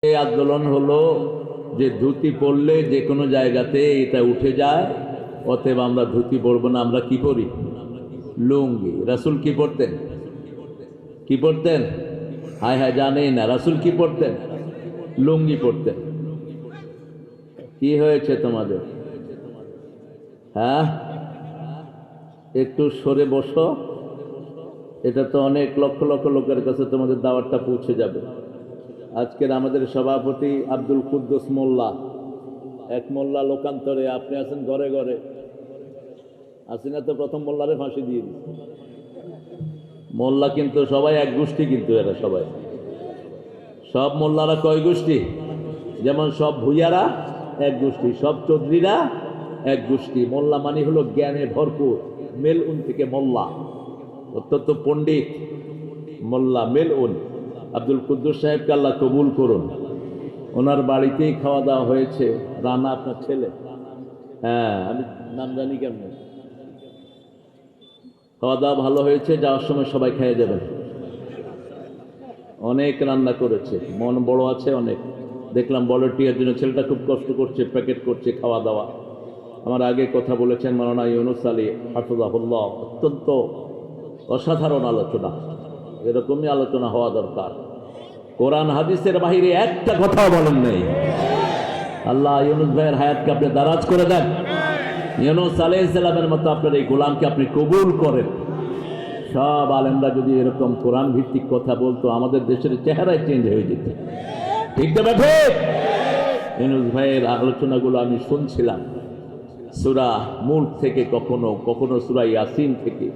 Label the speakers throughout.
Speaker 1: এই আন্দোলন হলো যে ধুতি পরলে যে কোনো জায়গাতে এটা উঠে যায়, অতএব আমরা ধুতি পরবো না। আমরা কি পরি? লুঙ্গি। রাসূল কি পরতেন? কি পরতেন? হায় হায়, জানেই না। রাসূল কি পরতেন? লুঙ্গি পরতেন। কি হয়েছে তোমাদের? হ্যাঁ, একটু সরে বসো। এটা তো অনেক লক্ষ লক্ষ লোকের কাছে তোমাদের দাওয়াতটা পৌঁছে যাবে। আজকের আমাদের সভাপতি আব্দুল কুদ্দুস মোল্লা, এক মোল্লা লোকান্তরে, আপনি আছেন ঘরে ঘরে। আসিনা তো প্রথম মোল্লারে ফাঁসি দিয়ে দিচ্ছে। মোল্লা কিন্তু সবাই এক গোষ্ঠী, কিন্তু এরা সবাই, সব মোল্লারা কয় গোষ্ঠী? যেমন সব ভুইয়ারা এক গোষ্ঠী, সব চৌধুরীরা এক গোষ্ঠী। মোল্লা মানে হলো জ্ঞানে ভরপুর, মেল উন থেকে মোল্লা, অত্যন্ত পণ্ডিত মোল্লা মেল উন। আব্দুল কুদ্দুস সাহেবকে আল্লাহ কবুল করুন। ওনার বাড়িতেই খাওয়া দাওয়া হয়েছে। রানা আপনার ছেলে? হ্যাঁ, আমি নাম জানি কেমন। খাওয়া দাওয়া ভালো হয়েছে, যাওয়ার সময় সবাই খেয়ে যাবেন। অনেক রান্না করেছে, মন বড় আছে অনেক। দেখলাম ভলান্টিয়ার জন্য ছেলেটা খুব কষ্ট করছে, প্যাকেট করছে খাওয়া দাওয়া। আমার আগে কথা বলেছেন মাওলানা ইউনুস আলী হাফিজাহুল্লাহ, অত্যন্ত অসাধারণ আলোচনা। এরকমই আলোচনা হওয়া দরকার। কোরআন হাদিসের বাহিরে একটা কথাও বলেন নেই। আল্লাহ ইউনুস ভাইয়ের হায়াতকে আপনি দারাজ করে দেন। ইউনুস আলাইহিস সালামের মতো আপনার এই গোলামকে আপনি কবুল করেন। সব আলেমরা যদি এরকম কোরআন ভিত্তিক কথা বলতো, আমাদের দেশের চেহারাই চেঞ্জ হয়ে যেত। ঠিক না বেঠে? ইউনুস ভাইয়ের আলোচনাগুলো আমি শুনছিলাম, সূরা মুলক থেকে, কখনো কখনো সূরা ইয়াসিন থেকে,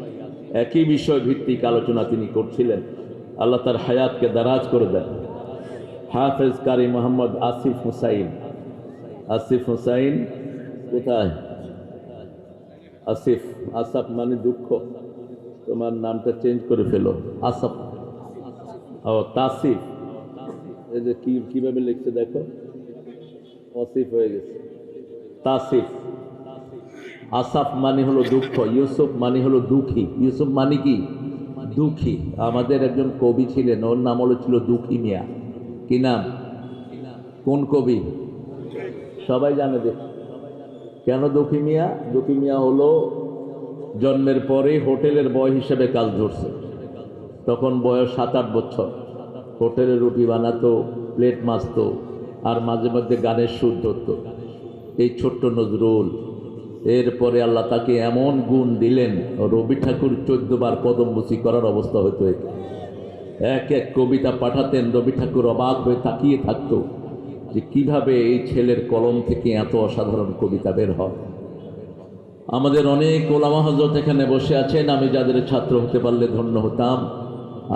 Speaker 1: একই বিষয় ভিত্তিক আলোচনা তিনি করছিলেন। আল্লাহ তার হায়াতকে দারাজ করে দেন। হাফেজ কারি মোহাম্মদ আসিফ হুসাইন। আসিফ হুসাইন কোথায়? আসিফ, আসাফ মানে দুঃখ, তোমার নামটা চেঞ্জ করে ফেলো, আসাফ। ও তাসিফ, এই যে কিভাবে লিখছে দেখো, আসিফ হয়ে গেছে তাসিফ। আসাফ মানে হলো দুঃখ, ইউসুফ মানে হলো দুঃখী। ইউসুফ মানে কি? দুঃখী। আমাদের একজন কবি ছিলেন, ওর নাম ছিল দুঃখী মিয়া। কি নাম? কোন কবি? সবাই জানে দেখ। কেন দুঃখী মিয়া? দুঃখী মিয়া হলো জন্মের পরে হোটেলের বয় হিসেবে কাজ ধরছে। তখন বয়স 7-8 বছর। হোটেলে রুটি বানাতো, প্লেট মাজতো, আর মাঝে মধ্যে গানের সুর ধরত। এই ছোট্ট নজরুল। এরপরে আল্লাহ তাকে এমন গুণ দিলেন, রবি ঠাকুর 14 বার কদমবুসি করার অবস্থা হতো। এক এক কবিতা পাঠাতেন, রবি ঠাকুর অবাক হয়ে তাকিয়ে থাকতো যে কিভাবে এই ছেলের কলম থেকে এত অসাধারণ কবিতা বের হয়। আমাদের অনেক ওলামা হযরত এখানে বসে আছেন, আমি যাদের ছাত্র হতে পারলে ধন্য হতাম।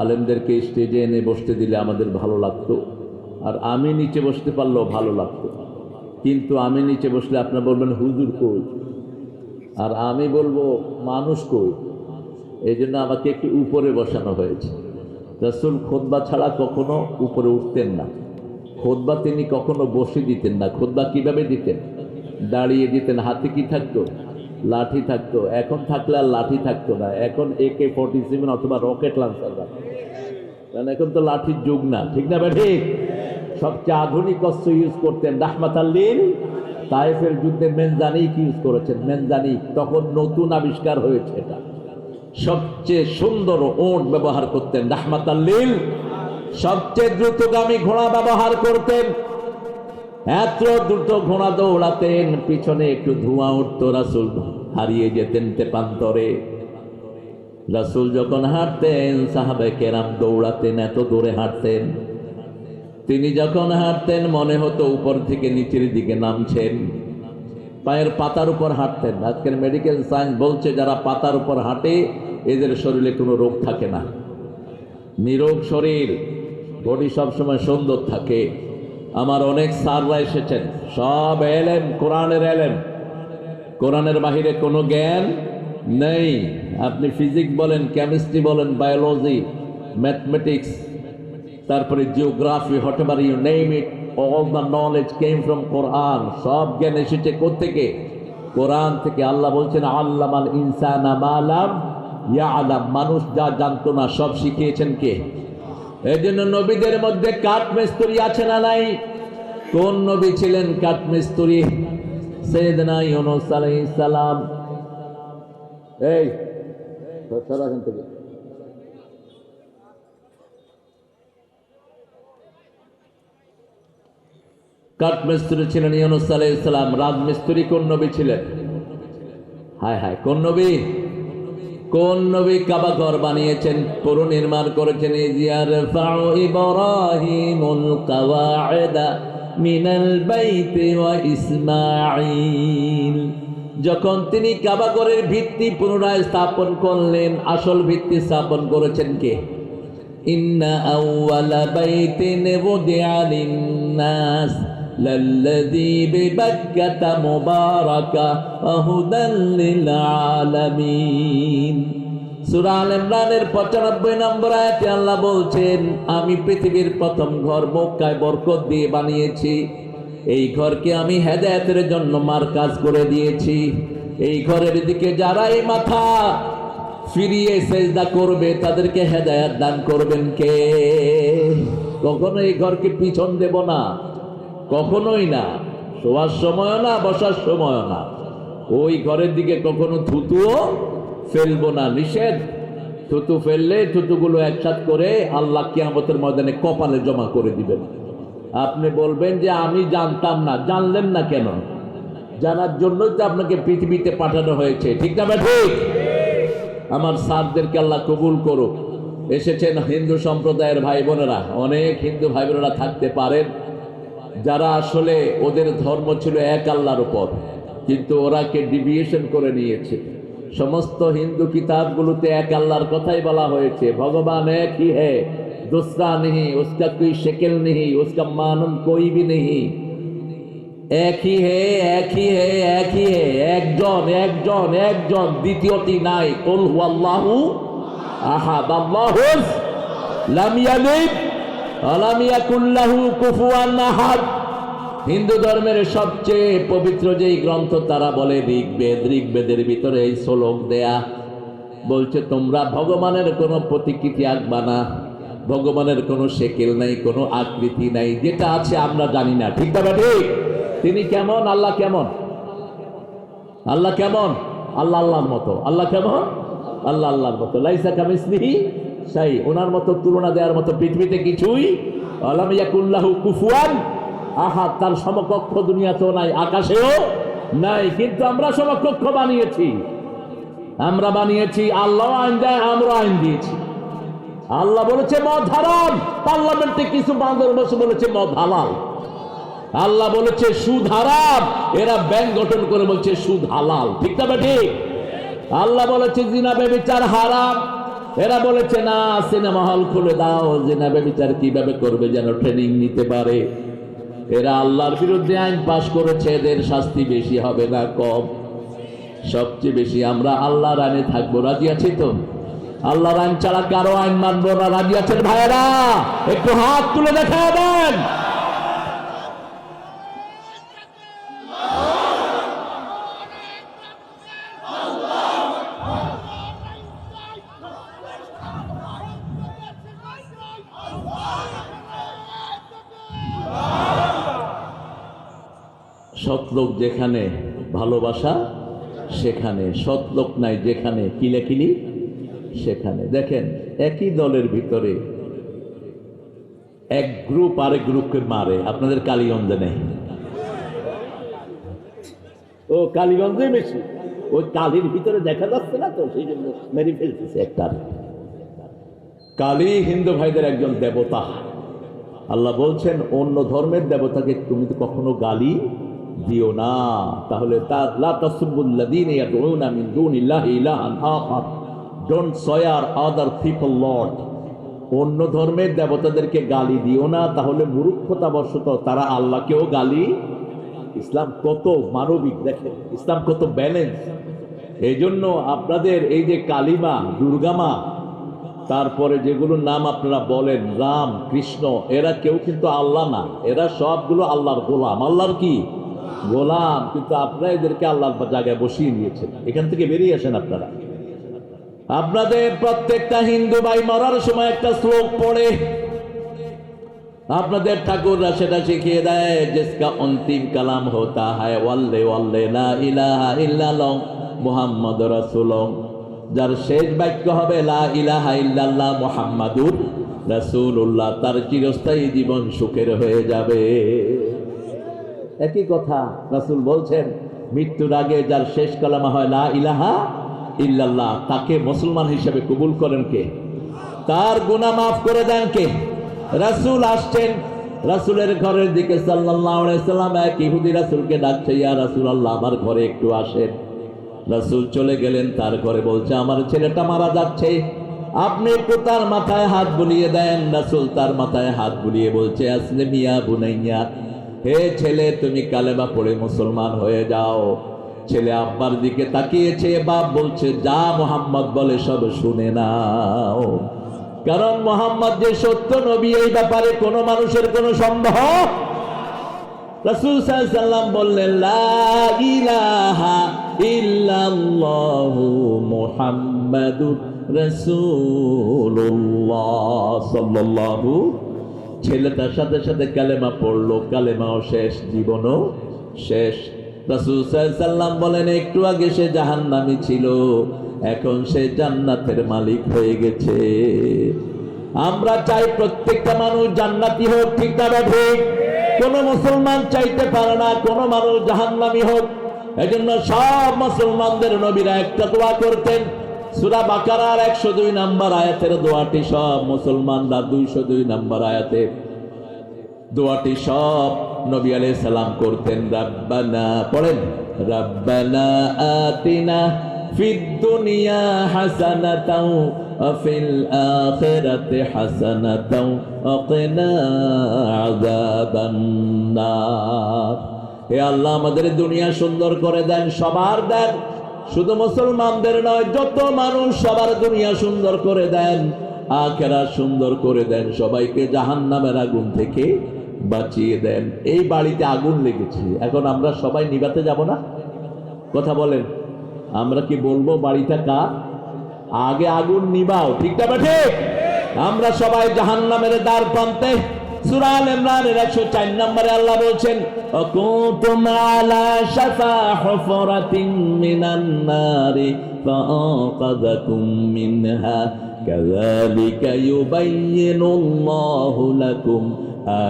Speaker 1: আলেমদেরকে স্টেজে এনে বসতে দিলে আমাদের ভালো লাগতো, আর আমি নিচে বসতে পারলেও ভালো লাগতো। কিন্তু আমি নিচে বসলে আপনারা বলবেন হুজুর কই, আর আমি বলবো মানুষ কই। এই জন্য আমাকে একটু উপরে বসানো হয়েছে। রাসূল খুতবা ছাড়া কখনো উপরে উঠতেন না। খুতবা তিনি কখনো বসে দিতেন না। খুতবা কিভাবে দিতেন? দাঁড়িয়ে দিতেন। হাতে কি থাকতো? লাঠি থাকতো। এখন থাকলে আর লাঠি থাকতো না, এখন AK-47 অথবা রকেট লঞ্চার রাখতো। কারণ এখন তো লাঠির যুগ না, ঠিক না বেঠি? সবচেয়ে আধুনিক অস্ত্র ইউজ করতেন। রাহমাতাল লিল তায়েফের যুদ্ধে মেনজানিক ইউজ করেছেন। মেনজানিক তখন নতুন আবিষ্কার হয়েছে। এটা সবচেয়ে সুন্দর ওট ব্যবহার করতেন। রাহমাতাল লিল সবচেয়ে দ্রুতগামী ঘোড়া ব্যবহার করতেন। এত দ্রুত ঘোড়া দৌড়াতেন, পিছনে একটু ধোঁয়া উঠত, রাসূল হারিয়ে যেতেন তেপান্তরে। রাসূল যখন হাঁটতেন, সাহাবায়ে কেরাম দৌড়াতেন, এত দূরে হাঁটতেন। তিনি যখন হাঁটতেন মনে হতো উপর থেকে নিচের দিকে নামছেন। পায়ের পাতার উপর হাঁটতেন। আজকের মেডিকেল সায়েন্স বলছে যারা পাতার উপর হাঁটে এদের শরীরে কোনো রোগ থাকে না, নিরোগ শরীর, বডি সবসময় সুন্দর থাকে। আমার অনেক স্যাররা এসেছেন, সব এলেম, কোরআনের এলেম, কোরআনের বাহিরে কোনো জ্ঞান নেই। আপনি ফিজিক্স বলেন, কেমিস্ট্রি বলেন, বায়োলজি, ম্যাথমেটিক্স, তারপরে geography, whatever you name it, all the knowledge came from Quran. সব জ্ঞান এসেছে কোত্থেকে? কোরআন থেকে। আল্লাহ বলছেন আল্লামাল ইনসানা মা লাম ইয়ালাম। মানুষ যা জানতো না সব শিখিয়েছেন কে? এই জন্য নবীদের মধ্যে কাঠমিস্ত্রি আছে না নাই? কোন নবী ছিলেন কাঠমিস্ত্রি? সাইয়েদনা ইউনূস আলাইহিস সালাম। এই সরা এখান থেকে। কাঠমিস্ত্রি ছিলেন ইউনূস আলাইহিস সালাম। রাজমিস্ত্রি কোন নবী ছিলেন? হায় হায়, কোন নবী? কোন নবী কাবা ঘর বানিয়েছেন, পুনর্নির্মাণ করেছেন? ইয়ারফাউ ইব্রাহিমুল কাওয়াইদা মিনাল বাইতি ওয়া ইসমাঈল। যখন তিনি কাবা ঘরের ভিত্তি পুনরায় স্থাপন করলেন, আসল ভিত্তি স্থাপন করেছেন কে? ইন্না আউওয়ালা বাইতিন ওয়ুদিআ লিন-নাস লাল্লাযী বিবাক্কাতা মুবারাকা ওয়া হুদাল লিল আলামিন। সূরা আল ইমরানের 95 নম্বর আয়াতে আল্লাহ বলছেন, আমি পৃথিবীর প্রথম ঘর মক্কায় বরকত দিয়ে বানিয়েছি। এই ঘরকে আমি হেদায়েতের জন্য মারকাজ করে দিয়েছি। এই ঘরের দিকে যারাই মাথা ফিরিয়ে সেজদা করবে তাদেরকে হেদায়েত দান করবেন কে? কখনো এই ঘরকে পিছন দেব না, কখনোই না। শোয়ার সময়ও না, বসার সময়ও না। ওই ঘরের দিকে কখনো থুতুও ফেলবো না, নিষেধ। থুতু ফেললে থুতুগুলো একসাথ করে আল্লাহ কিয়ামতের ময়দানে কপালে জমা করে দিবেন। আপনি বলবেন যে আমি জানতাম না। জানলেন না কেন? জানার জন্যই তো আপনাকে পৃথিবীতে পাঠানো হয়েছে, ঠিক না ঠিক? আমার স্যারদেরকে আল্লাহ কবুল করুক। এসেছেন হিন্দু সম্প্রদায়ের ভাই বোনেরা, অনেক হিন্দু ভাই বোনেরা থাকতে পারেন যারা আসলে ওদের ধর্ম ছিল এক আল্লাহর উপর, কিন্তু ওরাকে ডিভিয়েশন করে নিয়েছে। সমস্ত হিন্দু কিতাবগুলোতে এক আল্লাহর কথাই বলা হয়েছে। ভগবান এক হি হে, दूसरा नहीं, उसका कोई शक्ल नहीं, उसका मानन कोई भी नहीं। এক হি হে, এক হি হে, এক হি হে, একজন একজন একজন, দ্বিতীয়টি নাই। কুল হুয়াল্লাহু আহাদ, আল্লাহুস লাম ইয়ালিদ ওয়া লাম ইয়াকুল লাহু কুফুয়ান আহাদ। হিন্দু ধর্মের সবচেয়ে পবিত্র যেই গ্রন্থ তারা বলে ঋগ্বেদ। ঋগ্বেদের ভিতরে এই শ্লোক দেয়া, বলছে তোমরা ভগবানের কোনো প্রতিকৃতি আঁকবা না, ভগবানের কোনো শেকেল নাই, কোনো আকৃতি নাই। যেটা আছে আমরা জানি না, ঠিক না ঠিক? তিনি কেমন? আল্লাহ কেমন? আল্লাহ কেমন? আল্লাহ আল্লাহর মতো। আল্লাহ কেমন? আল্লাহ আল্লাহর মতো। লাইসা কামিসলিহি শাই, ওনার মতো তুলনা দেওয়ার মতো পৃথিবীতে কিছুই। আলাম ইয়াকুল লাহু কুফুয়ান আহাদ, তার সমকক্ষ দুনিয়াতেও নাই, আকাশেও নাই। কিন্তু আমরা সমকক্ষ বানিয়েছি, আমরা বানিয়েছি। আল্লাহ আইন দেয়, আমরা আইন দিয়েছি। আল্লাহ বলেছে মদ হারাম, পার্লামেন্টে কিছু বান্দর বসে বলেছে মদ হালাল। আল্লাহ বলেছে সুদ হারাম, এরা ব্যাংক গঠন করে বলছে সুদ হালাল, ঠিক না ঠিক? আল্লাহ বলেছে জিনা ব্যভিচার হারাম, এরা বলেছে না সিনেমা হল খুলে দাও, জিনা ব্যভিচার কিভাবে করবে যেন ট্রেনিং নিতে পারে। এরা আল্লাহর বিরুদ্ধে আইন পাশ করেছে, এদের শাস্তি বেশি হবে না কম? সবচেয়ে বেশি আমরা আল্লাহর আইনে থাকবো। রাজি আছি তো? আল্লাহর আইন ছাড়া কারো আইন মানবো না। রাজি আছেন ভাইয়েরা? একটু হাত তুলে দেখা দেন। সৎলোক যেখানে, ভালোবাসা সেখানে। সৎলোক নাই যেখানে, কিলাকিলি সেখানে। দেখেন একই দলের ভিতরে এক গ্রুপ আরেক গ্রুপকে মারে। আপনাদের কালীগঞ্জে নেই? ও কালীগঞ্জে বেশি। ওই কালীর ভিতরে দেখা যাচ্ছে না তো, সেই জন্য মেরে ফেলতেছে একটা। কালী হিন্দু ভাইদের একজন দেবতা। আল্লাহ বলছেন অন্য ধর্মের দেবতাকে তুমি তো কখনো গালি দিও না, তাহলে লা তাসুবুল্লাযীনা ইয়াদউনা মিন দুনিল্লাহি ইলাহান আখার, don't swear other people lord. অন্য ধর্মের দেবতাদেরকে গালি দিও না, তাহলে মূর্খতাবশত তারা আল্লাহকেও গালি। ইসলাম কত মানবিক দেখেন, ইসলাম কত ব্যালেন্স। এই জন্য আপনাদের এই যে কালিমা, দুর্গামা, তারপরে যেগুলো নাম আপনারা বলেন রাম, কৃষ্ণ, এরা কেউ কিন্তু আল্লাহ না, এরা সবগুলো আল্লাহর গোলাম। আল্লাহর কি গোলাম? কিন্তু আপনারা এদেরকে আল্লাহর জায়গায় বসিয়ে নিয়েছেন। এখান থেকে বেরিয়ে আসেন আপনারা। আপনাদের প্রত্যেকটা হিন্দু ভাই মরার সময় একটা শ্লোক পড়ে, আপনাদের ঠাকুররা সেটা শিখিয়ে দেয়, जिसका अंतिम कलाम होता है वल्ले वल्ले ला इलाहा इल्लल्लाह मुहम्मद रसूलुल्लाह, যার শেষ বাক্য হবে লা ইলাহা ইল্লাল্লাহ মুহাম্মাদুর রাসূলুল্লাহ, তার চিরস্থায়ী জীবন সুখের হয়ে যাবে। একই কথা রাসূল বলছেন, মৃত্যুর আগে যার শেষ কালামা হয় লা ইলাহা ইল্লাল্লাহ, তাকে মুসলমান হিসেবে কবুল করেন কে? তার গুনাহ মাফ করে দেন কে? রাসূল আসছেন, রাসূলের ঘরের দিকে সাল্লাল্লাহু আলাইহি সাল্লাম, এক ইহুদি রাসূলকে ডাকছে, ইয়া রাসূলুল্লাহ আমার ঘরে একটু আসেন। রাসূল চলে গেলেন তার ঘরে, বলছে আমার ছেলেটা মারা যাচ্ছে, আপনি একটু তার মাথায় হাত বুলিয়ে দেন। রাসূল তার মাথায় হাত বুলিয়ে বলছে, আসলিম ইয়া বুনাইয়া, হে ছেলে তুমি কালেমা পড়ে মুসলমান হয়ে যাও। ছেলে আব্বার দিকে তাকিয়েছে, বাপ বলছে যা মুহাম্মদ বলে সব শুনে নাও, কারণ মুহাম্মদ যে সত্য নবী এই ব্যাপারে কোনো মানুষের কোনো সন্দেহ। রাসূল সাল্লাল্লাহু আলাইহি সাল্লাম বললেন লা ইলাহা ইল্লাল্লাহু মুহাম্মাদুর রাসূলুল্লাহ সাল্লাল্লাহু। ছেলেটার সাথে সাথে কালেমা পড়লো, কালেমাও শেষ, জীবনও শেষ। রাসূল সাল্লাল্লাহু আলাইহি সাল্লাম বলেন একটু আগে সে জাহান্নামী ছিল, এখন সে জান্নাতের মালিক হয়ে গেছে। আমরা চাই প্রত্যেকটা মানুষ জান্নাতি হোক, ঠিক না ঠিক? কোন মুসলমান চাইতে পারে না কোন মানুষ জাহান্নামী হোক। এজন্য সব মুসলমানদের নবীরা একটা দোয়া করতেন, সূরা বাকারার 102 নম্বর আয়াতের দোয়াটি সব মুসলমানরা 202 নম্বর আয়াতে দোয়াটি সব নবী আলাইহিস সালাম করতেন। রাব্বানা পড়েন, রাব্বানা আতিনা ফিদ দুনিয়া হাসানাতাও ওয়া ফিল আখিরাতি হাসানাতাও ওয়া কিনা আযাবান নার। হে আল্লাহ আমাদের দুনিয়া সুন্দর করে দেন, সবার দেন, শুধু মুসলমানদের নয়, যত মানুষ সবার দুনিয়া সুন্দর করে দেন, আখিরাত সুন্দর করে দেন, সবাইকে জাহান্নামের আগুন থেকে বাঁচিয়ে দেন। এই বাড়িতে আগুন লেগেছে, এখন আমরা সবাই নিভাতে যাব না? কথা বলেন, আমরা কি বলবো বাড়িটা কার? আগে আগুন নিভাও, ঠিক না ঠিক? আমরা সবাই জাহান্নামের দ্বার প্রান্তে। সূরা আল ইমরানের 104 নম্বরে আল্লাহ বলছেন, কুনতুম আলা শাফা হুফরাতিন মিনান নারি ফাআকাযাকুম মিনহা কাযালিকা ইউবাইয়িনুল্লাহু লাকুম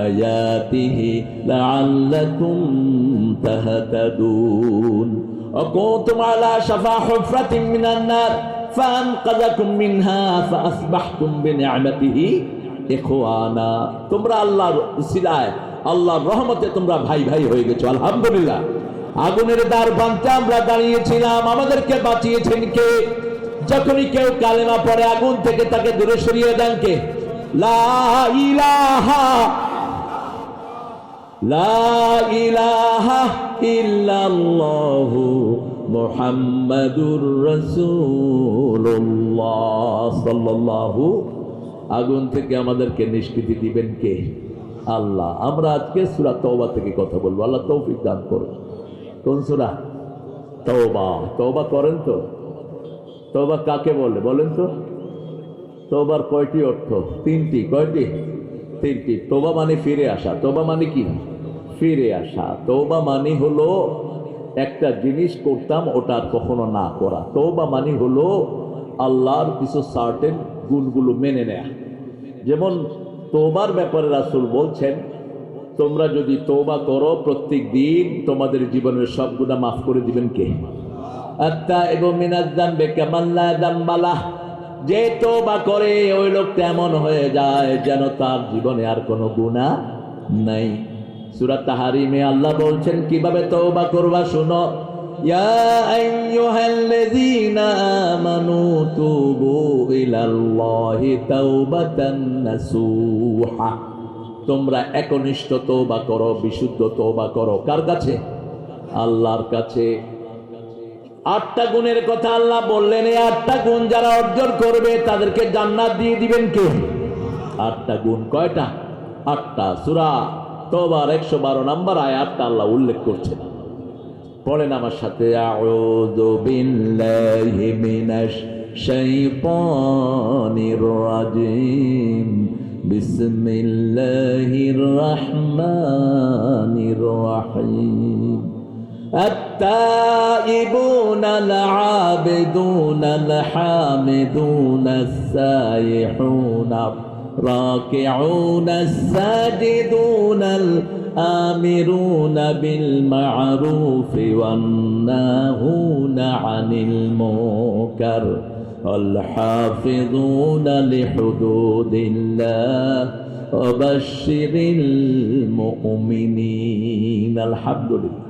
Speaker 1: আয়াতিহি লাআল্লাকুম তাহতাদুন। কুনতুম আলা শাফা হুফরাতিন মিনান নার ফাআনকাযাকুম মিনহা ফাআসবাহতুম বিনি'মাতিহি ইখওয়ানা। তোমরা আল্লাহর উসিলায়, আল্লাহর রহমতে তোমরা ভাই ভাই হয়ে গেছো, আলহামদুলিল্লাহ। আগুনের দ্বার প্রান্তে আমরা দাঁড়িয়েছিলাম, আমাদেরকে বাঁচিয়েছেন কে? যখনই কেউ কালেমা পড়ে আগুন থেকে তাকে দূরে সরিয়ে দেন কে? লা ইলাহা ইল্লাল্লাহু মুহাম্মাদুর রাসূলুল্লাহ সাল্লাল্লাহু। আগুন থেকে আমাদেরকে নিষ্কৃতি দিবেন কে? আল্লাহ। আমরা আজকে সূরা তওবা থেকে কথা বলবো, আল্লাহ তৌফিক দান করুন। কোন সূরা? তওবা। তওবা করেন তো? তওবা কাকে বলে বলেন তো? তওবার কয়টি অর্থ? তিনটি। কয়টি? তিনটি। তওবা মানে ফিরে আসা। তওবা মানে কি? ফিরে আসা। তওবা মানে হলো একটা জিনিস করতাম ওটা আর কখনো না করা। তওবা মানে হলো আল্লাহর কিছু সার্টেন গুণগুলো মেনে নেয়া। যেমন তওবার ব্যাপারে রাসূল বলছেন, তোমরা যদি তওবা করো প্রত্যেক দিন তোমাদের জীবনের সব গুনাহ মাফ করে দিবেন কে? আত্তাইবু মিনাজ যামবি কামান লা যামবা লাহ। যে তওবা করে ওই লোকটা এমন হয়ে যায় যেন তার জীবনে আর কোনো গুনাহ নাই। সূরা তাহরিমে আল্লাহ বলছেন কিভাবে তওবা করবা, শুনো। ইয়া আইয়ুহাল্লাযীনা আমানু তুবু ইলাল্লাহি তাওবাতান নাসুহা। তোমরা একনিষ্ঠ তওবা করো, বিশুদ্ধ তওবা করো। কার কাছে? আল্লাহর কাছে। 8টা গুণের কথা আল্লাহ বললেন, এই 8টা গুণ যারা অর্জন করবে তাদেরকে জান্নাত দিয়ে দিবেন কে? 8টা গুণ। কয়টা? 8টা। সূরা তওবার 112 নম্বর আয়াতটা আল্লাহ উল্লেখ করছেন। পড়েন আমার সাথে, আউযু বিল্লাহি মিনাশ শাইতানির রাজিম, বিসমিল্লাহির রাহমানির রহিম التائبون العابدون الحامدون السائحون الراكعون الساجدون الآمرون بالمعروف والناهون عن المنكر والحافظون لحدود الله وبشر المؤمنين الحمد لله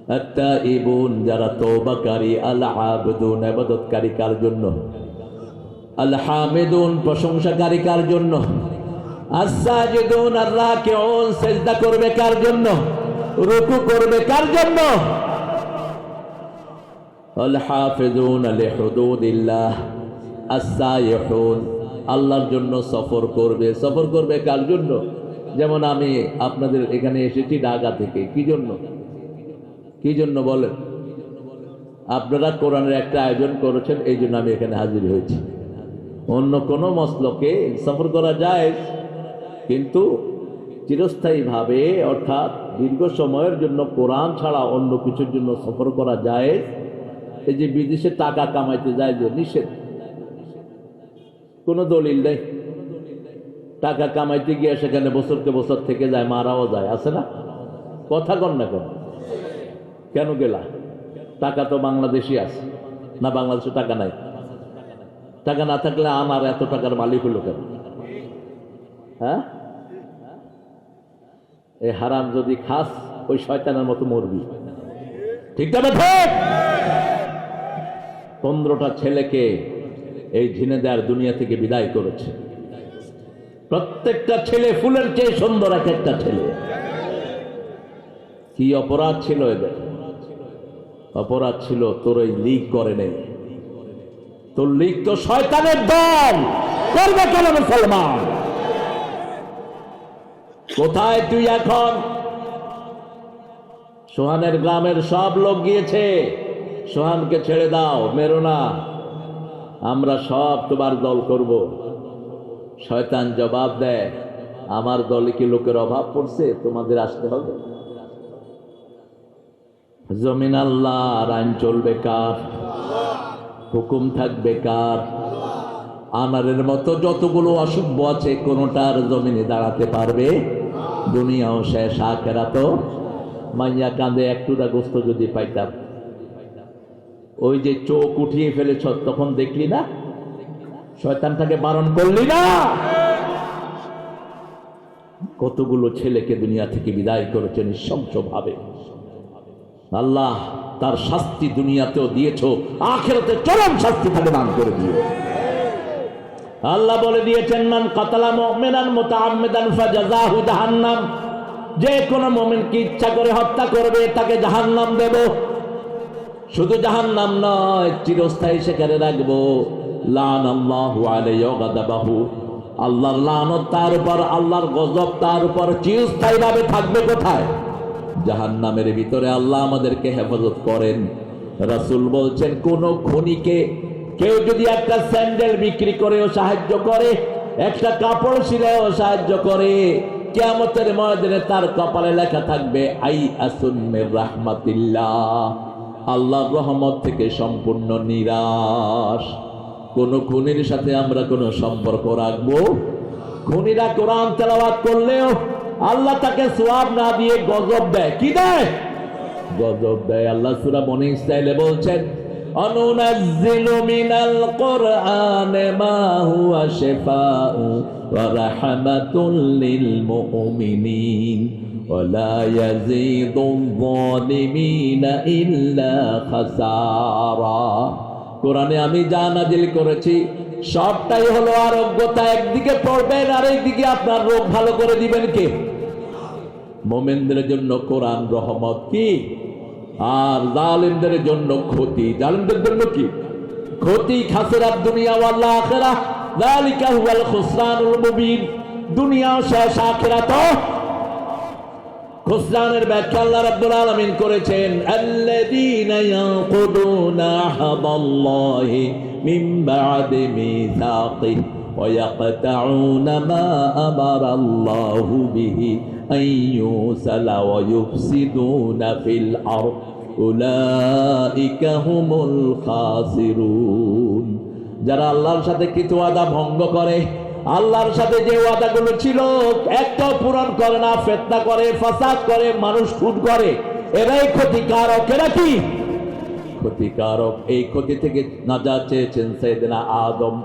Speaker 1: التائبون যারা তওবাকারী আল আবদুন ইবাদতকারী কার জন্য আল হামিদুন প্রশংসাকারী কার জন্য আস-সাজিদুন আর রাকিউন সিজদা করবে কার জন্য রুকু করবে কার জন্য আল হাফিজুন লিহুদুদিল্লাহ আস-সাইহুন আল্লাহর জন্য সফর করবে কার জন্য যেমন আমি আপনাদের এখানে এসেছি ঢাকা থেকে কি জন্য বলেন আপনারা কোরআনের একটা আয়োজন করেছেন এই জন্য আমি এখানে হাজির হয়েছি অন্য কোনো মসলকে সফর করা যায় কিন্তু চিরস্থায়ীভাবে অর্থাৎ দীর্ঘ সময়ের জন্য কোরআন ছাড়া অন্য কিছুর জন্য সফর করা যায় এই যে বিদেশে টাকা কামাইতে যায় যে নিষেধ কোনো দলিল নেই টাকা কামাইতে গিয়ে সেখানে বছরকে বছর থেকে যায় মারাও যায় আছে না কথা কন না কেন গেলা টাকা তো বাংলাদেশি আছে না বাংলাদেশে টাকা নাই টাকা না থাকলে আমার এত টাকার মালিক হলো কেন হ্যাঁ এই হারাম যদি খাস ওই শয়তানের মতো মরবি ঠিক না ঠিক 15টা ছেলেকে এই ঝিনেদার দুনিয়া থেকে বিদায় করেছে প্রত্যেকটা ছেলে ফুলের চেয়ে সুন্দর এক একটা ছেলে কি অপরাধ ছিল এদের অপরাধ ছিল তোর ওই লীগ করে নেই তোর লীগ তো শয়তানের দল করবে কেন মুসলমান কোথায় তুই এখন সোহানের গ্রামের সব লোক গিয়েছে সোহানকে ছেড়ে দাও মেরো না আমরা সব তোমার দল করব শয়তান জবাব দেয় আমার দলে কি লোকের অভাব পড়ছে তোমাদের আসতে হবে জমিন আল্লাহর আইন চলবে কার হুকুম থাকবে কার আনারের মতো যতগুলো অসভ্য আছে কোনোটার জমিনে দাঁড়াতে পারবে দুনিয়াও শেষ আখিরাত মাইয়া কাঁদে একটুটা গোস্ত যদি পাইতাম ওই যে চোখ উঠিয়ে ফেলেছ তখন দেখলি না শয়তানটাকে বারণ করলি না কতগুলো ছেলেকে দুনিয়া থেকে বিদায় করেছে নিঃশংসভাবে আল্লাহ তার শাস্তি দুনিয়াতেও দিয়েছ আখিরাতে চরম শাস্তি তাকে দান করে দিও আল্লাহ বলে দিয়েছেন মান কাতালা মুমিনান মুতাআম্মিদান ফাজাযাহু জাহান্নাম যে কোনো মুমিনকে ইচ্ছা করে হত্যা করবে তাকে জাহান্নাম দেব শুধু জাহান্নাম নয় চিরস্থায়ী সেখানে রাখবো লানাল্লাহু আলাইহি ওয়া গাদাবাহু আল্লাহর লানত তার উপর আল্লাহর গজব তার উপর চিরস্থায়ীভাবে থাকবে কোথায় জাহান্নামের ভিতরে আল্লাহ আমাদেরকে হেফাজত করেন রাসূল বলছেন কোন খনিকে কেউ যদি একটা স্যান্ডেল বিক্রি করেও সাহায্য করে একটা কাপড় সিলাইও সাহায্য করে কিয়ামতের ময়দানে তার কপালে লেখা থাকবে আই আসুন মির রাহমাতিল্লাহ আল্লাহর রহমত থেকে সম্পূর্ণ নিরাশ কোন খুনির সাথে আমরা কোন সম্পর্ক রাখবো খুনিরা কোরআন তেলাওয়াত করলেও আল্লাহ তাকে সওয়াব না দিয়ে গজব দেয় কি দেয় গজব দেয় আল্লাহ সূরা বনী ইসরাঈলে বলছেন অনুনাজ্জিলু মিনাল কুরআনি মা হুয়া শিফাউ ওয়া রাহমাতুল লিল মুমিনিন ওয়া লা ইয়াজিদুল যালিমিনা ইল্লা খাসারা কোরআনে আমি যা নাজিল করেছি সবটাই হলো আরোগ্যতা একদিকে পড়বেন আর একদিকে আপনার রোগ ভালো করে দিবেন কে মুমিনদের জন্য কোরআন রহমত কি আর জালিমদের জন্য ক্ষতি জালিমদের জন্য কি ক্ষতি খাসরাত দুনিয়া ওয়াল আখিরাহ যালিকা হুয়াল খুসরানুল মুবিন দুনিয়া শেষ আখিরাত খুসরানের ব্যাখ্যা আল্লাহ রাব্বুল আলামিন করেছেন আল্লাযীনা ইয়াকুদুনা আহদাল্লাহি মিন বা'দি মিসাকিহি ويقطعون ما أمر الله به أن يوصل ويفسدون في الأرض أولئك هم الخاسرون যারা আল্লাহর সাথে কৃত ওয়াদা ভঙ্গ করে, আল্লাহর সাথে যে ওয়াদাগুলো ছিল একটাও পূরণ করে না, ফিতনা করে, ফাসাদ করে, মানুষ খুন করে, এরাই ক্ষতিকারক। এরা কি ক্ষতিকারক? এই ক্ষতি থেকে নাজাত চেয়েছেন সাইয়েদনা আদম।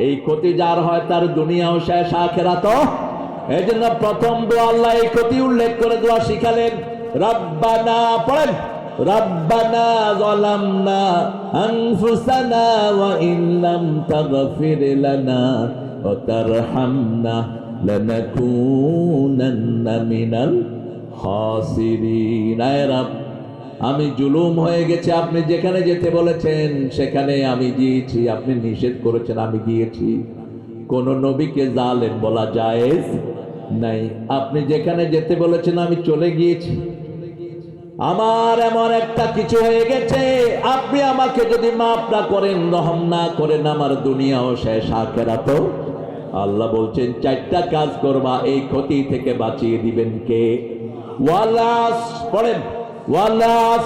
Speaker 1: এই ক্ষতি যার হয় তার দুনিয়াও শেষ, আখিরাতও। এই জন্য প্রথম দোয়া আল্লাহ এই ক্ষতি উল্লেখ করে দোয়া শিখালেন। রব্বানা পড়েন, রব্বানা যালামনা আনফুসানা ওয়া ইন লাম তাগফির লানা ওয়া তারহামনা লানাকুনান্না মিনাল খাসিরিন। আয় রব, আমি জুলুম হয়ে গেছে, আপনি যেখানে যেতে বলেছেন সেখানে আমি গিয়েছি, আপনি নিষেধ করেছেন আমি গিয়েছি। কোন নবীকে জালেম বলা জায়েজ নাই। আপনি যেখানে যেতে বলেছেন আমি চলে গিয়েছি। আমার এমন একটা কিছু হয়ে গেছে, আপনি আমাকে যদি মাফ না করেন, রহম না করেন, আমার দুনিয়াও শেষ, আখিরাতও। আল্লাহ বলছেন চারটা কাজ করবা, এই ক্ষতি থেকে বাঁচিয়ে দিবেন কে? ওয়ালাস পড়েন, ওয়ালাস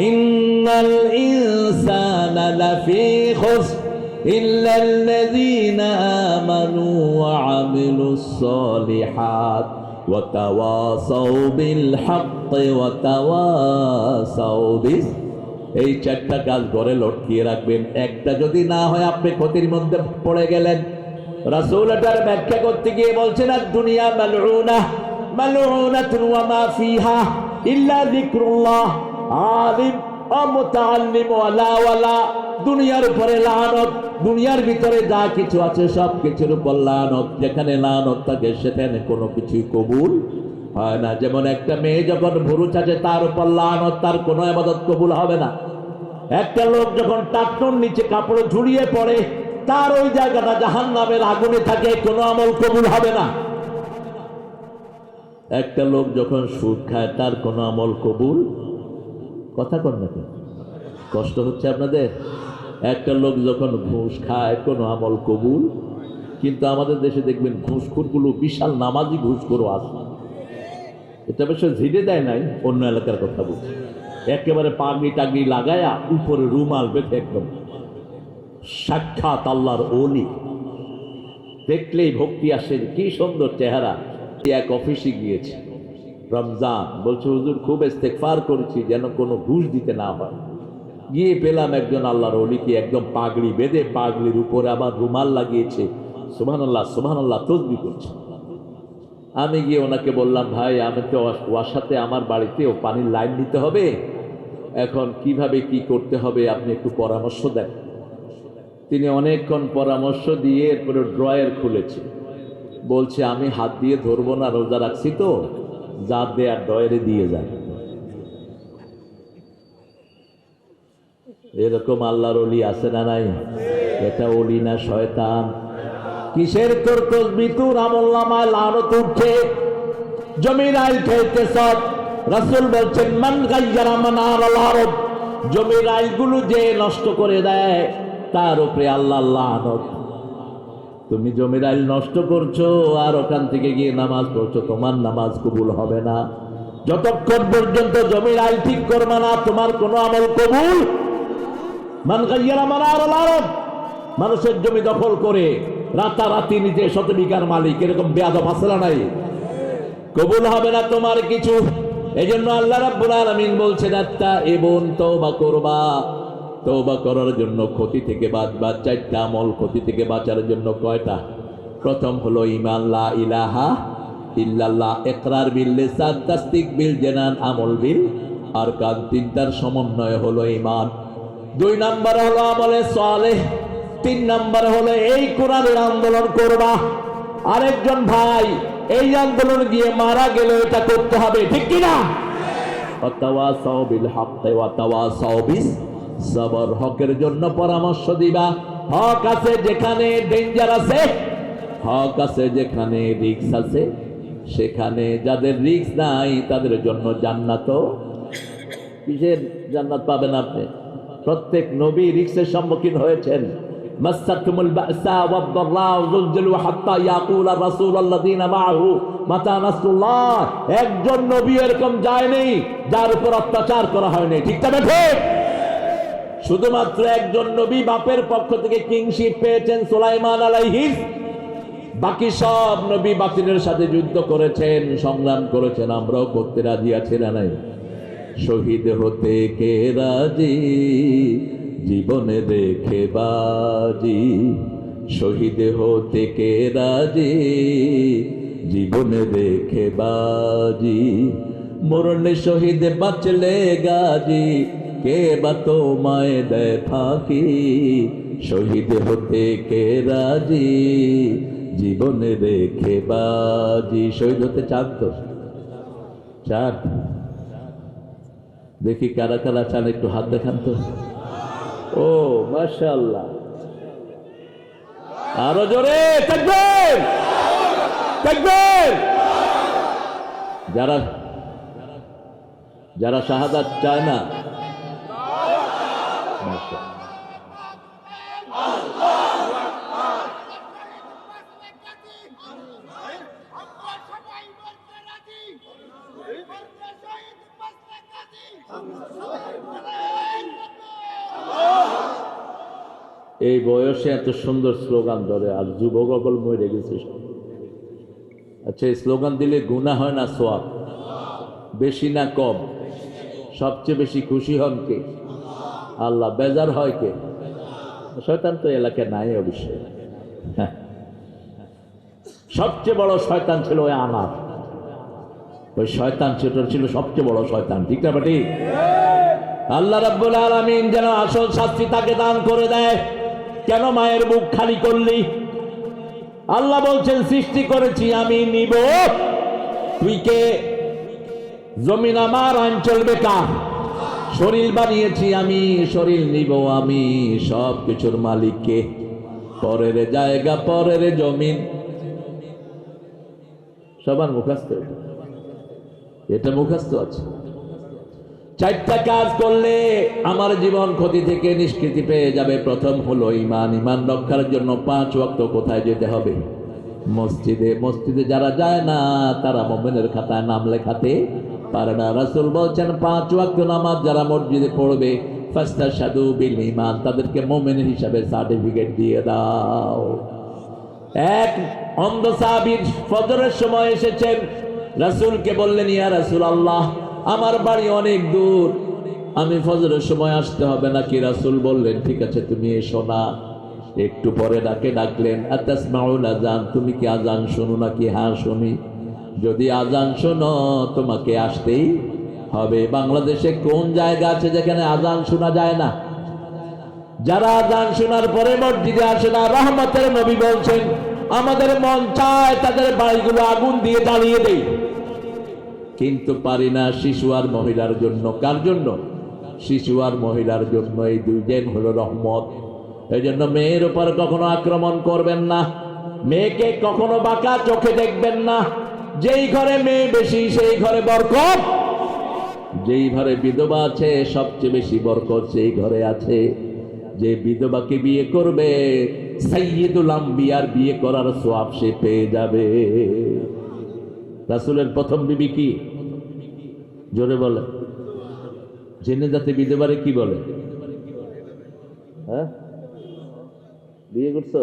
Speaker 1: ইন্নাল ইনসানা লাফি খুসর ইল্লাল্লাযীনা আমানু ওয়া আমিলুস সালিহাত ওয়া তাওয়াসাউ বিল হাক্কি ওয়া তাওয়াসাউ বিস। এই চারটা কাজ ঘরে লটকিয়ে রাখবেন। একটা যদি না হয় আপনি ক্ষতির মধ্যে পড়ে গেলেন। রাসূল এটার ব্যাখ্যা করতে গিয়ে বলছেন দুনিয়া মালউনাহ মালউনাতুন ওয়া মা ফিহা ইল্লা যিকরুল্লাহ আলিম ও মুতাআল্লিম ওয়ালা ওয়ালা। দুনিয়ার উপরে লানত, দুনিয়ার ভিতরে যা কিছু আছে সব কিছুর উপর লানত। যেখানে লানত থাকে সেখানে কোনো কিছুই কবুল হয় না। যেমন একটা মেয়ে যখন ভুরু চাচে তার উপর লানত, তার কোনো ইবাদত কবুল হবে না। একটা লোক যখন টাকনুর নিচে কাপড় ঝুলিয়ে পড়ে, তার ওই জায়গাটা জাহান্নামের আগুনে থাকে, কোনো আমল কবুল হবে না। একটা লোক যখন সুদ খায় তার কোনো আমল কবুল, কথা কর না কেন, কষ্ট হচ্ছে আপনাদের? একটা লোক যখন ঘুষ খায় কোনো আমল কবুল। কিন্তু আমাদের দেশে দেখবেন ঘুষখোরগুলো বিশাল নামাজি ঘুষখোরও আছে। এটা অবশ্য ঝিড়ে দেয় নাই, অন্য এলাকার কথা বলছি। একেবারে পাগড়ি টাগড়ি লাগায়া উপরে রুমাল বেঁধে একদম সাক্ষাৎ আল্লাহর ওলি, দেখলেই ভক্তি আসে, কি সুন্দর চেহারা। এক অফিসে গিয়েছে রমজান, বলছে হুজুর খুব ইস্তেগফার করেছি যেন কোনো ঘুষ দিতে না হয়। গিয়ে পেলাম একজন আল্লাহর ওলিকে, একদম পাগড়ি বেঁধে, পাগড়ির উপরে আবার রুমাল লাগিয়েছে, সুবহানাল্লাহ সুবহানাল্লাহ তাসবিহ করছে। আমি গিয়ে ওনাকে বললাম, ভাই আমি তো ওর সাথে আমার বাড়িতেও পানির লাইন নিতে হবে, এখন কিভাবে কি করতে হবে আপনি একটু পরামর্শ দেন। তিনি অনেকক্ষণ পরামর্শ দিয়ে এরপরে ড্রয়ার খুলেছে, বলছে আমি হাত দিয়ে ধরবো না, রোজা রাখছি তো, যা দেয়ার ড্রয়ারে দিয়ে যান। এরকম আল্লাহর ওলি আছে না নাই? এটা ওলি না শয়তান? কিসের তোর তসবিহ, তোর আমলনামায় লানত উঠছে, জমির আইল খেলতে সব। রাসূল বলছেন মান গায়্যারা মানারাল আরদ, জমির আইলগুলো যে নষ্ট করে দেয় তার উপরে আল্লাহর লানত। তুমি জমির আইল নষ্ট করছো আর ওখান থেকে গিয়ে নামাজ পড়ছো, তোমার নামাজ কবুল হবে না। যতক্ষণ পর্যন্ত জমির আইল ঠিক করবে না তোমার কোনো আমল কবুল। মান গায়্যারা মানারাল আরদ, মানুষের জমি দখল করে রাতারাতি নিজে শতবিঘার মালিক, এরকম বেয়াদব আছে না নাই? কবুল হবে না তোমার কিছু। এই জন্য আল্লাহ রাব্বুল আলামিন বলছেন আত্তাইবুন, তওবা করবা। তওবা করার জন্য ক্ষতি থেকে বাঁচবা। চারটা আমল ক্ষতি থেকে বাঁচার জন্য। কয়টা? প্রথম হলো ঈমান, লা ইলাহা ইল্লাল্লাহ, ইকরার বিল লিসান, তাসদিক বিল জানান, আমল বিল আরকান। তিনটার সমন্বয় হলো ঈমান। 2 নম্বর হলো আমলে সালেহ। 3 নম্বর হলো এই কোরআনের আন্দোলন করবা। আরেকজন ভাই এই আন্দোলন গিয়ে মারা গেল, এটা করতে হবে, ঠিক কিনা? ওয়াতাওয়াসাউ বিল হাক্কি ওয়াতাওয়াসাউ বিস সবর, হকের জন্য পরামর্শ দিবা। হক আছে যেখানে ডেঞ্জার আছে, হক আছে যেখানে রিস্ক আছে, সেখানে যাদের রিস্ক নাই তাদের জন্য জান্নাত। কিসের জান্নাত পাবেন আপনি? প্রত্যেক নবী রিস্কের সম্মুখীন হয়েছেন। মাসাতুমুল বাসা ওয়াদ-দাররা যুলজিলু হাত্তা ইয়াকুলা রাসূলুল্লাযিনা মাআহু মাতা নাসরুল্লাহ। একজন নবী এরকম যায়নি যার উপর অত্যাচার করা হয়নি, ঠিক না ঠিক? শুধুমাত্র একজন নবী বাপের পক্ষ থেকে কিংশিপ পেয়েছেন, সুলাইমান আলাইহিস। বাকি সব নবী বাতিলের সাথে যুদ্ধ করেছেন, সংগ্রাম করেছেন। আমরাও করতে রাজি আছি না নাই? শহীদ হতে কে রাজি, জীবনে রেখে বাজি। শহীদ হতে কে রাজি, জীবনে রেখে বাজি। মরণে শহীদ বাঁচলে গাজী, কে বা তোমায় দেয় ফাঁকি। শহীদ হতে কে রাজি, জীবনে রেখে বাজি। শহীদ হতে চান তো? চান? দেখি কারা কারা চান, একটু হাত দেখান তো। ও মাশাআল্লাহ, আরো জোরে তাকবীর, তাকবীর। যারা যারা শাহাদাত চায় না, এই বয়সে এত সুন্দর স্লোগান ধরে, আর যুবক অকল মরে গেছে। আচ্ছা, এই স্লোগান দিলে গুনাহ হয় না সওয়াব? বেশি না কম? সবচেয়ে বেশি খুশি হন কে? আল্লাহ। বেজার হয় কে? শয়তান তো এলাকায় নাই অবশ্যই। সবচেয়ে বড় শয়তান ছিল ওই আনার, ওই শয়তান ছিল সবচেয়ে বড় শয়তান, ঠিক না বেটি? আল্লাহ রাব্বুল আলামিন যেন আসল শাস্তি তাকে দান করে দেয়। কেন মায়ের মুখ খালি করলি? আল্লাহ বলছেন, সৃষ্টি করেছি আমি, নিব। তুই কে? জমিন আমার, আইন চলবে কার? শরীর বানিয়েছি আমি, শরীর নিব আমি। সব কিছুর মালিক কে? পরের জায়গা, পরের জমিন। সবার মুখস্থ, এটা মুখস্থ আছে। চারটা কাজ করলে আমার জীবন ক্ষতি থেকে নিষ্কৃতি পেয়ে যাবে। প্রথম হলো ঈমান। ঈমান রক্ষার জন্য 5 ওয়াক্ত কোথায় যেতে হবে? মসজিদে। মসজিদে যারা যায় না তারা মুমিনের খাতায় নাম লেখাতে পারে না। রাসূল বলছেন 5 ওয়াক্ত নামাজ যারা মসজিদে পড়বে, ফাস্তাশহাদু বিল ঈমান, তাদেরকে মুমিন হিসাবে সার্টিফিকেট দিয়ে দাও। এক অন্ধ সাহাবী ফজরের সময় এসেছেন, রাসূলকে বললেন, ইয়া রাসূলুল্লাহ, আমার বাড়ি অনেক দূর, আমি ফজরের সময় আসতে হবে নাকি? রাসূল বললেন, ঠিক আছে, তুমি এসো না। একটু পরে ডাকলেন, আতাসমাউল আযান, তুমি কি আযান শোনো নাকি? হ্যাঁ শুনি। যদি আযান শোনো তোমাকে আসতেই হবে। বাংলাদেশে কোন জায়গা আছে যেখানে আযান শোনা যায় না? যারা আযান শোনার পরে মসজিদে আসে না, রহমতের নবী বলছেন, আমাদের মন চায় তাদের বাড়িগুলো আগুন দিয়ে জ্বালিয়ে দেই, কিন্তু পারি না। শিশু আর মহিলার জন্য। কার জন্য? শিশু আর মহিলার জন্য। এই দুইজন হলো রহমত। এই জন্য মেয়ের উপর কখনো আক্রমণ করবেন না, মেয়েকে কখনো বাঁকা চোখে দেখবেন না। যেই ঘরে মেয়ে বেশি সেই ঘরে বরকত। যেই ঘরে বিধবা আছে সবচেয়ে বেশি বরকত সেই ঘরে আছে। যে বিধবাকে বিয়ে করবে, সাইয়্যিদুল আম্বিয়ার বিয়ে করার সওয়াব সে পেয়ে যাবে। রাসূলের প্রথম বিবি কি? জোরে বলে। জেনে যাতে বিধবারে কি বলে? হ্যাঁ, বিয়ে করছো?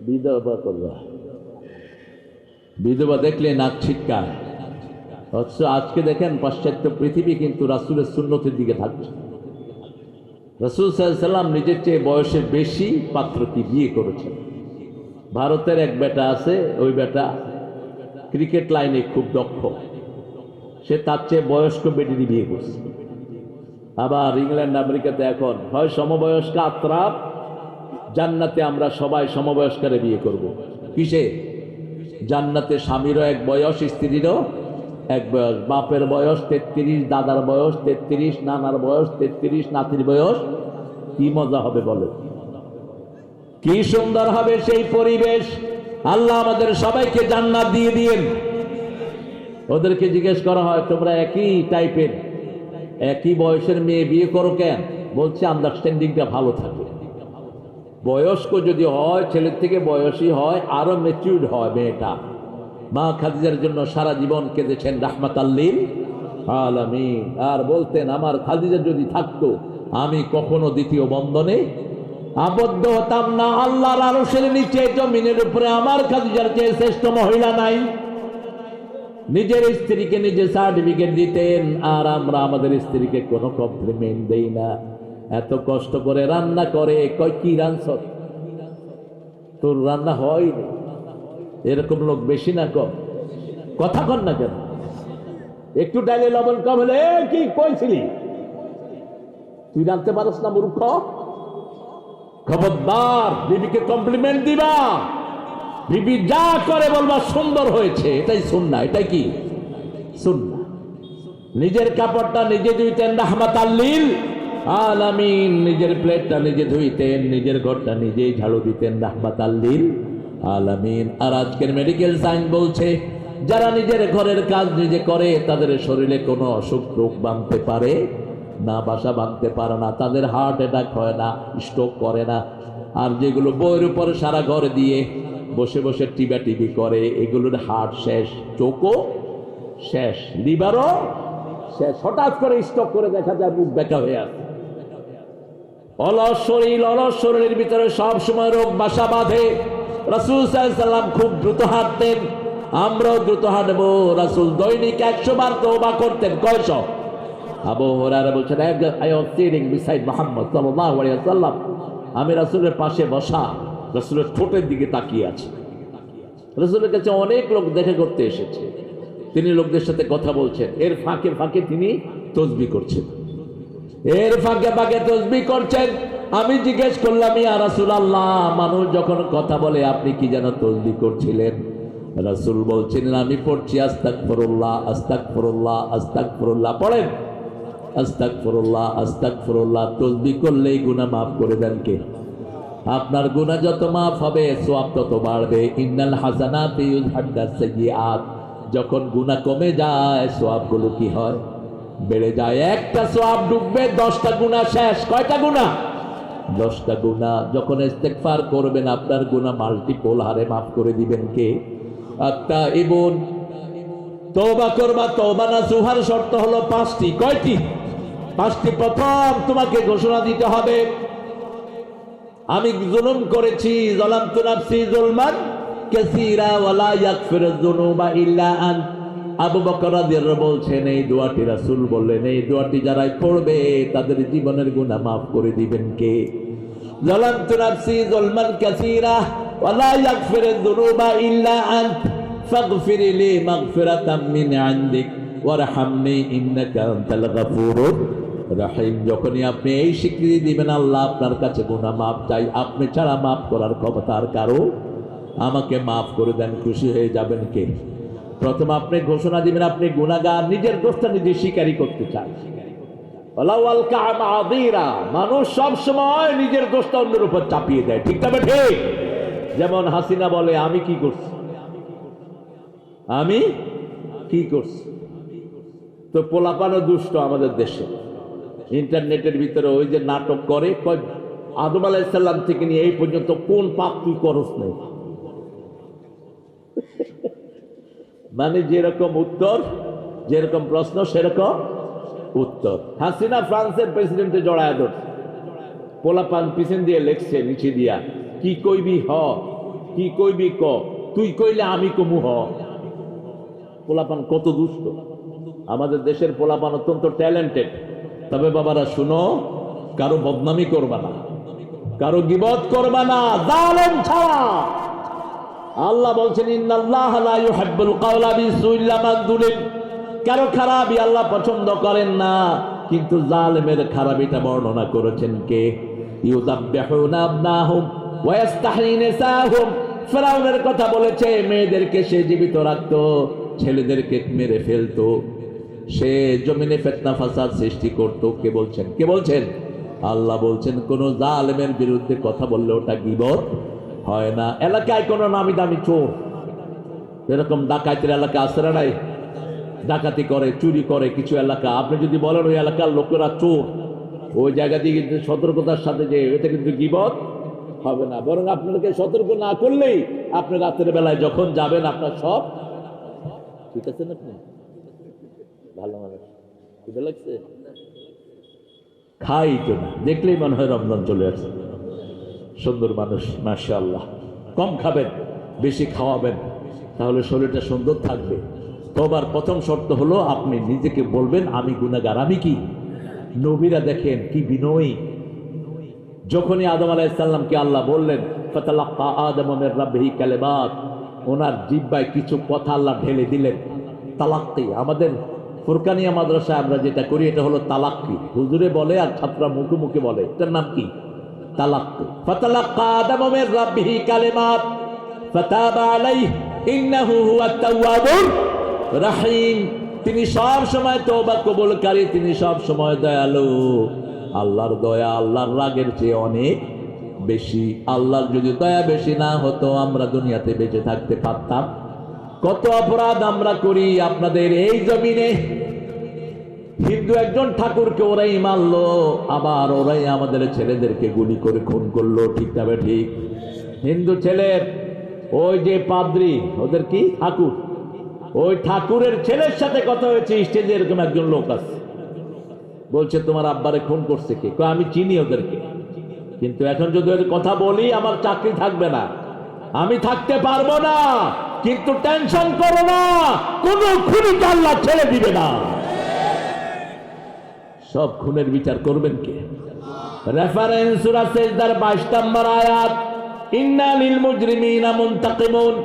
Speaker 1: বিধবা করবা। বিধবা দেখলে নাক ছিটকায়। অথচ আজকে দেখেন পাশ্চাত্য পৃথিবী কিন্তু রাসূলের সুন্নতের দিকে থাকছে। রাসূল সাল্লাল্লাহু আলাইহি ওয়াসাল্লাম নিজের চেয়ে বয়সে বেশি পাত্রকে বিয়ে করেছেন। ভারতের এক বেটা আছে, ওই বেটা ক্রিকেট লাইনে খুব দক্ষ। সে তার চেয়ে বয়স্ক বেটিনি বিয়ে করছে। আবার ইংল্যান্ড আমেরিকাতে এখন হয় সমবয়স্ক আত্রাপ, জান্নাতে আমরা সবাই সমবয়স্কারে বিয়ে করব। কিসে? জান্নাতে স্বামীরও এক বয়স, স্ত্রীরও এক বয়স। বাপের বয়স 33, দাদার বয়স 33, নানার বয়স 33, নাতির বয়স। কি মজা হবে বলে, কি সুন্দর হবে সেই পরিবেশ। আল্লাহ আমাদের সবাইকে জান্নাত দিয়ে দিয়েন। ওদেরকে জিজ্ঞেস করা হয়, তোমরা একই টাইপের একই বয়সের মেয়ে বিয়ে করো কেন? বলছে আন্ডারস্ট্যান্ডিংটা ভালো থাকে। বয়স্ক যদি হয়, ছেলের থেকে বয়সী হয়, আরো ম্যাচিউরড হয় মেয়েটা। মা খাদিজার জন্য সারা জীবন কেঁদেছেন রাহমাতাল্লিল আলামিন। আর বলতেন, আমার খাদিজা যদি থাকতো আমি কখনো দ্বিতীয় বন্ধনে আবদ্ধ হতাম না। আল্লাহর আরশের নিচে জমিনের উপরে আমার খাদিজার চেয়ে শ্রেষ্ঠ মহিলা নাই। নিজের স্ত্রীকে নিজে সার্টিফিকেট দিতেন, আর আমরা আমাদের স্ত্রীকে কোনো কমপ্লিমেন্ট দেই না। এত কষ্ট করে রান্না করে, কয় কি রান্না, তোর রান্না হয়নি। এরকম লোক বেশি না কম? কথা কন না কেন? একটু ডাইলে লবণ কম হলে কি কইছিলি, তুই রাঁধতে পারস না মূর্খ। খবরদার, বিবিকে কমপ্লিমেন্ট দিবা। বিবি যা করে বলবা সুন্দর হয়েছে, এটাই সুন্নাহ। এটাই কি সুন্নাহ? নিজের কাপড়টা নিজে ধুইতেন রাহমাতাল্লিল আলামিন, নিজের প্লেটটা নিজে ধুইতেন, নিজের ঘরটা নিজেই ঝাড়ু দিতেন রাহমাতাল্লিল আলামিন। আর আজকের মেডিকেল সায়েন্স বলছে, যারা নিজের ঘরের কাজ নিজে করে তাদের শরীরে কোনো অসুখ রোগ বাঁধতে পারে না, বাসা বাঁধতে পারে না, তাদের হার্ট অ্যাটাক হয় না, স্ট্রোক করে না। আর যেগুলো বইয়ের উপর সারা ঘর দিয়ে বসে বসে টিভি করে, এগুলোর হার্ট শেষ, চোখও শেষ, লিভারও শেষ। হঠাৎ করে স্ট্রোক করে দেখা যায় মুখ বেঁকা হয়ে আছে। অলস শরীরের ভিতরে সব সময় রোগ বাসা বাঁধে। রাসূল সাল্লাল্লাহু আলাইহি ওয়াসাল্লাম খুব দ্রুত হাঁটতেন, আমরাও দ্রুত হাঁটবো। রাসূল দৈনিক 100 বার তওবা করতেন। কয়শ? আবু হুরায়রা বলছেন, I was sitting beside Muhammad sallallahu alaihi wasallam, আমি রাসূলের পাশে বসা, রাসূলের ঠোঁটের দিকে তাকিয়ে আছি। রাসূলের কাছে অনেক লোক দেখা করতে এসেছে, তিনি লোকদের সাথে কথা বলছেন, এর ফাঁকে ফাঁকে তিনি তাসবিহ করছেন, এর ফাঁকে ফাঁকে তাসবিহ করছেন। আমি জিজ্ঞেস করলাম, ইয়া রাসূলুল্লাহ, মানুষ যখন কথা বলে আপনি কি যেন তাসবিহ করছিলেন? রাসূল বলছেন, আমি পড়ছি আস্তাগফিরুল্লাহ আস্তাগফিরুল্লাহ আস্তাগফিরুল্লাহ। পড়েন আস্তাগফিরুল্লাহ আস্তাগফিরুল্লাহ। তাসবিহ করলেই গুনাহ মাফ করে দেন কে? আপনার গুনাহ যত মাফ হবে সওয়াব তত বাড়বে। ইন্নাল হাসানাতি ইউযহিবুস সাইয়্যাত। যখন গুনাহ কমে যায় সওয়াবগুলো কি হয়? বেড়ে যায়। একটা সওয়াব ডুববে, 10টা গুনাহ শেষ। কয়টা গুনাহ? 10টা গুনাহ। যখন ইস্তেগফার করবেন আপনার গুনাহ মাল্টিপল হারে মাফ করে দিবেন কে? আত-তাইবুন। তওবা করবা, তওবা নাসুহার শর্ত হলো 5টি। কয়টি? 5টি। প্রথম তোমাকে ঘোষণা দিতে হবে, আমি জুলুম করেছি, যালামতু নাফসি যুলমান কাসীরা ওয়া লা ইয়াগফিরুয যুনুবা ইল্লা আন্ত। আবু বকর রাদিয়াল্লাহু বলছেন, এই দোয়াটি রাসূল বললেন, এই দোয়াটি যারাই পড়বে তাদের জীবনের গুনাহ মাফ করে দিবেন কে? যালামতু নাফসি যুলমান কাসীরা ওয়া লা ইয়াগফিরুয যুনুবা ইল্লা আন্ত ফাগফির লি মাগফিরাতাম মিন ইনদিক ওয়ারহামনি ইন্নাকা আনতাল গফুরুর রাহিম। যখনই আপনি এই স্বীকৃতি দিবেন, আল্লাহ আপনার কাছে গুনাহ মাফ চাই, আপনি ছাড়া মাফ করার ক্ষমতা আর কারো, আমাকে মাফ করে দেন, খুশি হয়ে যাবেন কে? প্রথম আপনি ঘোষণা দিবেন আপনি গুনাহগার, নিজের দোষটা নিজে স্বীকারই করতে চান। মানুষ সব সময় নিজের দোষটা অন্যের উপর চাপিয়ে দেয়, ঠিক তবে ঠিক। যেমন হাসিনা বলে, আমি কি করছি, আমি কি করছি। তো পোলাপানো দুষ্ট আমাদের দেশে ইন্টারনেটের ভিতরে ওই যে নাটক করে, আদম আলাইহিস সালাম থেকে নিয়ে এই পর্যন্ত কোন পাপ তুই করস নাই। মানে যেরকম উত্তর, যেরকম প্রশ্ন সেরকম উত্তর। হাসিনা ফ্রান্সের প্রেসিডেন্টে জড়ায় ধরছে, পোলাপান পিছন দিয়ে লেখছে নিচে দিয়া, কি কইবি হ, কি কইবি ক, তুই কইলে আমি কমু হ। পোলাপান কত দুষ্ট। আমাদের দেশের পোলাপান অত্যন্ত ট্যালেন্টেড। তবে বাবারা শুনো, কারো বদনামি করবা না, কারো গীবত করবা না, জালেম ছাড়া। আল্লাহ বলছেন, ইন্নাল্লাহা লা ইউহিব্বুল কাওলা বিসুই ইল্লা মান যুলিম। কারো খারাপই আল্লাহ পছন্দ করেন না, কিন্তু জালেমের খারাপিটা বর্ণনা করেছেন কে? ইউযাব্বিহুনা আবনাহুম ওয়া ইস্তাহয়িনা নিসাহুম। ফিরাউনের কথা বলেছে, মেয়েদেরকে সে জীবিত রাখতো, ছেলেদেরকে মেরে ফেলতো, সে জমিনে ফিতনা ফাসাদ সৃষ্টি করতো। কে বলছেন? কে বলছেন? আল্লাহ বলছেন, কোন জালেমের বিরুদ্ধে কথা বললে ওটা গীবত হয় না। এলাকায় কোন নামি দামি চোর, এরকম ডাকাতের এলাকা আছে না নাই? ডাকাতি করে, চুরি করে কিছু এলাকা, আপনি যদি বলেন ওই এলাকার লোকেরা চোর, ওই জায়গা দিয়ে কিন্তু সতর্কতার সাথে যে এটা কিন্তু গীবত হবে না, বরং আপনাকে সতর্ক না করলেই আপনি রাতের বেলায় যখন যাবেন আপনার সব ঠিক আছে না। আপনি ভালো মানুষ, বুঝতে লাগছে? খাই তো না, দেখলেই মনে হয় রমজান চলে আসছে। সুন্দর মানুষ, মাশাআল্লাহ। কম খাবেন, বেশি খাওয়াবেন, তাহলে শরীরটা সুন্দর থাকবে। তবার প্রথম শর্ত হলো আপনি নিজেকে বলবেন আমি গুনাহগার। আমি কি? নবীরা দেখেন কি বিনয়ী। যখনই আদম আলাইহিস সালামকে আল্লাহ বললেন ফাতালাক্কা আদমু মির রাব্বিহি কালিমাত, ওনার জিহ্বায় কিছু কথা আল্লাহ ঢেলে দিলেন। তালাক্কি, আমাদের ফুরকানিয়া মাদ্রাসায় আমরা যেটা করি এটা হলো তালাক্কি। হুজুরে বলে আর ছাত্ররা মুখে মুখে বলে, এটার নাম কি? তালাক্কি। ফাতালাক্কা আদমু মির রাব্বিহি কালিমাত ফাতাবা আলাইহি ইন্নাহু হুয়াত তাওয়াবুর রহিম। তিনি সব সময় তওবা কবুলকারী, তিনি সব সময় দয়ালু। আল্লাহর দয়া আল্লাহর রাগের চেয়ে অনেক বেশি। আল্লাহর যদি দয়া বেশি না হতো আমরা দুনিয়াতে বেঁচে থাকতে পারতাম। কত অপরাধ আমরা করি আপনাদের এই জমিনে। হিন্দু একজন ঠাকুরকে ওরাই মারলো, আবার ওরাই আমাদের ছেলেদেরকে গুলি করে খুন করলো, ঠিক না ঠিক? হিন্দু ছেলের ওই যে পাদ্রী, ওদের কি ঠাকুর, ওই ঠাকুরের ছেলের সাথে কথা হয়েছে স্টেজে। এরকম একজন লোক আছে, বলছে তোমার আব্বারে খুন করছে কে? আমি চিনি ওদেরকে, কিন্তু এখন যদি ওদের কথা বলি আমার চাকরি থাকবে না, আমি থাকতে পারবো না। কিন্তু টেনশন করো না, কোন খুনিকে আল্লাহ ছেড়ে দিবে না। সব খুনের বিচার করবেন কে? রেফারেন্স সূরা সিজদার 22 নম্বর আয়াত, ইন্না লিল মুজরিমিনা মুনতাকিমুন।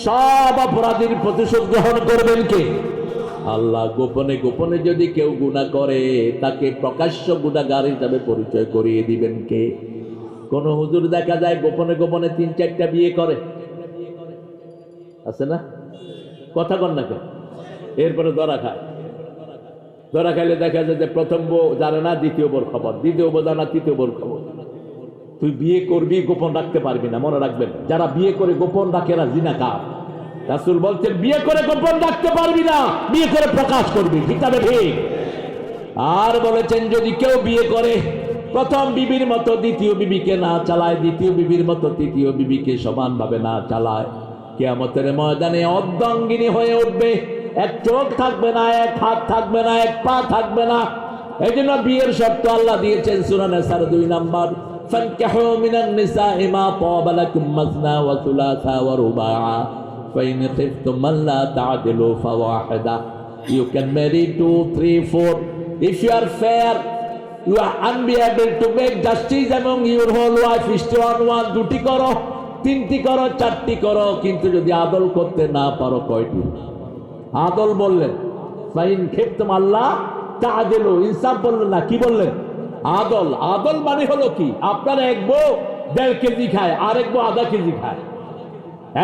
Speaker 1: সব অপরাধীর প্রতিশোধ গ্রহণ করবেন কে? আল্লাহ। গোপনে গোপনে যদি কেউ গুনাহ করে তাকে প্রকাশ্য গুনাহগার হিসাবে পরিচয় করিয়ে দিবেন কে? কোন হুজুর দেখা যায় গোপনে গোপনে 3-4টা বিয়ে করে, আছে না? কথা কন না কেন? এরপরে ধরা খায়। ধরা খাইলে দেখা যায় যে প্রথম বউ জানে না, দ্বিতীয় বউর খবর, দ্বিতীয় বউ জানা, তৃতীয় বউর খবর। তুই বিয়ে করবি, গোপন রাখতে পারবি না। মনে রাখবেন, যারা বিয়ে করে গোপন রাখে না জিনাকার। রাসূল বলছেন বিয়ে করে গোপন রাখতে পারবি না, বিয়ে করে প্রকাশ করবি, ঠিক না ঠিক? আর বলেছেন যদি কেউ বিয়ে করে প্রথম বিবির মতো দ্বিতীয় বিবিকে না চালায়, দ্বিতীয় বিবির মতো তৃতীয় বিবিকে সমানভাবে না চালায়, কিয়ামতের ময়দানে অর্ধাঙ্গিনী হয়ে উঠবে। এক চোখ থাকবে না, এক হাত থাকবে না, এক পা থাকবে না। এই জন্য বিয়ের শর্ত আল্লাহ দিয়েছেন সূরা নিসার 2 নম্বর, ফানকিহু মিনান নিসাই মা তাবা লাকুম মাসনা ওয়া সুলাসা ওয়া রুবাআ ফাইন খিফতুম আল্লা তা'দিলু ফাওয়াহিদা। You can marry 2, 3, 4. If you are fair, you are unable to make justice among your whole wife, one, 2টি করো, 3টি করো, 4টি করো, কিন্তু যদি আদল করতে না পারো কয়টি? আদল বললেন ফাইন খিফতুম আল্লাহ তা'দিলু, ইনসাফ বললেন না, কি বললেন? আদল। আদল মানে হলো কি? আপনার এক বউ 1.5 কেজি খায়, আরেক বউ আধা কেজি খায়।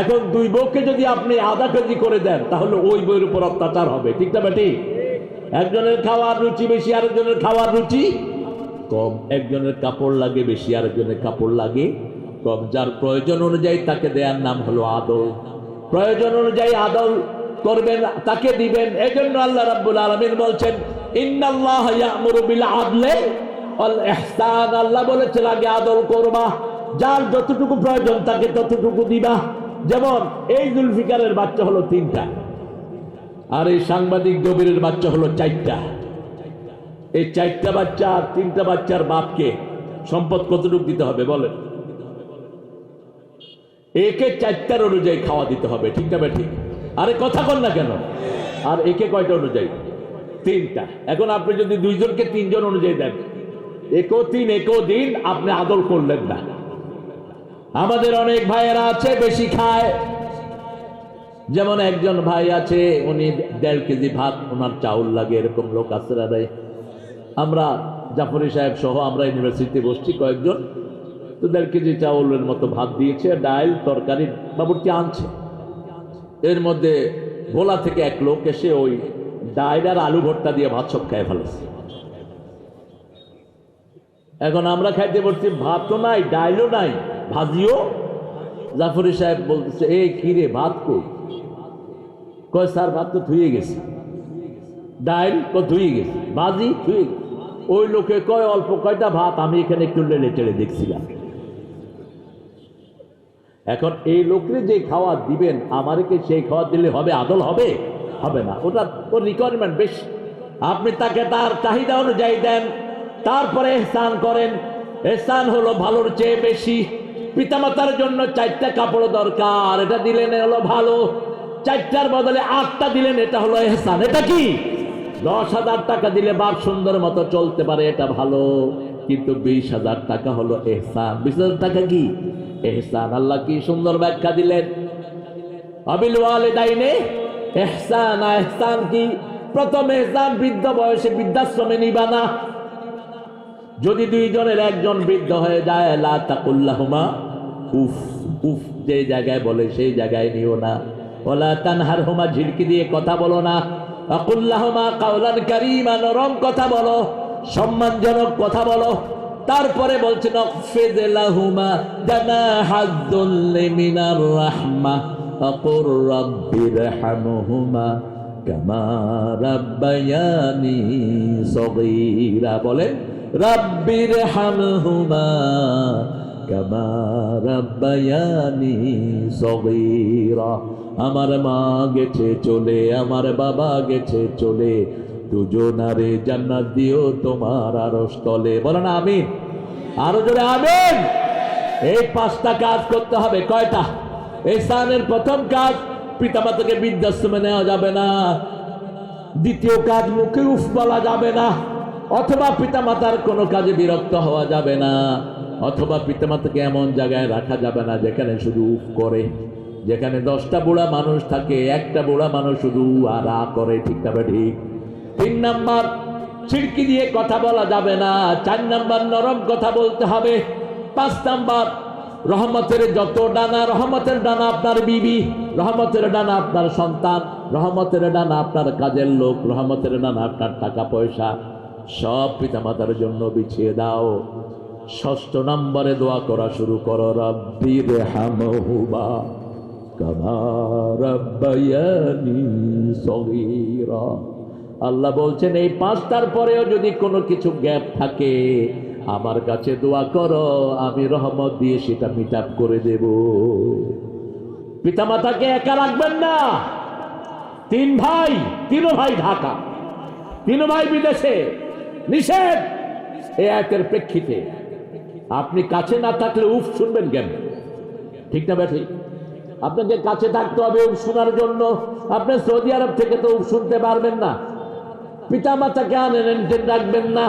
Speaker 1: এখন 2 বউকে যদি আপনি আধা কেজি করে দেন তাহলে ওই বউয়ের উপর অত্যাচার হবে, ঠিক না বেটি? একজনের খাওয়ার রুচি বেশি, আরেকজনের খাওয়ার রুচি কম। একজনের কাপড় লাগে বেশি, আরেকজনের কাপড় লাগে কম। যার প্রয়োজন অনুযায়ী তাকে দেওয়ার নাম হলো আদল। প্রয়োজন অনুযায়ী আদল করবেন, তাকে দিবেন। এজন্য আল্লাহ রাব্বুল আলামিন বলছেন ইন্নাল্লাহা ইয়া'মুরু বিল আদলি ওয়াল ইহসান। আল্লাহ বলেছেন আগে আদল করবা, যার যতটুকু প্রয়োজন তাকে ততটুকু দিবা। যেমন এই জুলফিকারের বাচ্চা হলো 3টা, আর এই সাংবাদিক জবিরের বাচ্চা হলো 4টা। এই 4টা বাচ্চা আর 3টা বাচ্চার বাপকে সম্পদ কতটুকু দিতে হবে বলেন? একে 4টার অনুযায়ী খাওয়া দিতে হবে, ঠিক না ঠিক? আরে কথা কন না কেন? আর একে কয়টা অনুযায়ী? 3টা। এখন আপনি যদি 2 জনকে 3 জন অনুযায়ী দেন, একেও 3 একেও দিন, আপনি আদল করলেন না। আমাদের অনেক ভাইয়েরা আছে বেশি খায়। যেমন একজন ভাই আছে, উনি 1.5 কেজি ভাত ওনার চাউল লাগে, এরকম লোক আছে না? আমরা জাফরি সাহেব সহ আমরা ইউনিভার্সিটিতে বসছি কয়েকজন, তো 1.5 কেজি চাউলের মতো ভাত দিয়েছে, ডাল তরকারি বাবুর্চি আনছে। এর মধ্যে ভোলা থেকে এক লোক এসে ওই ডাল আর আলু ভর্তা দিয়ে ভাত সব খেয়ে ফেলেছে। এখন আমরা খাইতে বলছি, ভাতও নাই, ডালও নাই, ভাজিও। জাফরি সাহেব বলতেছে এই কি রে, ভাত কই? কয় স্যার ভাত তো ধুয়ে গেছে। ডাল ধুয়ে গেছে, ভাজি ধুয়ে গেছে। ওই লোকে কয় অল্প কয়টা ভাত, আমি এখানে একটু লেড়ে চেড়ে দেখছিলাম। এখন এই লোকরে যে খাওয়া দিবেন, আমারকে সেই খাওয়া দিলে হবে? আদল হবে? হবে না। ওটা ওর রিকোয়ারমেন্ট বেশি। আপনি তাকে তার চাহিদা অনুযায়ী দেন, তারপরে ইহসান করেন। ইহসান হলো ভালোর চেয়ে বেশি। পিতামাতার জন্য 4টা কাপড় দরকার, এটা দিলেন হলো ভালো। 4টার বদলে 8টা দিলেন, এটা হলো ইহসান। এটা কি? 10,000 টাকা দিলে বাপ সুন্দর মতো চলতে পারে, এটা ভালো। কিন্তু 20,000 টাকা হলো ইহসান। 20,000 টাকা কি? ইহসান। আল্লাহ কি সুন্দর ব্যাখ্যা দিলেন, আবিল ওয়ালিদাইনে ইহসান। ইহসান কি? প্রথম ইহসান, বৃদ্ধ বয়সে বৃদ্ধাশ্রমে নিবা না। যদি দুইজনের একজন বৃদ্ধ হয়ে যায়, লা তাকুল্লাহুমা উফ। উফ যে জায়গায় বলে সেই জায়গায় নিও না। ওয়ালা তানহারহুমা, ঝিড়কি দিয়ে কথা বলো না। আকুল্লাহুমা কাওলান কারীমা, নরম কথা বলো, সম্মানজনক কথা বলো। তারপরে বলছেন অখফিদ লাহুমা জানাহাযযুল্লি মিনার রাহমাহ আকুর রাব্বিরহামহুমা কামা রাব্বায়ানি সগীরা। বলেন রাব্বিরহামহুমা কামা রাব্বায়ানি সগীরা। আমার মা গেছে চলে, আমার বাবা গেছে চলে, দুজনারে জান্নাত দিও তোমার আরশ তলে। বলেন আমিন। আরো জোরে আমিন। এই 5টা কাজ করতে হবে। কয়টা? ইহসানের প্রথম কাজ, পিতামাতাকে বৃদ্ধাশ্রমে নেওয়া যাবে না। দ্বিতীয় কাজ, মুখে উফ বলা যাবে না, অথবা পিতামাতার কোনো কাজে বিরক্ত হওয়া যাবে না, অথবা পিতামাতাকে এমন জায়গায় রাখা যাবে না যেখানে শুধু উফ করে। যেখানে 10টা বুড়া মানুষ থাকে, একটা বুড়া মানুষ শুধু আর করে। ঠিক তবে ঠিক। 3 নাম্বার, ছিড়কি দিয়ে কথা বলা যাবে না। 4 নাম্বার, নরম কথা বলতে হবে। 5 নাম্বার, রহমতের যত ডানা, রহমতের ডানা আপনার বিবি, রহমতের ডানা আপনার সন্তান, রহমতের ডানা আপনার কাজের লোক, রহমতের ডানা আপনার টাকা পয়সা, সব পিতামাতার জন্য বিছিয়ে দাও। 6 নম্বরে দোয়া করা শুরু করো, রাব্বিরহামহুমা কামা রাব্বায়ানি সগীরা। আল্লাহ বলছেন এই 5টার পরেও যদি কোনো কিছু গ্যাপ থাকে, আমার কাছে দোয়া করো, আমি রহমত দিয়ে সেটা মিট আপ করে দেব। পিতামাতাকে একা রাখবেন না। 3 ভাই, 3 ভাই ঢাকা, 3 ভাই বিদেশে, নিষেধ এই আয়াতের প্রেক্ষিতে। আপনি কাছে না থাকলে উফ শুনবেন কেন? ঠিক না ব্যাঠি? আপনাকে কাছে থাকতে হবে উফ শোনার জন্য। আপনি সৌদি আরব থেকে তো উফ শুনতে পারবেন না। পিতামাতাকে আনএন্টেড রাখবেন না,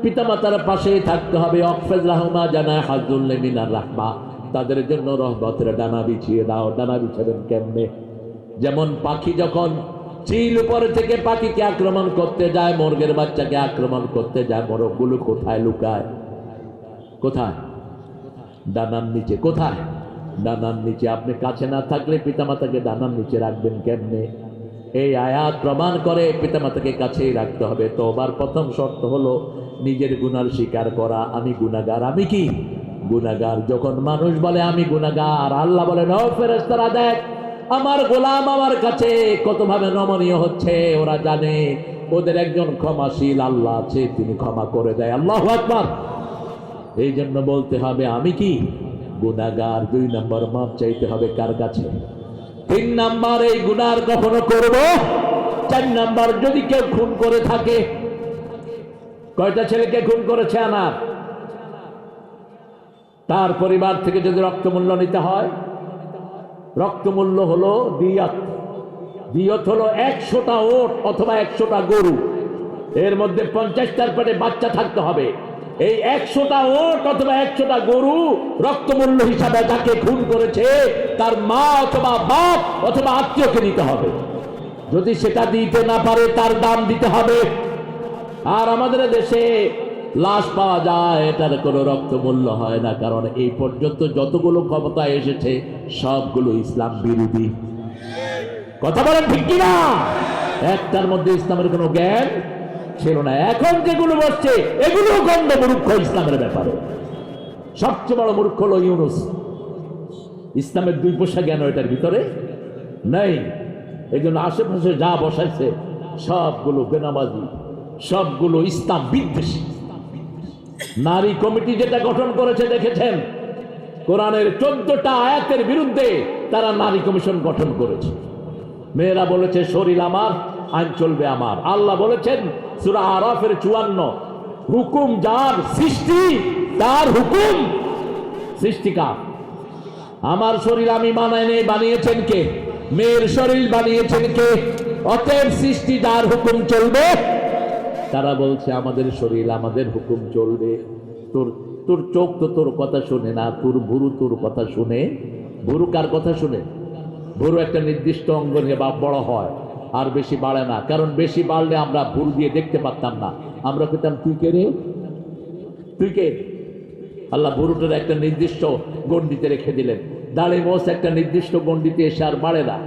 Speaker 1: পিতামাতার পাশেই থাকতে হবে। অখফিদ লাহুমা জানাহাযযুল্লি মিনার রাহমাহ, তাদের জন্য রহমতের ডানা বিছিয়ে দাও। ডানা বিছাবেন কেমনে? যেমন পাখি যখন চিল উপর থেকে পাখিকে আক্রমণ করতে যায়, মুরগের বাচ্চাকে আক্রমণ করতে যায়, মোরগগুলো কোথায় লুকায়? কোথায়? ডানার নিচে। কোথায়? ডানার নিচে। আপনি কাছে না থাকলে পিতামাতাকে ডানার নিচে রাখবেন কেমনে? এই আয়াত প্রমাণ করে পিতামাতাকে কাছেই রাখতে হবে। তওবার প্রথম শর্ত হলো নিজের গুনার স্বীকার করা। আমি গুনাহগার। আমি কি? গুনাহগার। যখন মানুষ বলে আমি গুনাহগার, আল্লাহ বলেন ও ফেরেশতারা দেখ আমার গোলাম আমার কাছে কতভাবে নমনীয় হচ্ছে। ওরা জানে ওদের একজন ক্ষমাশীল আল্লাহ আছে, তিনি ক্ষমা করে দেয়। আল্লাহু আকবার। এই জন্য বলতে হবে আমি কি? গুনাহগার। 2 নম্বর, মাপ চাইতে হবে কার কাছে? 3 নাম্বার, এই গুনাহ কখনো করব। 4 নাম্বার, যদি কেউ খুন করে থাকে, কয়টা ছেলেকে খুন করেছে আমার, তার পরিবার থেকে যদি রক্তমূল্য নিতে হয়, রক্তমূল্য হলো দিয়ত। দিয়ত হলো 100টা ওট অথবা 100টা গরু, এর মধ্যে 50টার পেটে বাচ্চা থাকতে হবে। এই 100টা ওট অথবা 100টা গরু রক্তমূল্য হিসাবে যাকে খুন করেছে তার মা অথবা বাপ অথবা আত্মীয়কে দিতে হবে। যদি সেটা দিতে না পারে তার দাম দিতে হবে। আর আমাদের দেশে লাশ পাওয়া যায়, এটার কোনো রক্তমূল্য হয় না, কারণ এই পর্যন্ত যতগুলো ক্ষমতায় এসেছে সবগুলো ইসলাম বিরোধী। কথা বলেন ঠিক কিনা? একটার মধ্যে ইসলামের কোনো জ্ঞান ছিল না। এখন যেগুলো বসছে এগুলো গণ্ড মূর্খ ইসলামের ব্যাপারে। সবচেয়ে বড় মূর্খ হলো ইউনুস। ইসলামের 2 পয়সা জ্ঞান এটার ভিতরে নেই। এই জন্য আশেপাশে যা বসাইছে সবগুলো বেনামাজি, সবগুলো ইসলাম বিদ্বেষী। নারী কমিটি যেটা গঠন করেছে দেখেছেন, কোরআনের 14টা আয়াতের বিরুদ্ধে তারা নারী কমিশন গঠন করেছে। মেয়েরা বলেছে শরীর আমার, আইন চলবে আমার। আল্লাহ বলেছেন সূরা আরাফের 54, হুকুম যার, সৃষ্টি তার, হুকুম সৃষ্টিকার। আমার শরীর আমি বানাই নেই, বানিয়েছেন কে? মেয়ের শরীর বানিয়েছেন কে? অতএব সৃষ্টি যার, হুকুম চলবে। তারা বলছে আমাদের শরীর আমাদের হুকুম চলবে। তোর তোর চোখ তো তোর কথা শুনে না, তোর ভুরু তোর কথা শুনে। ভুরু কার কথা শুনে? ভুরু একটা নির্দিষ্ট অঙ্গ নিয়ে বড় হয়, আর বেশি বাড়ে না। কারণ বেশি বাড়লে আমরা ভুরু দিয়ে দেখতে পারতাম না, আমরা পেতাম তুই কে রে, তুই কে। আল্লাহ ভুরুটার একটা নির্দিষ্ট গণ্ডিতে রেখে দিলেন। দাড়ি মোছ একটা নির্দিষ্ট গণ্ডিতে এসে আর বাড়ে না।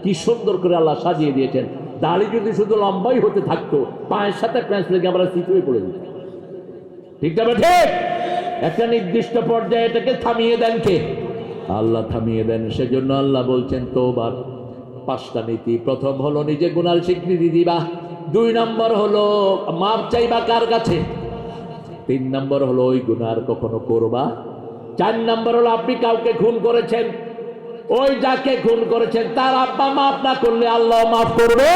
Speaker 1: কি সুন্দর করে আল্লাহ সাজিয়ে দিয়েছেন। দাড়ি যদি শুধু লম্বাই হতে থাকতো, পায়ের সাথে প্যাঁচ লেগে আমরা চিতুয়ে পড়ে যেতাম। ঠিক না ঠিক? একটা নির্দিষ্ট পর্যায়ে এটাকে থামিয়ে দেন কে? আল্লাহ থামিয়ে দেন। সেজন্য আল্লাহ বলছেন তওবার 5টা নীতি। প্রথম হলো নিজে গুনার স্বীকৃতি দিবা। 2 নম্বর হলো মাপ চাইবা কার কাছে। 3 নম্বর হলো ওই গুনার কখনো করবা। 4 নম্বর হলো আপনি কাউকে খুন করেছেন, ওই যাকে খুন করেছেন তার আব্বা মাফ না করলে আল্লাহ মাফ করবে।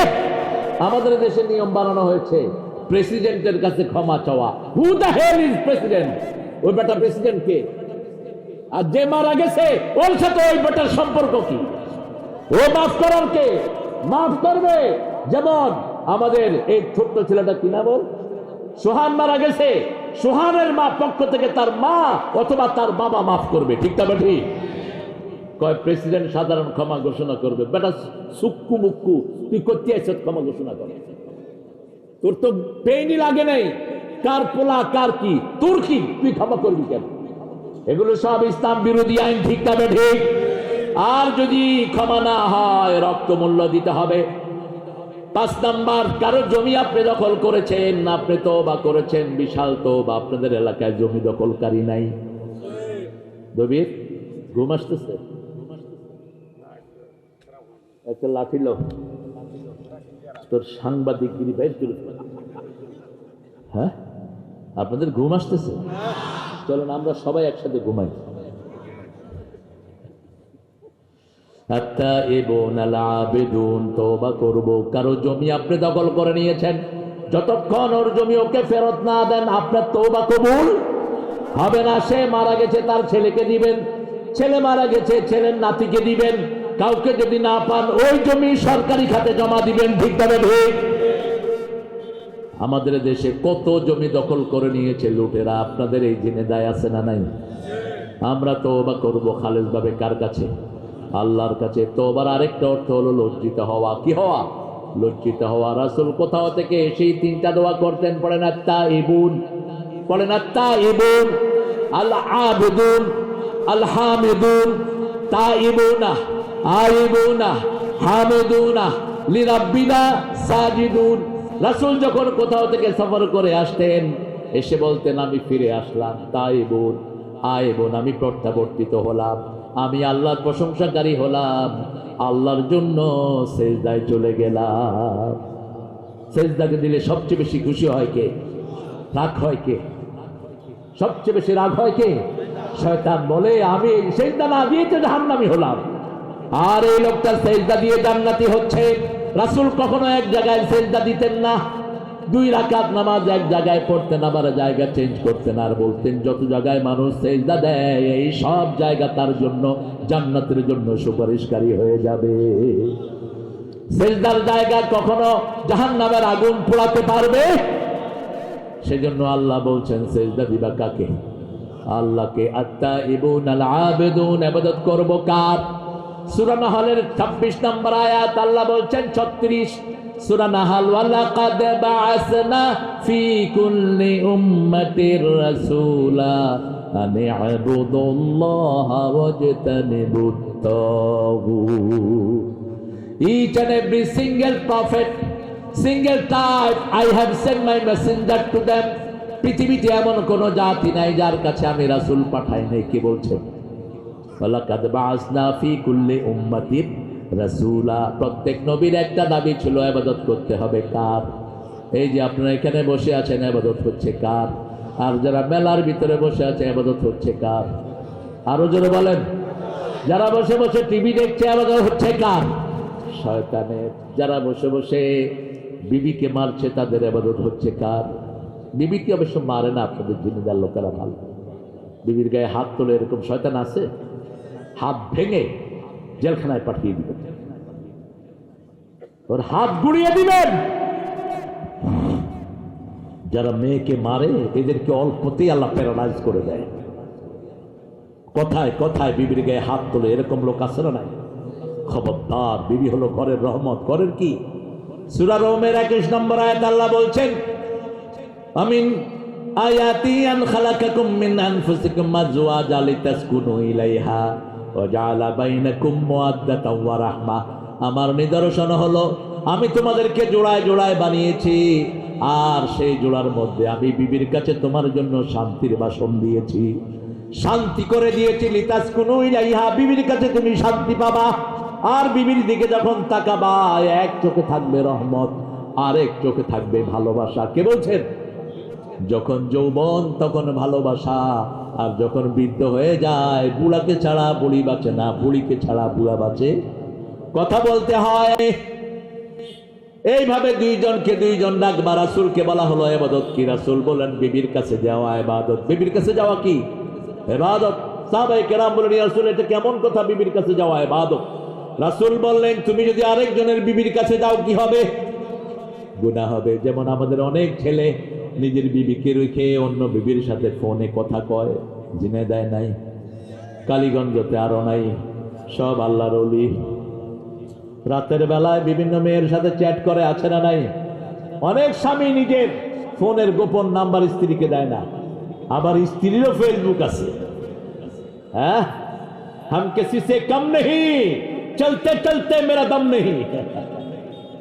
Speaker 1: আমাদের দেশে নিয়ম বানানো হয়েছে প্রেসিডেন্টের কাছে ক্ষমা চাওয়া। Who the hell is president? ওই বেটা প্রেসিডেন্ট কে? আর যে মারা গেছে ওর সাথে ওই বেটার সম্পর্ক কি? ও মাফ করার কে? মাফ করবে। যেমন আমাদের এই ছোট্ট ছেলেটা কি নাম ওর, সোহান মারা গেছে, সোহানের মা পক্ষ থেকে তার মা অথবা তার বাবা মাফ করবে। ঠিক না ঠিক? কয় প্রেসিডেন্ট সাধারণ ক্ষমা ঘোষণা করবে। বেটা সুক্কু মুক্কু, তুই করতে আইছ ক্ষমা ঘোষণা করে? তোর তো পেইনই লাগে নাই, কার পোলা কার কি, তোর কি, তুই ক্ষমা করবি কেন? এগুলো সব ইসলাম বিরোধী আইন। ঠিক না ঠিক? আর যদি ক্ষমা না হয় রক্ত মূল্য দিতে হবে। 5 নাম্বার, কারো জমি আপনি দখল করেছেন, আপনি তওবা করেছেন, বিশাল তওবা, আপনাদের এলাকায় জমি দখলকারী নাই। দবির ঘুম আসতেছে? একটা লাঠি লো, তোর সাংবাদিকগিরি বাইর করে। হ্যাঁ, আপনাদের ঘুম আসতেছে? চলেন আমরা সবাই একসাথে ঘুমাই। তওবা করব। কারো জমি আপনি দখল করে নিয়েছেন, যতক্ষণ ওর জমি ওকে ফেরত না দেন আপনার তওবা কবুল হবে না। সে মারা গেছে তার ছেলেকে দিবেন, ছেলে মারা গেছে ছেলের নাতিকে দিবেন। কাউকে যদি না পান ওই জমি সরকারি খাতে জমা দিবেন। ঠিক তবে ঠিক? আমাদের দেশে কত জমি দখল করে নিয়েছে লুটেরা, আপনাদের এই দিনে দায় আছে না নাই? আমরা তওবা করব খালেস ভাবে কার কাছে? আল্লাহর কাছে। তওবার আরেকটা অর্থ হলো লজ্জিত হওয়া। কি হওয়া? লজ্জিত হওয়া। রাসূল কোথাও থেকে সেই 3টা দোয়া করতেন, পড়েন আত-তাইবুন, পড়েন আত-তাইবুন, আল আবিদুন, আল হামিদুন, তাইবুনা, আইবুনা, হামিদুনা, লিরাব্বিনা সাজিদুন। রাসূল যখন কোথাও থেকে সফর করে আসতেন, এসে বলতেন আমি ফিরে আসলাম, তাইবুন, আইবুন, আমি প্রত্যাবর্তিত হলাম, আমি আল্লাহর প্রশংসাকারী হলাম, আল্লাহর জন্য সেজদায় চলে গেলাম। সেজদাকে দিলে সবচেয়ে বেশি খুশি হয় কে? রাগ হয় কে? সবচেয়ে বেশি রাগ হয় কে? শয়তান বলে আমি সেজদা না দিয়ে তো জাহান্নামী হলাম, আর এই লোকটা সেজদা দিয়ে জান্নাতি হচ্ছে। রাসূল কখনো এক জায়গায় সেজদা দিতেন না, 2 রাকাত নামাজ এক জায়গায় পড়তেন, আবার জায়গা চেঞ্জ করতেন, আর বলতেন যত জায়গায় মানুষ সেজদা দেয় এই সব জায়গা তার জন্য জান্নাতের জন্য সুপারিশকারী হয়ে যাবে। সেজদার জায়গা কখনো জাহান্নামের আগুন পোড়াতে পারবে। সেজন্য আল্লাহ বলছেন সেজদা দিবা কাকে? আল্লাহকে। আত-তাইবুন আল আবিদুন, ইবাদত করব কার? সূরা নাহলের 26 নম্বর আয়াত আল্লাহ বলছেন 36 সূরা নাহল, ওয়ালাকাদ বাআসনা ফি কুল্লি উম্মাতির রাসূলা আন ইবুদুল্লাহা ওয়াজতানিবুত তাগুত। Each and every single prophet, single time I have sent my messenger to them. পৃথিবীতে এমন কোন জাতি নাই যার কাছে আমি রাসূল পাঠাই নাই। কি বলছেন? ওয়ালাকাদ বাআসনা ফি কুল্লি উম্মাতির রাসূলা। প্রত্যেক নবীর একটা দাবি ছিল, ইবাদত করতে হবে কার? এই যে আপনারা এখানে বসে আছেন, ইবাদত হচ্ছে কার? আর যারা মেলার ভিতরে বসে আছে ইবাদত হচ্ছে কার? আরো জোরে বলেন। যারা বসে বসে টিভি দেখছে আবার হচ্ছে কার? শয়তানের। যারা বসে বসে বিবিকে মারছে তাদের আবাদত হচ্ছে কার? বিবিকে অবশ্য মারে না, আপনাদের জিম্মেদার লোকেরা ভালো। বিবির গায়ে হাত তোলে এরকম শয়তান আছে? হাত ভেঙে জেলখানায় পাঠিয়ে দিবেন, ওর হাত গুড়িয়ে দিবেন। যারা মেয়েকে মারে এদেরকে অল্পতেই আল্লাহ প্যারালাইজ করে দেয়। কথায় কথায় বিবির গায়ে হাত তোলে এরকম লোক আছে না নাই? খবরদার, বিবি হলো ঘরের রহমত। ঘরের কি? সূরা রোমের 21 নম্বর আয়াত আল্লাহ বলছেন, আমিন আয়াতি আন খালাকাকুম মিন আনফুসিকুম আজওয়াজা লিতাসকুনু ইলাইহা ওয়া জাআলা বাইনাকুম মুওয়াদ্দাতাও ওয়া রাহমা। আমার নিদর্শন হলো আমি তোমাদেরকে জোড়ায় জোড়ায় বানিয়েছি, আর সেই জোড়ার মধ্যে আমি বিবির কাছে তোমার জন্য শান্তির বাসন দিয়েছি, শান্তি করে দিয়েছি। লিতাসকুনু ইলাইহা, বিবির কাছে তুমি শান্তি পাবা। আর বিবির দিকে যখন তাকাবা, এক চোখে থাকবে রহমত, আর এক চোখে থাকবে ভালোবাসা। কে বলছেন? যখন যৌবন তখন ভালোবাসা, আর যখন বৃদ্ধ হয়ে যায়, বুড়াকে ছাড়া বুড়ি বাঁচে না, বুড়িকে ছাড়া বুড়া বাঁচে। কথা বলতে হয়। এইভাবে দুইজনকে দুইজন ডাকবা। রাসূলকে বলা হলো ইবাদত কি? রাসূল বলেন বিবির কাছে যাওয়া ইবাদত। বিবির কাছে যাওয়া কি? ইবাদত। সাহাবায়ে কেরাম বলেন, ইয়া রাসূল এটা কেমন কথা, বিবির কাছে যাওয়া ইবাদত? রাসূল বললেন, তুমি যদি আরেকজনের বিবির কাছে যাও কি হবে? গুনাহ হবে। যেমন আমাদের অনেক ছেলে নিজের বিবিকে রেখে অন্য বিবির সাথে ফোনে কথা কয়, জিনে দেয় নাই? কালীগঞ্জতে আরো নাই? সব আল্লাহর ওলি। রাতের বেলায় বিভিন্ন মেয়ের সাথে চ্যাট করে, আছে না নাই? অনেক স্বামী নিজের ফোনের গোপন নাম্বার স্ত্রীকে দেয় না, আবার স্ত্রীরও ফেসবুক আছে। হ্যাঁ, হাম কিসি সে কম নেহি, চলতে চলতে মেরা দম নেহি।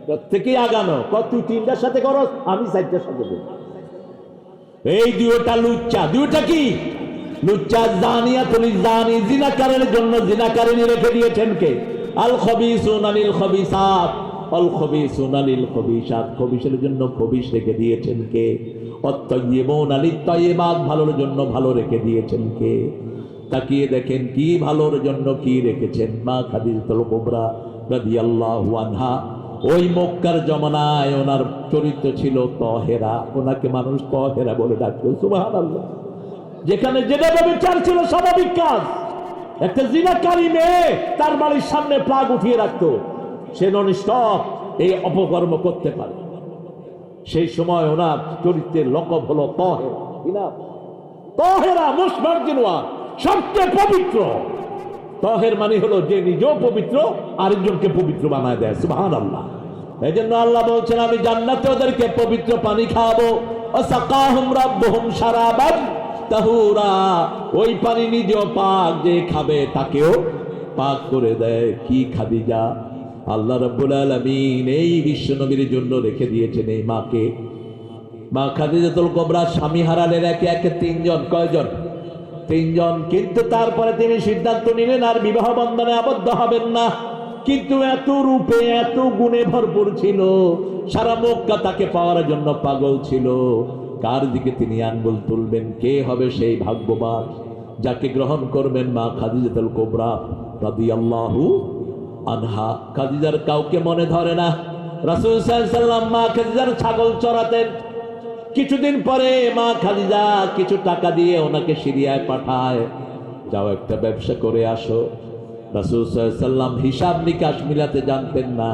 Speaker 1: প্রত্যেকেই আগানো। তুই তিনটার সাথে করো, আমি চারটার সাথে করব। এই দুইটা লুচ্চা। দুইটা কি? লুচ্চা। জানিয়াতুল জানি, জিনাকারের জন্য জিনাকারিনী রেখে দিয়েছেন কে? আল খবিসুনা লিল খবিসাত আল খবিসুনা লিল খবিসাত, খবিসের জন্য খবিস রেখে দিয়েছেন কে? অত্তাইয়িবুনা লিত তাইয়িবাত, ভালোর জন্য ভালো রেখে দিয়েছেন কে? তাকিয়ে দেখেন কি ভালোর জন্য কি রেখেছেন। মা খাদিজাতুল কুবরা রাদিয়াল্লাহু আনহা, ওই মক্কার জমানায় ওনার চরিত্র ছিল তহেরা, ওনাকে মানুষ তহেরা বলে ডাকতো। সুবহানাল্লাহ। যেখানে যেভাবে বিচার ছিল স্বাভাবিক কাজ। একটা জিনাকারী মেয়ে তার বাড়ির সামনে প্লাগ উঠিয়ে রাখতো, সে ননস্টপ এই অপকর্ম করতে পারে। সেই সময় ওনার চরিত্রের লকব হলো তহেরা। কি না? তহেরা মুসমার্জিনওয়া, সবচেয়ে পবিত্র। তহের মানে হলো যে নিজেও পবিত্র, আরেকজনকে পবিত্র বানায় দেয়। সুবহানাল্লাহ। এই জন্য আল্লাহ বলছেন, আমি জান্নাতে ওদেরকে পবিত্র পানি খাওয়াবো। ওয়াসাকাহুম রাব্বুহুম শারাবান তাহুরা, ওই পানি নিজেও পাক, যে খাবে তাকেও পাক করে দেয়। কি খাদিজা! আল্লাহ রাব্বুল আলামিন এই বিশ্ব নবীর জন্য রেখে দিয়েছেন এই মাকে। মা খাদিজাতুল কুবরা স্বামী হারালেন একে একে তিনজন। কয়জন? তিনজন। কিন্তু তারপরে তিনি সিদ্ধান্ত নিলেন আর বিবাহ বন্ধনে আবদ্ধ হবেন না। কিন্তু এত রূপে এত গুণে ভরপুর ছিল, সারা মক্কা তাকে পাওয়ার জন্য পাগল ছিল। কার দিকে তিনি আঙ্গুল তুলবেন? কে হবে সেই ভাগ্যবান যাকে গ্রহণ করবেন? মা খাদিজাতুল কুবরা রাদিয়াল্লাহু আনহা। খাদিজার কাউকে মনে ধরে না। রাসূল সাল্লাল্লাহু আলাইহি ওয়াসাল্লাম মা খাদিজার ছাগল চড়াতেন। কিছুদিন পরে মা খাদিজা কিছু টাকা দিয়ে ওনাকে সিরিয়ায় পাঠায়, যাও একটা ব্যবসা করে আসো। রাসূল সাল্লাল্লাহু আলাইহি ওয়াসাল্লাম হিসাব নিকাশ মিলাতে জানতেন না,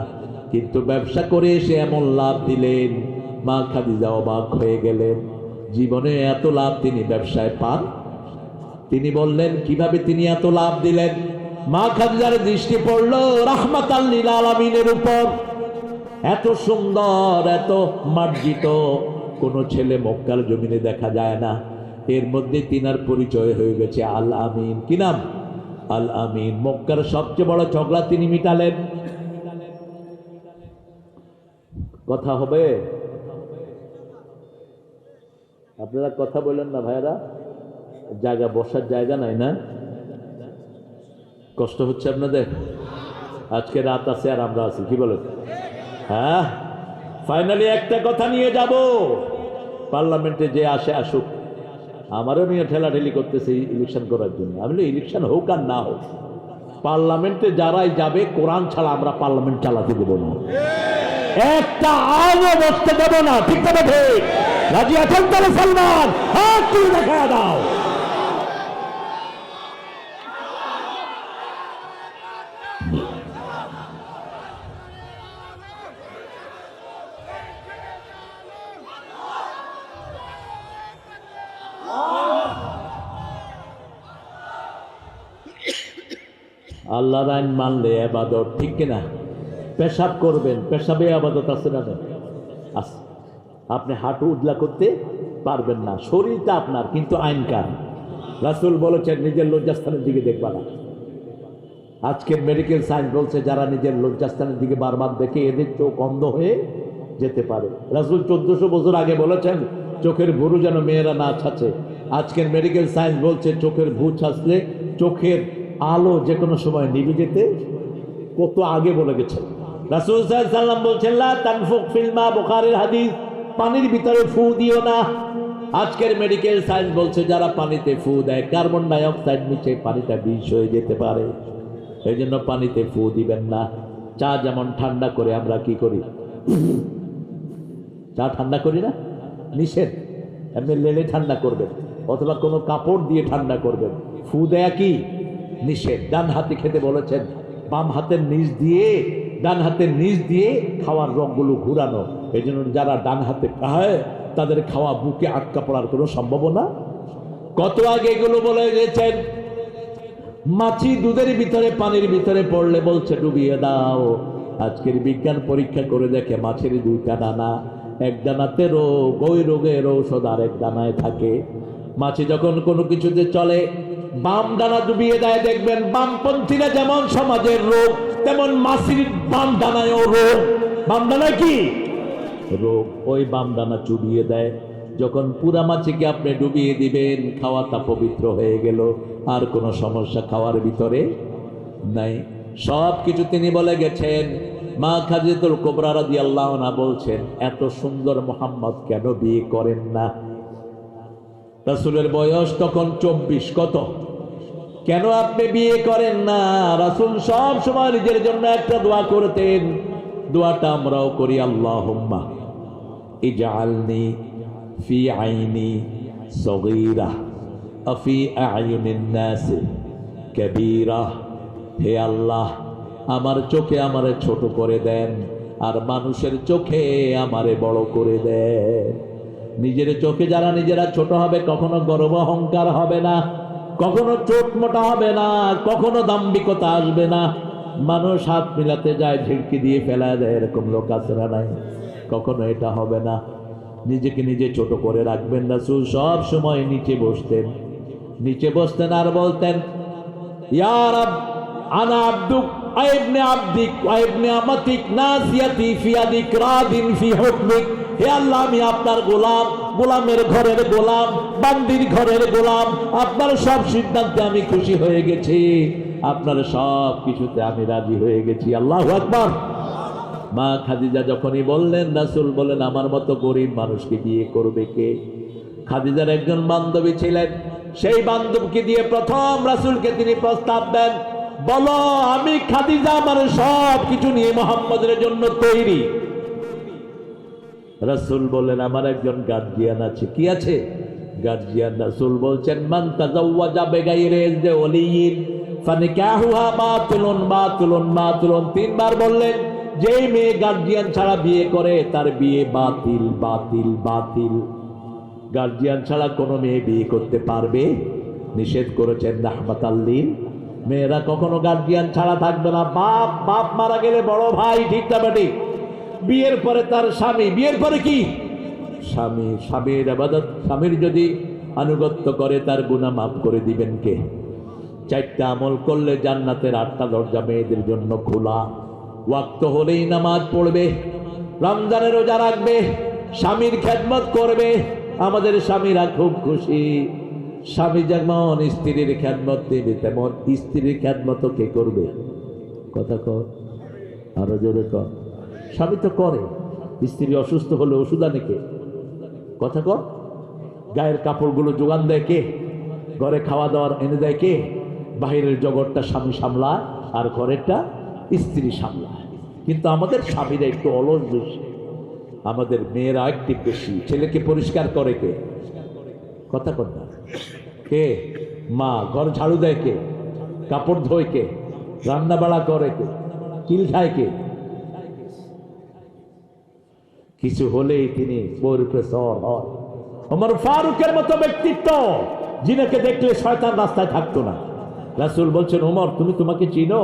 Speaker 1: কিন্তু ব্যবসা করে এসে এমন লাভ দিলেন, মা খাদিজা অবাক হয়ে গেলেন। জীবনে এত লাভ তিনি ব্যবসায় পান? তিনি বললেন কিভাবে তিনি এত লাভ দিলেন। মা খাদিজার দৃষ্টি পড়ল রাহমাতাল লিল আলামিনের উপর। এত সুন্দর, এত মার্জিত কোন ছেলে মক্কার জমিনে দেখা যায় না। এর মধ্যে তিনার পরিচয় হয়ে গেছে আল আমিন। কি নাম? আল আমিন। মক্কার সবচেয়ে বড় ঝগড়া তিনি মিটালেন। কথা হবে? আপনারা কথা বলেন না ভাইরা, জায়গা বসার জায়গা নাই না? কষ্ট হচ্ছে আপনাদের? আজকে রাত আছে আর আমরা আছি, কি বলেন? হ্যাঁ, ফাইনালি একটা কথা নিয়ে যাব। পার্লামেন্টে যে আসে আসুক, আমারও নিয়ে ঠেলাঠেলি করতেছে ইলেকশন করার জন্য। আমি বলি ইলেকশন হোক আর না হোক, পার্লামেন্টে যারাই যাবে কোরআন ছাড়া আমরা পার্লামেন্ট চালাতে দেবো না, একটা আলো বসতে দেবো না। ঠিক আছে ঠিক? রাজি আছেন তো মুসলমান? হাত তুলে দেখা দাও। আল্লাহর আইন মানলে ইবাদত, ঠিক কিনা? পেশাব করবেন, পেশাবে ইবাদত আছে না? আছে। আপনি হাঁটু উদলা করতে পারবেন না, শরীরটা আপনার, কিন্তু আইন কার? রাসূল বলেছেন নিজের লজ্জাস্থানের দিকে দেখবা না। আজকের মেডিকেল সায়েন্স বলছে যারা নিজের লজ্জাস্থানের দিকে বারবার দেখে এদের চোখ অন্ধ হয়ে যেতে পারে। রাসূল 1400 বছর আগে বলেছেন চোখের ভুরু যেন মেয়েরা না ছাঁচে। আজকের মেডিকেল সায়েন্স বলছে চোখের ভুরু ছাঁচলে চোখের আলো যে কোনো সময় নিভে যেতে কত আগে বলে গেছেন। রাসূল সাল্লাল্লাহু আলাইহি ওয়াসাল্লাম বলছেন লা তানফুক ফিল মা, বুখারীর হাদিস, পানির ভিতরে ফু দিও না। আজকের মেডিকেল সায়েন্স বলছে যারা পানিতে ফু দেয় কার্বন ডাই অক্সাইড নিচে পানিটা বিষ হয়ে যেতে পারে, এই জন্য পানিতে ফু দিবেন না। চা যেমন ঠান্ডা করে আমরা কি করি, চা ঠান্ডা করি না, নিষেধ। এমনি লেলে ঠান্ডা করবেন অথবা কোনো কাপড় দিয়ে ঠান্ডা করবেন, ফু দেয়া কি নিষেধ। ডান হাতে খেতে বলেছেন, বাম হাতের নিচ দিয়ে, ডান হাতের নিচ দিয়ে খাওয়ার রগগুলো ঘুরানো। এই জন্য যারা ডান হাতে খায় তাদের খাওয়া বুকে আটকা পড়ার কোনো সম্ভাবনা। কত আগে এগুলো বলে গেছেন। মাছি দুধের ভিতরে পানির ভিতরে পড়লে বলছে ডুবিয়ে দাও। আজকের বিজ্ঞান পরীক্ষা করে দেখে মাছের দুইটা ডানা, এক ডানাতে রোগ, ওই রোগের ঔষধ আরেক ডানায় থাকে। মাছি যখন কোনো কিছুতে চলে বাম ডানা ডুবিয়ে দেয়, দেখবেন বামপন্থীরা যেমন সমাজের রোগ, তেমন মাছির বাম ডানায়ও রোগ। বাম ডানায় কি রোগ? ওই বাম ডানা চুবিয়ে দেয়। যখন পুরা মাছিকে আপনি ডুবিয়ে দিবেন, খাওয়াটা পবিত্র হয়ে গেল, আর কোনো সমস্যা খাওয়ার ভিতরে নাই। সব কিছু তিনি বলে গেছেন। মা খাদিজাতুল কুবরা রাদিয়াল্লাহু আনহা বলছেন এত সুন্দর মুহাম্মদ কেন বিয়ে করেন না? রাসূলের বয়স তখন 24। কত? কেন আপনি বিয়ে করেন না? রাসূল সব সময় নিজের জন্য একটা দোয়া করতেন, দোয়াটা আমরাও করি, আল্লাহুম্মা ইজআলনি ফি আইনি সগীরা আফি আয়ুনিন নাস কাবীরা। হে আল্লাহ, আমার চোখে আমারে ছোট করে দেন, আর মানুষের চোখে আমারে বড় করে দেন। নিজের চোখে যারা নিজেরা ছোট হবে, কখনো গর্ব অহংকার হবে না, কখনো চোট মোটা হবে না, কখনো দাম্ভিকতা আসবে না। মানুষ হাত মিলাতে যায় ঝিড়কি দিয়ে ফেলা দেয়, এরকম লোক আছে না নাই? কখনো এটা হবে না। নিজেকে নিজে ছোট করে রাখবেন। রাসূল সব সময় নিচে বসতেন, নিচে বসতেন আর বলতেন ইয়া রাব আনা আব্দুক আইবনে আব্দিক আইবনে আমাতিক নাসিয়াতি ফি ইয়াদিক রাদিন ফি হুকমিক। হে আল্লাহ, আমি আপনার গোলাম, গোলামের ঘরের গোলাম, বান্দির ঘরের গোলাম। আপনার সব সিদ্ধান্তে আমি খুশি হয়ে গেছি, আপনার সব কিছুতে আমি রাজি হয়ে গেছি। আল্লাহু আকবার। মা খাদিজা যখনই বললেন, রাসূল বলেন আমার মতো গরিব মানুষকে বিয়ে করবে কে? খাদিজার একজন বান্ধবী ছিলেন, সেই বান্ধবীকে দিয়ে প্রথম রাসূলকে তিনি প্রস্তাব দেন, বলো আমি খাদিজা আমার সব কিছু নিয়ে মুহাম্মদের জন্য তৈরি। রাসূল বলেন আমার একজন গার্জিয়ান আছে। কি আছে? গার্জিয়ান। রাসূল বলছেন মান তাজাওয়াজা বিগাইরি ইজনি ওয়ালিয়িন ফানিকাহুহা বাতিলুন বাতিলুন বাতিলুন। তিনবার বললেন যেই মেয়ে গার্জিয়ান ছাড়া বিয়ে করে তার বিয়ে বাতিল বাতিল বাতিল। গার্জিয়ান ছাড়া কোনো মেয়ে বিয়ে করতে পারবে? নিষেধ করেছেন রাহমাতাল লিল। মেয়েরা কখনো গার্জিয়ান ছাড়া থাকবে না। বাপ মারা গেলে বড় ভাই, ঠিক না বেটি? বিয়ের পরে তার স্বামী, বিয়ের পরে কি স্বামী। স্বামীর ইবাদত, স্বামীর যদি আনুগত্য করে তার গুনাহ মাফ করে দিবেন কে? 4টা আমল করলে জান্নাতের 8টা দরজা মেয়েদের জন্য খোলা। ওয়াক্ত হলেই নামাজ পড়বে, রমজানের রোজা রাখবে, স্বামীর খেদমত করবে। আমাদের স্বামীরা খুব খুশি। স্বামী যেমন স্ত্রীর খেদমত দেবে, তেমন স্ত্রীর খেদমত কে করবে? কথা কর, আরো জোরে কর। স্বামী তো করে। স্ত্রী অসুস্থ হলে ওষুধ আনে কে? কথা কর। গায়ের কাপড়গুলো যোগান দেয় কে? ঘরে খাওয়া দাওয়ার এনে দেয় কে? বাহিরের জগৎটা স্বামী সামলায় আর ঘরেরটা স্ত্রী সামলায়। কিন্তু আমাদের স্বামীরা একটু অলস বেশি, আমাদের মেয়েরা একটু বেশি। ছেলেকে পরিষ্কার করে কে? কথা কথা কে? মা। ঘর ঝাড়ু দেয় কে? কাপড় ধোয় কে? রান্না বাড়া করে কে? কিল খায় কে? কিছু হলেই তিনি প্রফেসর হয়। ওমর ফারুকের মতো ব্যক্তিত্ব, যিনাকে দেখলে শয়তান রাস্তায় থাকতো না। রাসূল বলছেন, ওমর তুমি তোমাকে চিনো?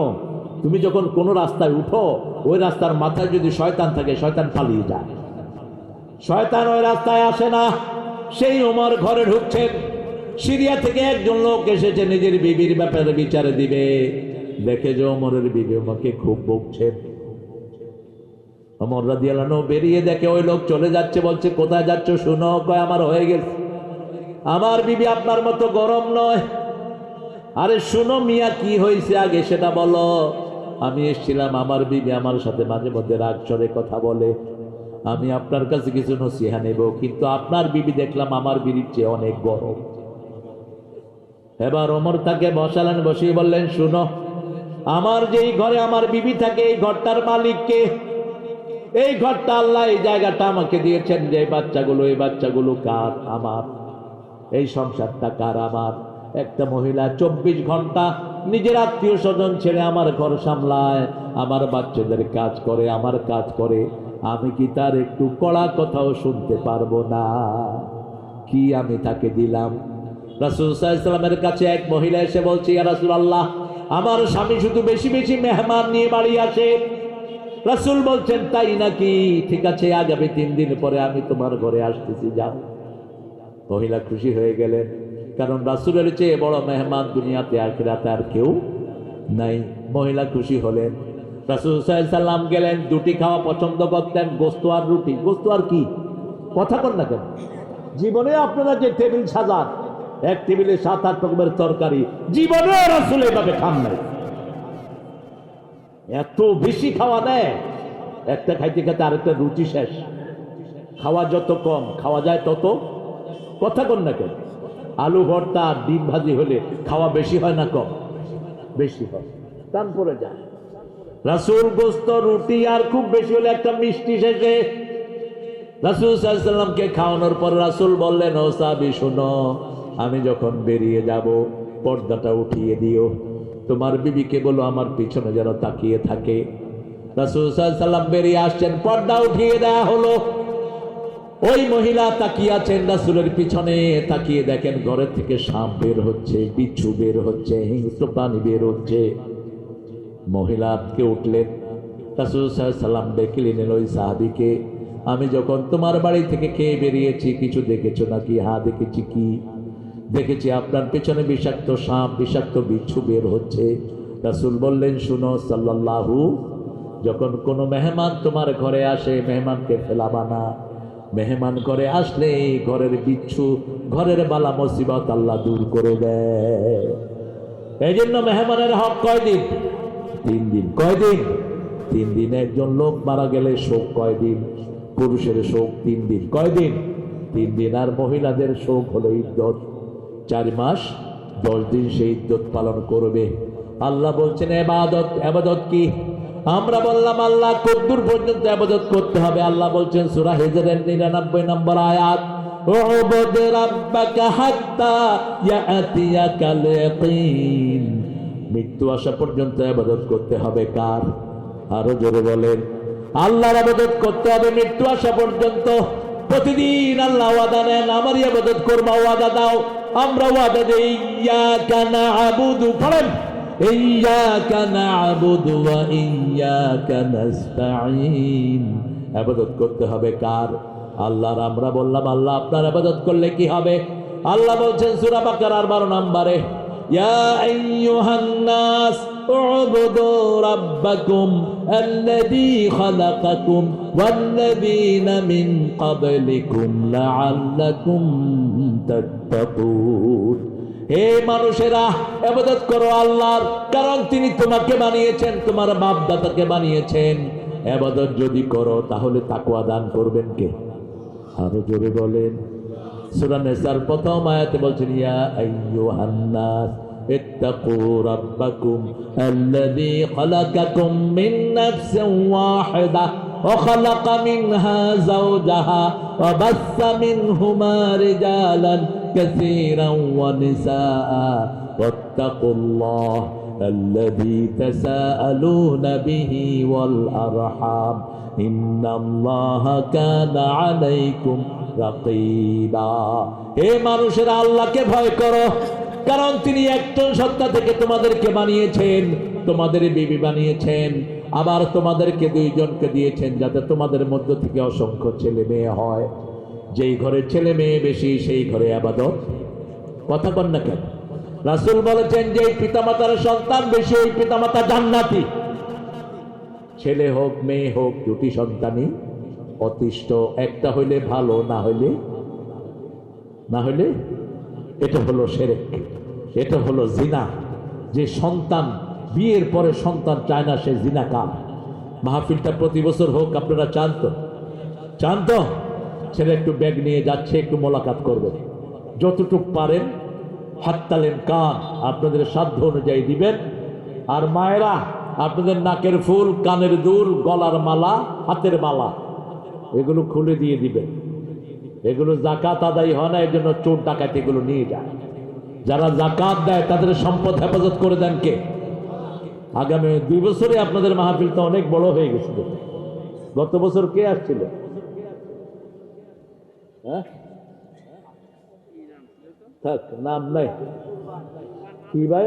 Speaker 1: তুমি যখন কোন রাস্তায় উঠো, ওই রাস্তার মাথায় যদি শয়তান থাকে, শয়তান পালিয়ে যায়, শয়তান ওই রাস্তায় আসে না। সেই ওমর ঘরে ঢুকছেন, সিরিয়া থেকে একজন লোক এসেছে নিজের বিবির ব্যাপারে বিচারে দিবে। দেখে যে ওমরের বিবি ওমরকে খুব বকছেন। ওমর রাদিয়াল্লাহু আনহু বেরিয়ে দেখে ওই লোক চলে যাচ্ছে। বলছে, কোথায় যাচ্ছ? শুনো। কয়, আমার হয়ে গেছে, আমার বিবি আপনার মতো গরম নয়। আরে শুনো মিয়া, কি হয়েছে আগে সেটা বলো। আমি এসেছিলাম, আমার বিবি আমার সাথে মাঝে মধ্যে রাগ চড়ে কথা বলে, আমি আপনার কাছে কিছু নসিহা নেব, কিন্তু আপনার বিবি দেখলাম আমার বিবির চেয়ে অনেক গরম। এবার ওমর তাকে বসালেন, বসিয়ে বললেন, শুনো, আমার যেই ঘরে আমার বিবি থাকে, এই ঘরটার মালিক কে? এই ঘরটা আল্লাহ, এই জায়গাটা আমাকে দিয়েছেন। যে বাচ্চাগুলো, এই বাচ্চাগুলো কার? আমার। এই সংসারটা কার? আমার। একটা মহিলা 24 ঘন্টা নিজের আত্মীয় স্বজন ছেড়ে আমার ঘর সামলায়, আমার বাচ্চাদের কাজ করে, আমার কাজ করে। আমি কি তার একটু কড়া কথাও শুনতে পারবো না? কি আমি তাকে দিলাম? রাসূল সাল্লাল্লাহু আলাইহি ওয়াসাল্লামের কাছে এক মহিলা এসে বলছে, ইয়া রাসূলুল্লাহ, আমার স্বামী শুধু বেশি বেশি মেহমান নিয়ে বাড়ি আসে। রাসূল বলছেন, তাই নাকি? ঠিক আছে, আগামী 3 দিন পরে আমি তোমার ঘরে আসতেছি, যাও। মহিলা খুশি হয়ে গেলেন, কারণ রাসূলের চেয়ে বড় মেহমান দুনিয়াতে আখিরাতে আর কেউ নাই। মহিলা খুশি হলেন। রাসূল সাল্লাল্লাহু আলাইহি ওয়াসাল্লাম গেলেন। দুটি খাওয়া পছন্দ করতেন, গোশত আর রুটি। গোশত আর কি? কথা কন না কেন? জীবনে আপনারা যে টেবিল সাজান, এক টেবিলে 7-8 রকমের তরকারি, জীবনে রাসূল এভাবে খান নাই। এত বেশি খাওয়া দেয়, একটা খাইতে খাইতে আরেকটা রুটি শেষ। খাওয়া যত কম খাওয়া যায় তত, কথা কন না কেন? আলু ভর্তা ডিম ভাজি হলে খাওয়া বেশি হয় না কম? বেশি হয়, টান পড়ে যায়। রাসূল গোশত রুটি আর খুব বেশি হলে একটা মিষ্টি শেষে। রাসূল সাল্লাল্লাহু আলাইহি ওয়াসাল্লামকে খাওয়ানোর পর রাসূল বললেন, ও সাহাবী শুনো, আমি যখন বেরিয়ে যাব পর্দাটা উঠিয়ে দিও। তোমার বিবিকে বলো আমার পিছনে যেন তাকিয়ে থাকে। রাসূল সাল্লাল্লাহু আলাইহি ওয়াসাল্লাম বেরিয়ে আসছেন, পর্দা উঠিয়ে দেয়া হলো। ওই মহিলা তাকিয়ে আছেন রাসূলের পিছনে। তাকিয়ে দেখেন ঘরের থেকে সাপ বের হচ্ছে, বিচ্ছু বের হচ্ছে, হিংস্র প্রাণী বের হচ্ছে। মহিলা আটকে উঠলেন। রাসূল সাল্লাল্লাহু আলাইহি ওয়াসাল্লাম ডেকে নিলেন ওই সাহাবীকে, আমি যখন তোমার বাড়ি থেকে খেয়ে বেরিয়েছি কিছু দেখেছো নাকি? হ্যাঁ দেখেছি। কি দেখেছি? আপনার পেছনে বিষাক্ত সাপ, বিষাক্ত বিচ্ছু বের হচ্ছে। রাসূল বললেন, শুনো সাল্লাল্লাহু, যখন কোনো মেহমান তোমার ঘরে আসে, মেহমানকে ফেলাবা না। মেহমান ঘরে আসলে ঘরের বিচ্ছু, ঘরের বালা মুসিবত আল্লাহ দূর করে দেয়। এই জন্য মেহমানের হক কয়দিন? 3 দিন। কয়দিন? 3 দিন। একজন লোক মারা গেলে শোক কয়দিন? পুরুষের শোক 3 দিন। কয়দিন? 3 দিন। আর মহিলাদের শোক হলো ইদ্দত, 4 মাস 10 দিন সেই ইদ্দত পালন করবে। আল্লাহ বলছেন ইবাদত। ইবাদত কি? আমরা বললাম আল্লাহ কদ্দুর পর্যন্ত ইবাদত করতে হবে। আল্লাহ বলছেন সূরা হিজরের 99 নম্বর আয়াত, উবুদ রাব্বাকা হাত্তা ইয়াতিয়াকাল ইয়াকিন। মৃত্যু আসা পর্যন্ত ইবাদত করতে হবে কার? আরো জোরে বলেন। আল্লাহর ইবাদত করতে হবে মৃত্যু আসা পর্যন্ত। প্রতিদিন আল্লাহ ওয়াদা নেন, আমার ইবাদত করবা, ওয়াদা দাও। আমরা ওয়াদা দেই, ইয়াকা না'বুদু, পড়েন, ইয়াকা না'বুদু ওয়া ইয়াকা নাস্তাঈন। ইবাদত করতে হবে কার? আল্লাহর। আমরা বললাম আল্লাহ আপনার ইবাদত করলে কি হবে? আল্লাহ বলছেন সূরা বাকারার 12 নম্বরে, ইয়া আইয়ুহান নাস উবুদু রাব্বাকুম আল্লাযী খালাকাকুম ওয়াল্লাযীনা মিন ক্বাবলিকুম লাআল্লাকুম তাত্তাকুন। হে মানুষেরা, ইবাদত করো আল্লাহর, কারণ তিনি তোমাকে বানিয়েছেন, তোমার বাপ দাদাকে বানিয়েছেন। ইবাদত যদি করো তাহলে তাকওয়া দান করবেন কে? আরো জোরে বলেন। সূরা নিসার প্রথম আয়াতে বলছেন ইয়া আইয়ুহান নাস ইত্তাকু রাব্বাকুম আল্লাযী খালাকাকুম মিন নাফসিন ওয়াহিদা وخلق منها زوجها وبث منهما رجالا كثيرا ونساء واتقوا الله الذي تساءلون به والأرحام إن الله كان عليكم رقيبا হে মানুষেরা আল্লাহকে ভয় করো কারণ তিনি একজন সত্তা থেকে তোমাদেরকে বানিয়েছেন তোমাদের বিবি বানিয়েছেন আবার তোমাদেরকে দুইজনকে দিয়েছেন যাতে তোমাদের মধ্য থেকে অসংখ্য ছেলে মেয়ে হয় যেই ঘরে ছেলে মেয়ে বেশি সেই ঘরে ইবাদত কথা বল না কেন রাসূল বলেছেন যে পিতামাতার সন্তান বেশি ওই পিতামাতা জান্নাতি ছেলে হোক মেয়ে হোক দুটি সন্তানই অতিষ্ঠ একটা হইলে ভালো না হইলে এটা হলো শিরক এটা হলো জিনা যে সন্তান বিয়ের পরে সন্তান চায় না সে জিনাকার মাহফিলটা প্রতি বছর হোক আপনারা চান তো ছেলে একটু ব্যাগ নিয়ে যাচ্ছে একটু মোলাকাত করবে যতটুক পারেন হাত তালেন কান আপনাদের সাধ্য অনুযায়ী দিবেন আর মায়েরা আপনাদের নাকের ফুল কানের দুল গলার মালা হাতের মালা এগুলো খুলে দিয়ে দিবেন এগুলো যাকাত আদায় হয় না এই জন্য চোর ডাকাত এগুলো নিয়ে যায় যারা যাকাত দেয় তাদের সম্পদ হেফাজত করে দেন কে আগামী 2 বছরে আপনাদের মাহফিলটা অনেক বড় হয়ে গেছিল গত বছর কে আসছিল থাক নাম নাই কি ভাই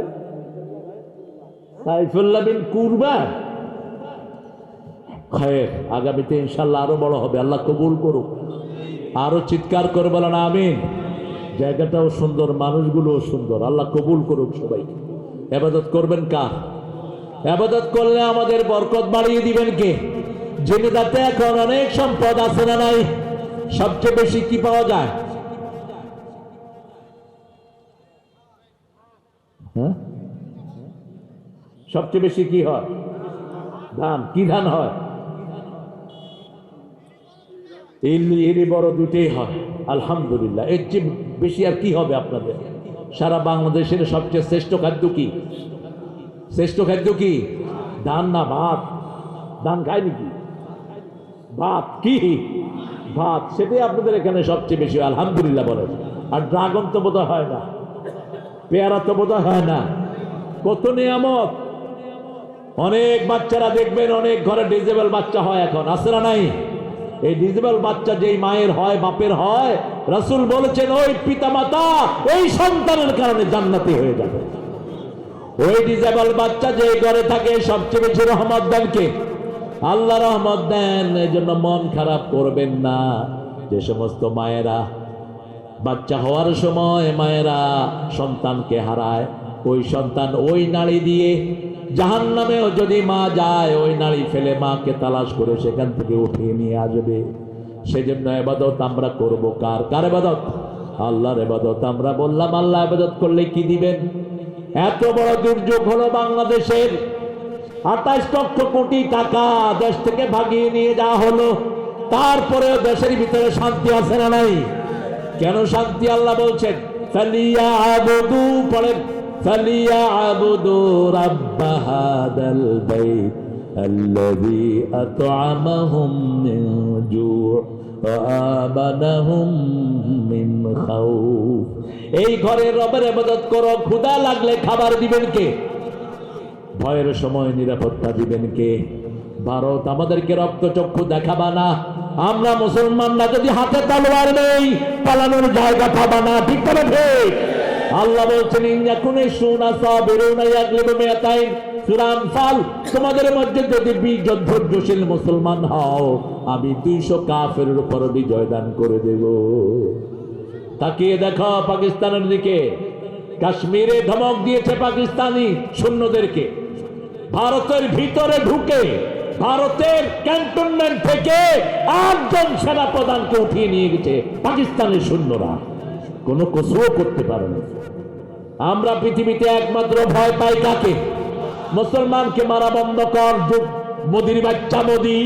Speaker 1: সাইফুল্লাহ বিন কুরবান খায়ের আগামীতে ইনশাল্লাহ আরো বড় হবে আল্লাহ কবুল করুক আরো চিৎকার করে বলেন আমিন জায়গাটাও সুন্দর মানুষগুলোও সুন্দর আল্লাহ কবুল করুক সবাইকে ইবাদত করবেন কার ইবাদত করলে আমাদের বরকত বাড়িয়ে দিবেন কে জেনে যাতে এখন অনেক সম্পদ আছে না নাই সবচেয়ে বেশি কি পাওয়া যায় হ্যাঁ সবচেয়ে বেশি কি হয় ধান কি ধান হয় এরই বড় দুটেই হয় আলহামদুলিল্লাহ এর চেয়ে বেশি আর কি হবে আপনাদের সারা বাংলাদেশের সবচেয়ে শ্রেষ্ঠ খাদ্য কি ধান না ভাত ধান খায় নাকি ভাত কি ভাত সেটাই আপনাদের এখানে সবচেয়ে বেশি আলহামদুলিল্লাহ বলেন আর ড্রাগন তো বোধ হয় না পেয়ারা তো বোধ হয় না কত নিয়ামত অনেক বাচ্চারা দেখবেন অনেক ঘরে ডিজেবল বাচ্চা হয় এখন আছে না নাই এই ডিজেবল বাচ্চা যেই মায়ের হয় বাপের হয় রাসূল বলেছেন ওই পিতামাতা ওই সন্তানের কারণে জান্নাতি হয়ে যাবে ওই ডিজেবল বাচ্চা যে ঘরে থাকে সবচেয়ে বেশি রহমত দেন কে আল্লাহ রহমত দেন এজন্য মন খারাপ করবেন না যে সমস্ত মায়েরা বাচ্চা হওয়ার সময় মায়েরা সন্তানকে হারায় ওই সন্তান ওই নাড়ি দিয়ে জাহান্নামেও যদি মা যায় ওই নাড়ি ফেলে মাকে তালাশ করে সেখান থেকে উঠিয়ে নিয়ে আসবে সেজন্য ইবাদত আমরা করব কার ইবাদত আল্লাহর ইবাদত আমরা বললাম আল্লাহ ইবাদত করলে কি দিবেন এত বড় দুর্যোগ হলো বাংলাদেশের 28 লক্ষ কোটি টাকা দেশ থেকে ভাগিয়ে নিয়ে যাওয়া হলো তারপরেও দেশের ভিতরে শান্তি আছে না নাই কেন শান্তি আল্লাহ বলছেন ফালিয়াবুদু পড়েন ফালিয়াবুদু রাব্ব হাদাল বাইত আল্লাযী আত'আমাহুম মিন জু' ওয়া আমানাহুম মিন খাউফ এই ঘরের রবের ইবাদত করো ক্ষুধা লাগলে খাবার দিবেন কে ভয়ের সময় নিরাপত্তা দিবেন কে ভারত আমাদেরকে রক্তচক্ষু দেখাবা না আমরা মুসলমানরা যদি হাতে তলোয়ার নেই পালানোর জায়গা পাবা না ঠিক করে ঠিক আল্লাহ বলছেন ইন্নাকুনে সুনা সাবিরুনা ইয়াগলিবু মিয়াতাইন সূরা আনফাল তোমাদের মধ্যে যদি 20 জন ধৈর্যশীল মুসলমান হও আমি 200 কাফেরের উপর বিজয় দান করে দেব তাকিয়ে দেখো পাকিস্তানের দিকে কাশ্মীরে ধমক দিয়েছে পাকিস্তানি সৈন্যদেরকে ভারতের ভিতরে ঢুকে ভারতের ক্যান্টনমেন্ট থেকে 8 জন সেনাপ্রধানকে উঠিয়ে নিয়ে গেছে পাকিস্তানের সৈন্যরা কোনো কসুও করতে পারে না আমরা পৃথিবীতে একমাত্র ভয় পাই কাকে মুসলমানকে মারা বন্ধ কর মোদির বাচ্চা মোদি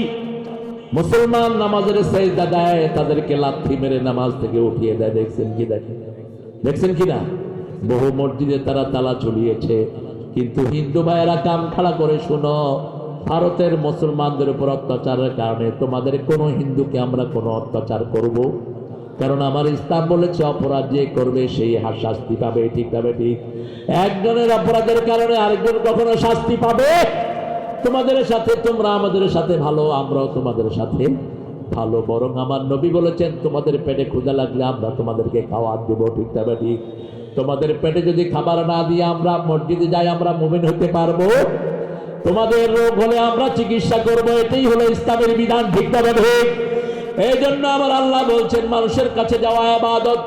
Speaker 1: মুসলমান নামাজের সেজদা দেয়, তাদেরকে লাথি মেরে নামাজ থেকে উঠিয়ে দেয়। দেখছেন কি? দেখছেন কিনা? বহু মসজিদে তারা তালা ঝুলিয়েছে। কিন্তু হিন্দু ভাইয়েরা কান খাড়া করে শুনো, ভারতের মুসলমানদের উপর অত্যাচারের কারণে তোমাদের কোনো হিন্দুকে আমরা কোনো অত্যাচার করব? কারণ আমার ইসলাম বলেছে অপরাধ যে করবে সেই শাস্তি পাবে। ঠিক পাবে? ঠিক। একজনের অপরাধের কারণে আরেকজন কখনো শাস্তি পাবে? তোমাদের সাথে তোমরা আমাদের সাথে ভালো, আমরাও তোমাদের সাথে ভালো। বরং আমার নবী বলেছেন তোমাদের পেটে ক্ষুধা লাগলে আমরা তোমাদেরকে খাওয়ার দেবো। ঠিক পাবে? ঠিক। তোমাদের পেটে যদি খাবার না দিয়ে আমরা মসজিদে যাই, আমরা মুমিন হতে পারবো? তোমাদের রোগ হলে আমরা চিকিৎসা করব, এটাই হলো ইসলামের বিধান। ঠিক পাবে? ঠিক। এই জন্য আমার আল্লাহ বলছেন মানুষের কাছে যাওয়া ইবাদত।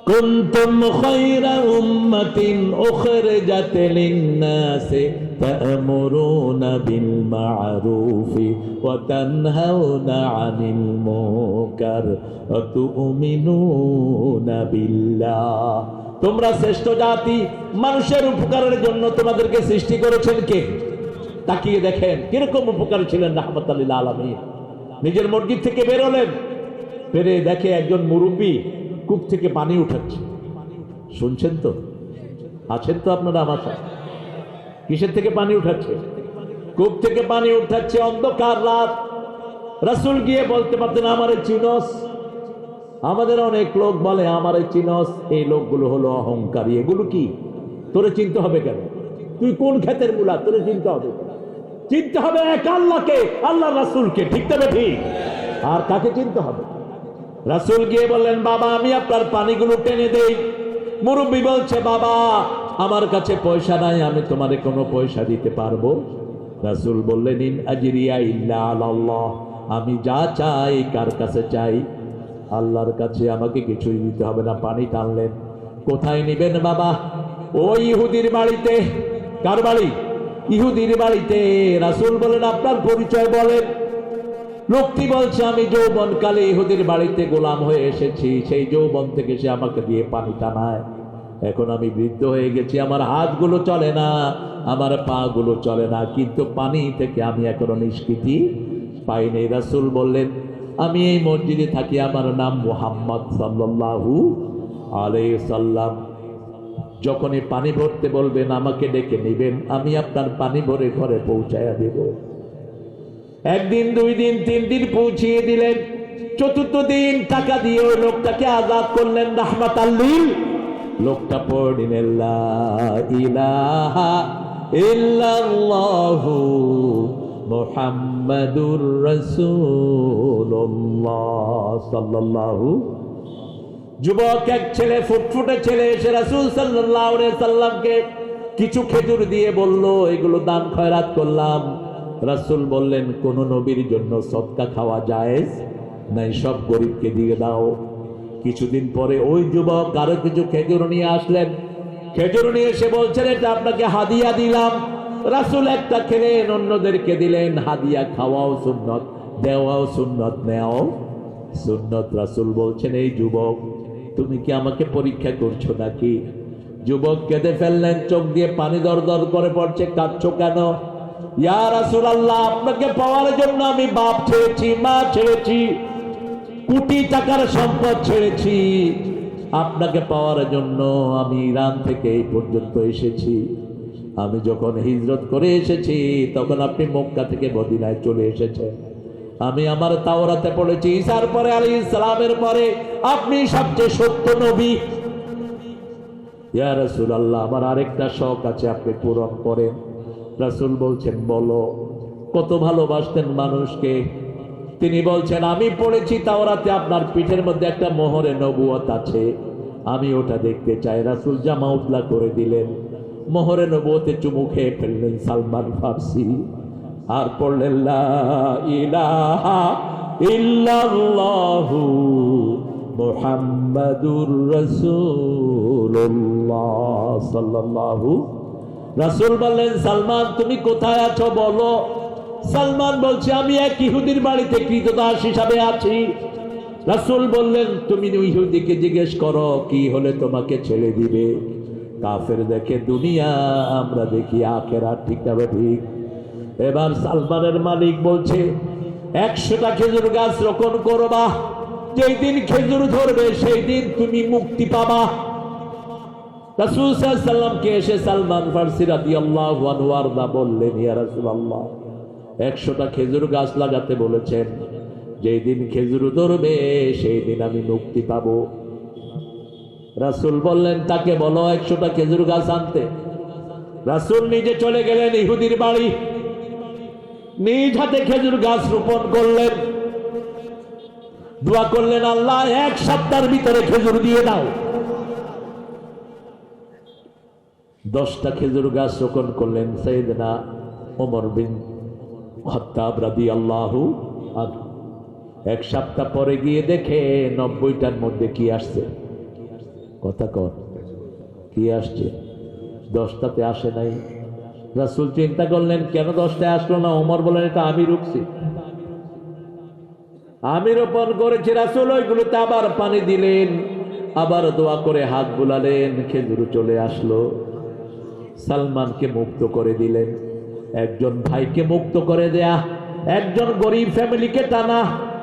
Speaker 1: কুনতুম খায়রা উম্মাতিন উখরিজাত লিন-নাসি তা'মুরুনা বিল মা'রুফি ওয়া তানহাউনা 'আনিল মুনকার ওয়া তু'মিনুনা বিল্লাহ। তোমরা শ্রেষ্ঠ জাতি, মানুষের উপকারের জন্য তোমাদেরকে সৃষ্টি করেছেন কে? তাকিয়ে দেখেন কিরকম উপকার ছিলেন রাহমাতুল লিল আলামিন। নিজের মসজিদ থেকে বেরোলেন, বেরে দেখে একজন মুরব্বী কূপ থেকে পানি উঠাচ্ছে। শুনছেন তো? আছেন তো আপনারা আমার সাথে? কিসের থেকে পানি উঠাচ্ছে? কূপ থেকে পানি উঠাচ্ছে। অন্ধকার রাত। রাসূল গিয়ে বলতে পারতেন আমারে চিনস? আমাদের অনেক লোক বলে আমারে চিনস। এই লোকগুলো হলো অহংকারী। এগুলো কি? তোরে চিনতে হবে কেন? তুই কোন ক্ষেতের মূলা? তোরে চিনতে হবে? চিনতে হবে এক আল্লাহকে, আল্লাহ রাসূলকে। ঠিক তবে ঠিক। আর কাকে চিনতে হবে? রাসূল গিয়ে বললেন বাবা আমি আপনার পানিগুলো টেনে দেই। মুরব্বী বলছে বাবা আমার কাছে পয়সা নাই, আমি তোমারে কোনো পয়সা দিতে পারবো? রাসূল বললেন ইন আজরিয়া ইল্লা আলাল্লাহ, আমি যা চাই কার কাছে চাই? আল্লাহর কাছে। আমাকে কিছুই দিতে হবে না। পানি টানলেন। কোথায় নেবেন বাবা? ওই ইহুদির বাড়িতে। কার বাড়ি? ইহুদির বাড়িতে। রাসূল বলেন আপনার পরিচয় বলেন। লোকটি বলছে আমি যৌবনকালে ইহুদির বাড়িতে গোলাম হয়ে এসেছি, সেই যৌবন থেকে সে আমাকে দিয়ে পানি টানায়। এখন আমি বৃদ্ধ হয়ে গেছি, আমার হাতগুলো চলে না, আমার পা গুলো চলে না, কিন্তু পানি থেকে আমি এখনো নিষ্কৃতি পাইনি। রাসূল বললেন আমি এই মসজিদে থাকি, আমার নাম মুহাম্মদ সাল্লাল্লাহু আলাইহি সাল্লাম। যখনই পানি ভরতে বলবেন আমাকে ডেকে নেবেন, আমি আপনার পানি ভরে ঘরে পৌঁছায়া দেব। একদিন, দুই দিন, তিন দিন পৌঁছিয়ে দিলেন। চতুর্থ দিন টাকা দিয়ে ওই লোকটাকে আজাদ করলেন রাহমাতাল লিল। লোকটা পড়লেন লা ইলাহা ইল্লাল্লাহু মুহাম্মাদুর রাসূলুল্লাহ সাল্লাল্লাহু। যুবক এক ছেলে, ফুটফুটে ছেলে এসে রাসূল সাল্লাল্লাহু আলাইহি সাল্লামকে কিছু খেজুর দিয়ে বলল এগুলো দান খয়রাত করলাম। রাসূল বললেন কোন নবীর জন্য সদকা খাওয়া জায়েজ নাই, সব গরিবকে দিয়ে দাও। কিছুদিন পরে ওই যুবক আরো কিছু খেজুর নিয়ে আসলেন। খেজুর নিয়ে এসে বলছেন এটা আপনাকে হাদিয়া দিলাম। রাসূল একটা খেলেন, অন্যদেরকে দিলেন। হাদিয়া খাওয়াও সুন্নত, দেওয়াও সুন্নত, নেওয়াও সুন্নত। রাসূল বলছেন এই যুবক তুমি কি আমাকে পরীক্ষা করছো নাকি? যুবক কেঁদে ফেললেন, চোখ দিয়ে পানি দর দর করে পড়ছে। কাঁদছো কেন? ইয়া রাসূলুল্লাহ আপনাকে পাওয়ার জন্য আমি বাপ ছেড়েছি, মা ছেড়েছি, কোটি টাকার সম্পদ ছেড়েছি। আপনাকে পাওয়ার জন্য আমি ইরান থেকে এই পর্যন্ত এসেছি। আমি যখন হিজরত করে এসেছি তখন আপনি মক্কা থেকে মদিনায় চলে এসেছেন। আমি আমার তাওরাতে পড়েছি ঈসার পরে আলাইহিস সালামের পরে আপনি সবচেয়ে সত্য নবী। ইয়া রাসূলুল্লাহ আমার আরেকটা শখ আছে, আপনি পূরণ করেন। রাসূল বলছেন বলো। কত ভালোবাসতেন মানুষকে। তিনি বলছেন আমি পড়েছি তাওরাতে আপনার পিঠের মধ্যে একটা মোহরে নবুয়ত আছে, আমি ওটা দেখতে চাই। রাসূল জামা উতলা করে দিলেন, মোহরে নবুয়তে চুমু খেয়ে ফেললেন সালমান ফারসি। আর পড়লেন লা ইলাহা ইল্লাল্লাহু মুহাম্মাদুর রাসূলুল্লাহ সাল্লাল্লাহু। রাসূল বললেন সালমান তুমি কোথায় আছো বলো। সালমান বলছে আমি এক ইহুদির বাড়িতে কৃতদাস হিসাবে আছি। রাসূল বললেন তুমি ইহুদিকে জিজ্ঞেস করো কি হলে তোমাকে ছেড়ে দিবে। কাফের দেখে দুনিয়া, আমরা দেখি আখিরাত। ঠিক না ঠিক? এবার সালমানের মালিক বলছে 100টা খেজুর গাছ রোপণ করবা, যেই দিন খেজুর ধরবে সেই দিন তুমি মুক্তি পাবা। রাসূল সাল্লাল্লাহু আলাইহি ওয়াসাল্লামকে এসে সালমান ফারসি রাদিয়াল্লাহু আনহু আরদা বললেন, ইয়া রাসূলুল্লাহ, 100টা খেজুর গাছ লাগাতে বলেছেন, যেই দিন খেজুর ধরবে সেই দিন আমি মুক্তি পাবো। রাসূল বললেন, তাকে বলো 100টা খেজুর গাছ আনতে। রাসূল নিজে চলে গেলেন ইহুদির বাড়ি, নিজ হাতে খেজুর গাছ রোপণ করলেন, দোয়া করলেন, আল্লাহ 1 সপ্তাহের ভিতরে খেজুর দিয়ে দাও। 10টা খেজুর গাছ রোপণ করলেন সাইয়েদনা ওমর বিন খাত্তাব রাদিয়াল্লাহু আনহু। 1 সপ্তাহ পরে গিয়ে দেখে 90টার মধ্যে কি আসছে, কথা কর, কি আসছে? 10টাতে আসে নাই। রাসূল চিন্তা করলেন, কেন 10টায় আসলো না? ওমর বলেন, এটা আমি রুখছি, আমি রোপণ করেছি। রাসূল ওইগুলোতে আবার পানি দিলেন, আবার দোয়া করে হাত বুলালেন, খেজুর চলে আসলো। সালমানকে মুক্ত করে দিলেন। একজন ভাইকে মুক্ত করে দেয়া, একজন গরিব ফ্যামিলিকে টানা,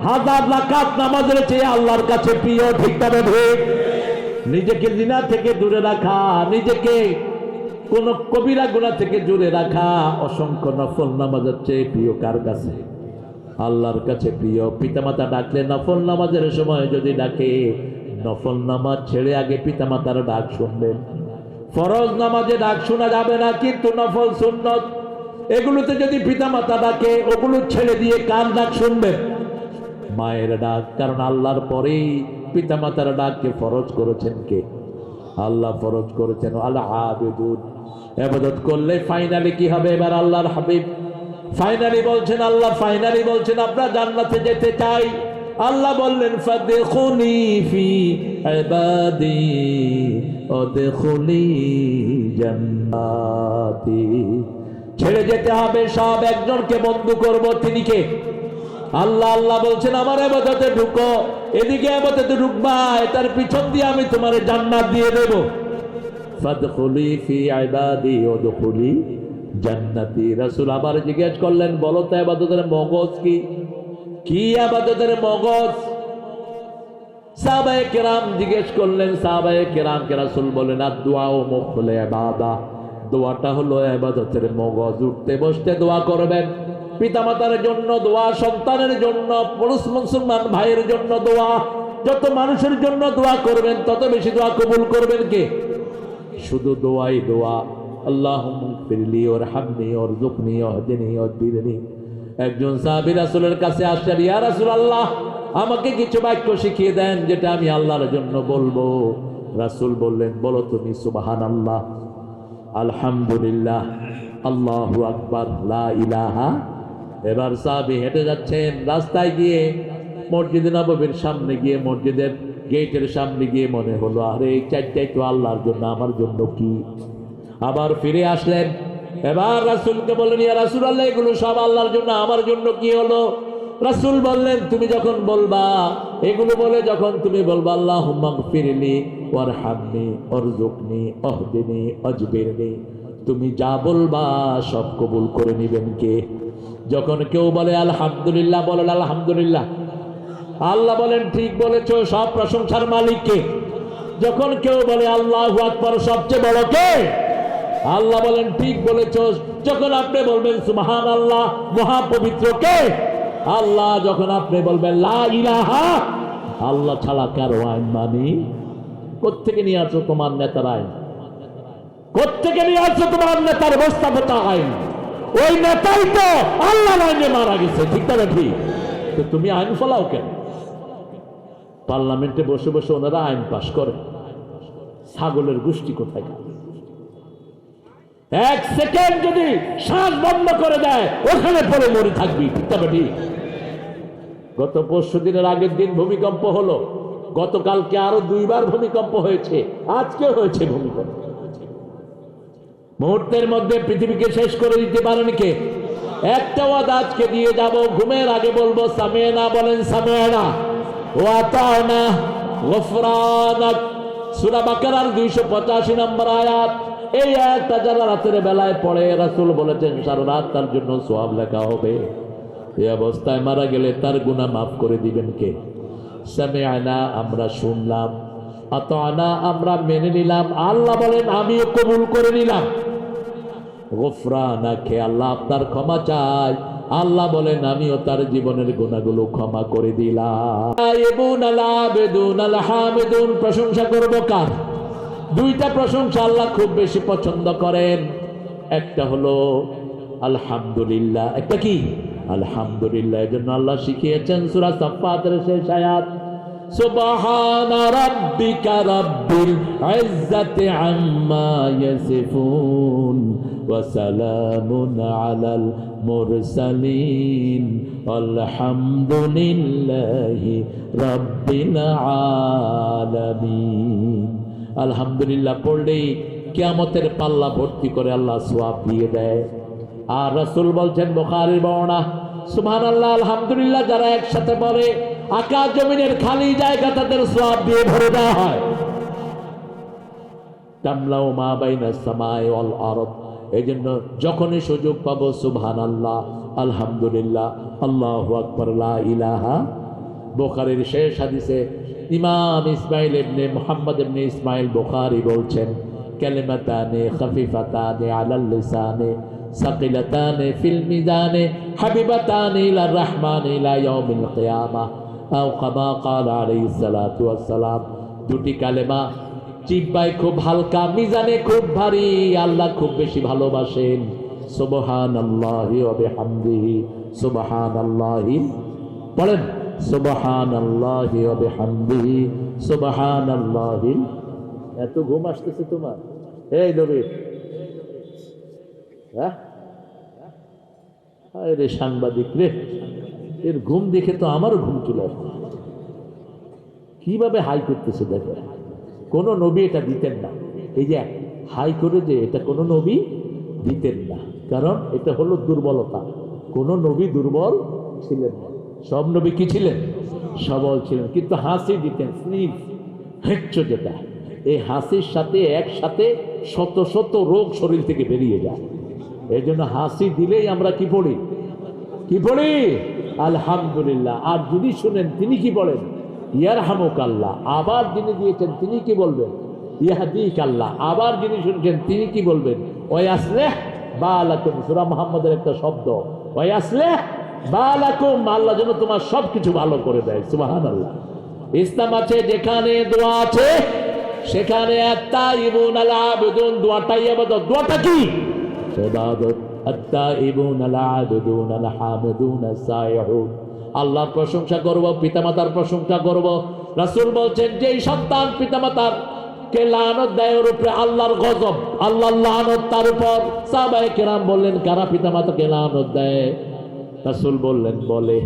Speaker 1: হাজার রাকাত নামাজের চেয়ে আল্লাহর কাছে প্রিয়। ঠিক তবে ঠিক। নিজেকে জিনা থেকে দূরে রাখা, নিজেকে কোন কবিরা গুনাহ থেকে দূরে রাখা অসংখ্য নফল নামাজের চেয়ে প্রিয় কার কাছে? আল্লাহর কাছে প্রিয়। পিতামাতা ডাকলে নফল নামাজের সময় যদি ডাকে, নফল নামাজ ছেড়ে আগে পিতামাতার ডাক শুনবেন। ফরজ নামাজে ডাক শোনা যাবে না, কিন্তু নফল সুন্নত এগুলোতে যদি পিতামাতা ডাকে, ওগুলো ছেড়ে দিয়ে কার ডাক শুনবেন? মায়ের ডাক। কারণ আল্লাহর পরেই পিতামাতার ডাককে ফরজ করেছেন কে? আল্লাহ ফরজ করেছেন। আল্লাহ আবিদুন, ইবাদত করলে ফাইনালি কি হবে? এবার আল্লাহর হাবিব ফাইনালি বলছেন, আল্লাহ ফাইনালি বলছেন, আমরা জান্নাতে যেতে চাই। আল্লাহ বললেন, ফাদখুলি ফি ইবাদি ওয়াদখুলি জান্নাতি। ছেড়ে যেতে হবে সব, একজনকে বন্ধু করব, তিনি কে? আল্লাহ। আল্লাহ বলছেন, আমার ইবাদতে ঢুকো, এদিকে ইবাদতে ঢুকবা, তার পিছন দিয়ে আমি তোমার জান্নাত দিয়ে দেব। ফাদখুলি ফি ইবাদি ওয়াদখুলি জান্নাতি। রাসূল আবার জিজ্ঞেস করলেন, বলো তো ইবাদতের মগজ কি? কি ইবাদতের মগজ? সাহাবায়ে কেরাম জিজ্ঞেস করলেন। সাহাবায়ে কেরামকে রাসূল বলেন, আদ-দুআ মুখল ইবাদাহ, দোয়াটা হলো ইবাদতের মগজ। উঠতে বসতে দোয়া করবেন, পিতামাতার জন্য দোয়া, সন্তানের জন্য, মুসলমান ভাইয়ের জন্য দোয়া। যত মানুষের জন্য দোয়া করবেন তত বেশি দোয়া কবুল করবেন কে? শুধু দোয়াই দোয়া। আল্লাহুম্মা ইগফিরলি ওয়ারহামনি ওয়ারযুকনি ওয়াহদিনি ওয়াহদিনি। একজন সাহাবী রাসূলের কাছে আসলেন, ইয়া রাসূলুল্লাহ, আমাকে কিছু বাক্য শিখিয়ে দেন যেটা আমি আল্লাহর জন্য বলবো। রাসূল বললেন, বলো তুমি সুবহানাল্লাহ, আলহামদুলিল্লাহ, আল্লাহু আকবার, লা ইলাহা। এবার সাহাবী হেঁটে যাচ্ছেন, রাস্তায় গিয়ে মসজিদে নববীর সামনে গিয়ে, মসজিদের গেটের সামনে গিয়ে মনে হলো, আরে এই চারটাই তো আল্লাহর জন্য, আমার জন্য কি? আবার ফিরে আসলেন। এবার রাসূলকে বললেন, ইয়া রাসূলুল্লাহ, এগুলো সব আল্লাহর জন্য, আমার জন্য কি হলো? রাসূল বললেন, তুমি যখন বলবা এগুলো, বলে যখন তুমি বলবা আল্লাহুম্মা ইগফিরলি ওয়ারহামনি ওয়ারযুকনি ওয়াহদিনি ওয়াজবিরনি, তুমি যা বলবা সব কবুল করে নেবেন কে? যখন কেউ বলে আলহামদুলিল্লাহ, বলেন আলহামদুলিল্লাহ। আল্লাহ বলেন, ঠিক বলেছো, সব প্রশংসার মালিক কে? যখন কেউ বলে আল্লাহু আকবার, সবচেয়ে বড় কে? আল্লাহ বলেন, ঠিক বলেছো। যখন আপনি বলবেন সুবহানাল্লাহ, মহাপবিত্র কে? আল্লাহ। যখন আপনি বলবেন লা ইলাহা, আল্লাহ ছাড়া কারো আইন মানি? কোত্থেকে নিয়ে আসছো তোমার নেতার আইন? কোত্থেকে নিয়ে আসছো তোমার নেতার ব্যবস্থাপনা আইন? ওই নেতাই তো আল্লাহর আইনে মারা গেছে। ঠিক না? ঠিক। তো তুমি আইন ফলাও কেন? পার্লামেন্টে বসে বসে ওনারা আইন পাশ করে। ছাগলের গোষ্ঠী কোথায়? 1 সেকেন্ড যদি শ্বাস বন্ধ করে দেয়, ওখানে পড়ে মরে থাকবি। ঠিক না? ঠিক। গত পরশু দিনের আগের দিন ভূমিকম্প হলো, গতকালকে আরো 2 বার ভূমিকম্প হয়েছে, আজকে হয়েছে ভূমিকম্প। মুহূর্তের মধ্যে পৃথিবীকে শেষ করে দিতে পারেন কে? একটা ওয়াদা আজকে দিয়ে যাব, ঘুমের আগে বলবো সামিআনা, বলেন সামিআনা ওয়া আতানা গফরানাক। সূরা বাকারার 285 নম্বর আয়াত। এই আয়াতটা যারা রাতের বেলায় পড়ে, রাসূল বলেছেন সারা রাত তার জন্য সওয়াব লেখা হবে। এই অবস্থায় মারা গেলে তার গুনাহ মাফ করে দিবেন কে? সামি'না, আমরা শুনলাম, আতা'না, আমরা মেনে নিলাম। আল্লাহ বলেন আমিও কবুল করে নিলাম। গুফরানাকে, আল্লাহ আপনার ক্ষমা চাই। আল্লাহ বলেন আমিও তার জীবনের গুনাহগুলো ক্ষমা করে দিলাম। আইবুনাল আবিদুনাল হামিদুন, প্রশংসা করব কার? দুইটা প্রশংসা আল্লাহ খুব বেশি পছন্দ করেন। একটা হলো আলহামদুলিল্লাহ, একটা কি? আলহামদুলিল্লাহ। এজন্য আল্লাহ শিখিয়েছেন সূরা সাফফাতের শেষ আয়াত, সুবহানা রাব্বিকা রাব্বিল ইজ্জাতি আম্মা ইয়াসিফুন ওয়া সালামুন আলাল মুরসালিন আলহামদুলিল্লাহি রাব্বিল আলামিন। আলহামদুলিল্লাহ পড়লেই কিয়ামতের পাল্লা ভর্তি করে আল্লাহ সওয়াব দিয়ে দেয়। আর রাসূল বলছেন, বুখারীর বর্ণনা, সুবহানাল্লাহ আলহামদুলিল্লাহ যারা একসাথে বলে আকাশ জমিনের খালি জায়গা তাদের সওয়াব দিয়ে ভরে দেওয়া হয়। তামলাউ মা বাইনাস সামাই ওয়াল আরদ। এজন্য যখনই সুযোগ পাবো সুবহানাল্লাহ, আলহামদুলিল্লাহ, আল্লাহু আকবার, লা ইলাহা। বুখারীর শেষ হাদিসে ইমাম ইসমাইল ইবনে মুহাম্মদ ইবনে ইসমাইল বুখারী বলছেন, কালিমাতানে খাফিফাতানে আলাল লিসানে সাকিলাতানে ফিল মিজানে হাবিবাতানে ইলার রহমানে ইলা ইয়াউমিল কিয়ামাহ আও কামা ক্বালা আলাইহিস সালাতু ওয়াস সালাম। দুটি কালেমা জিহ্বায় খুব হালকা, মিজানে খুব ভারী, আল্লাহ খুব বেশি ভালোবাসেন। সুবহানাল্লাহি ওয়া বিহামদিহি, সুবহানাল্লাহি, বলেন সুবহানাল্লাহি ওয়া বিহামদিহি, সুবহানাল্লাহি। এত ঘুম আসতেছে তোমার? এই নবীর, হ্যাঁ রে সাংবাদিক রে, এর ঘুম দেখে তো আমারও ঘুম চলে আসছে। কিভাবে হাই করতেছে দেখো। কোন নবী এটা দিতেন না। এই যে হাই করে, যে এটা কোন নবী দিতেন না, কারণ এটা হলো দুর্বলতা। কোন নবী দুর্বল ছিলেন না, সব নবী কি ছিলেন? সবল ছিলেন। কিন্তু হাসি দিতেন, স্নিফ, হেচ্ছ, যেটা এই হাসির সাথে একসাথে শত শত রোগ শরীর থেকে বেরিয়ে যায়। এই জন্য হাসি দিলেই আমরা কি পড়ি? কি পড়ি? আলহামদুলিল্লাহ। আর যদি শুনেন তিনি কি বলেন? ইয়ারহামুকাল্লাহ। আবার যিনি দিয়েছেন তিনি কি বলবেন? ইয়াহদিকাল্লাহ। আবার যিনি শুনছেন তিনি কি বলবেন? ওয়াসলিহ বালাকুম। সূরা মুহাম্মদের একটা শব্দ, ওয়াসলিহ বালাকুম, আল্লাহ যেন তোমার সবকিছু ভালো করে দেয়। সুবহানাল্লাহ। ইসলাম আছে যেখানে দোয়া আছে সেখানে আত-তাইবুন আল-আবিদুন, দোয়াটাই ইবাদত। দোয়াটা কি? ইবাদত। আত-তাইবুন আল-আবিদুন আল-হামিদুন আস-সাইহুন। আল্লাহর প্রশংসা করব, পিতামাতার প্রশংসা করব। রাসূল বলছেন, যেই সন্তান পিতামাতার কে লানত দেয় ওর উপরে আল্লাহর গজব, আল্লাহর লানত তার উপর। সাহাবায়ে কেরাম বললেন, কারা পিতামাতাকে লানত দেয়? রাসূল বললেন, বলে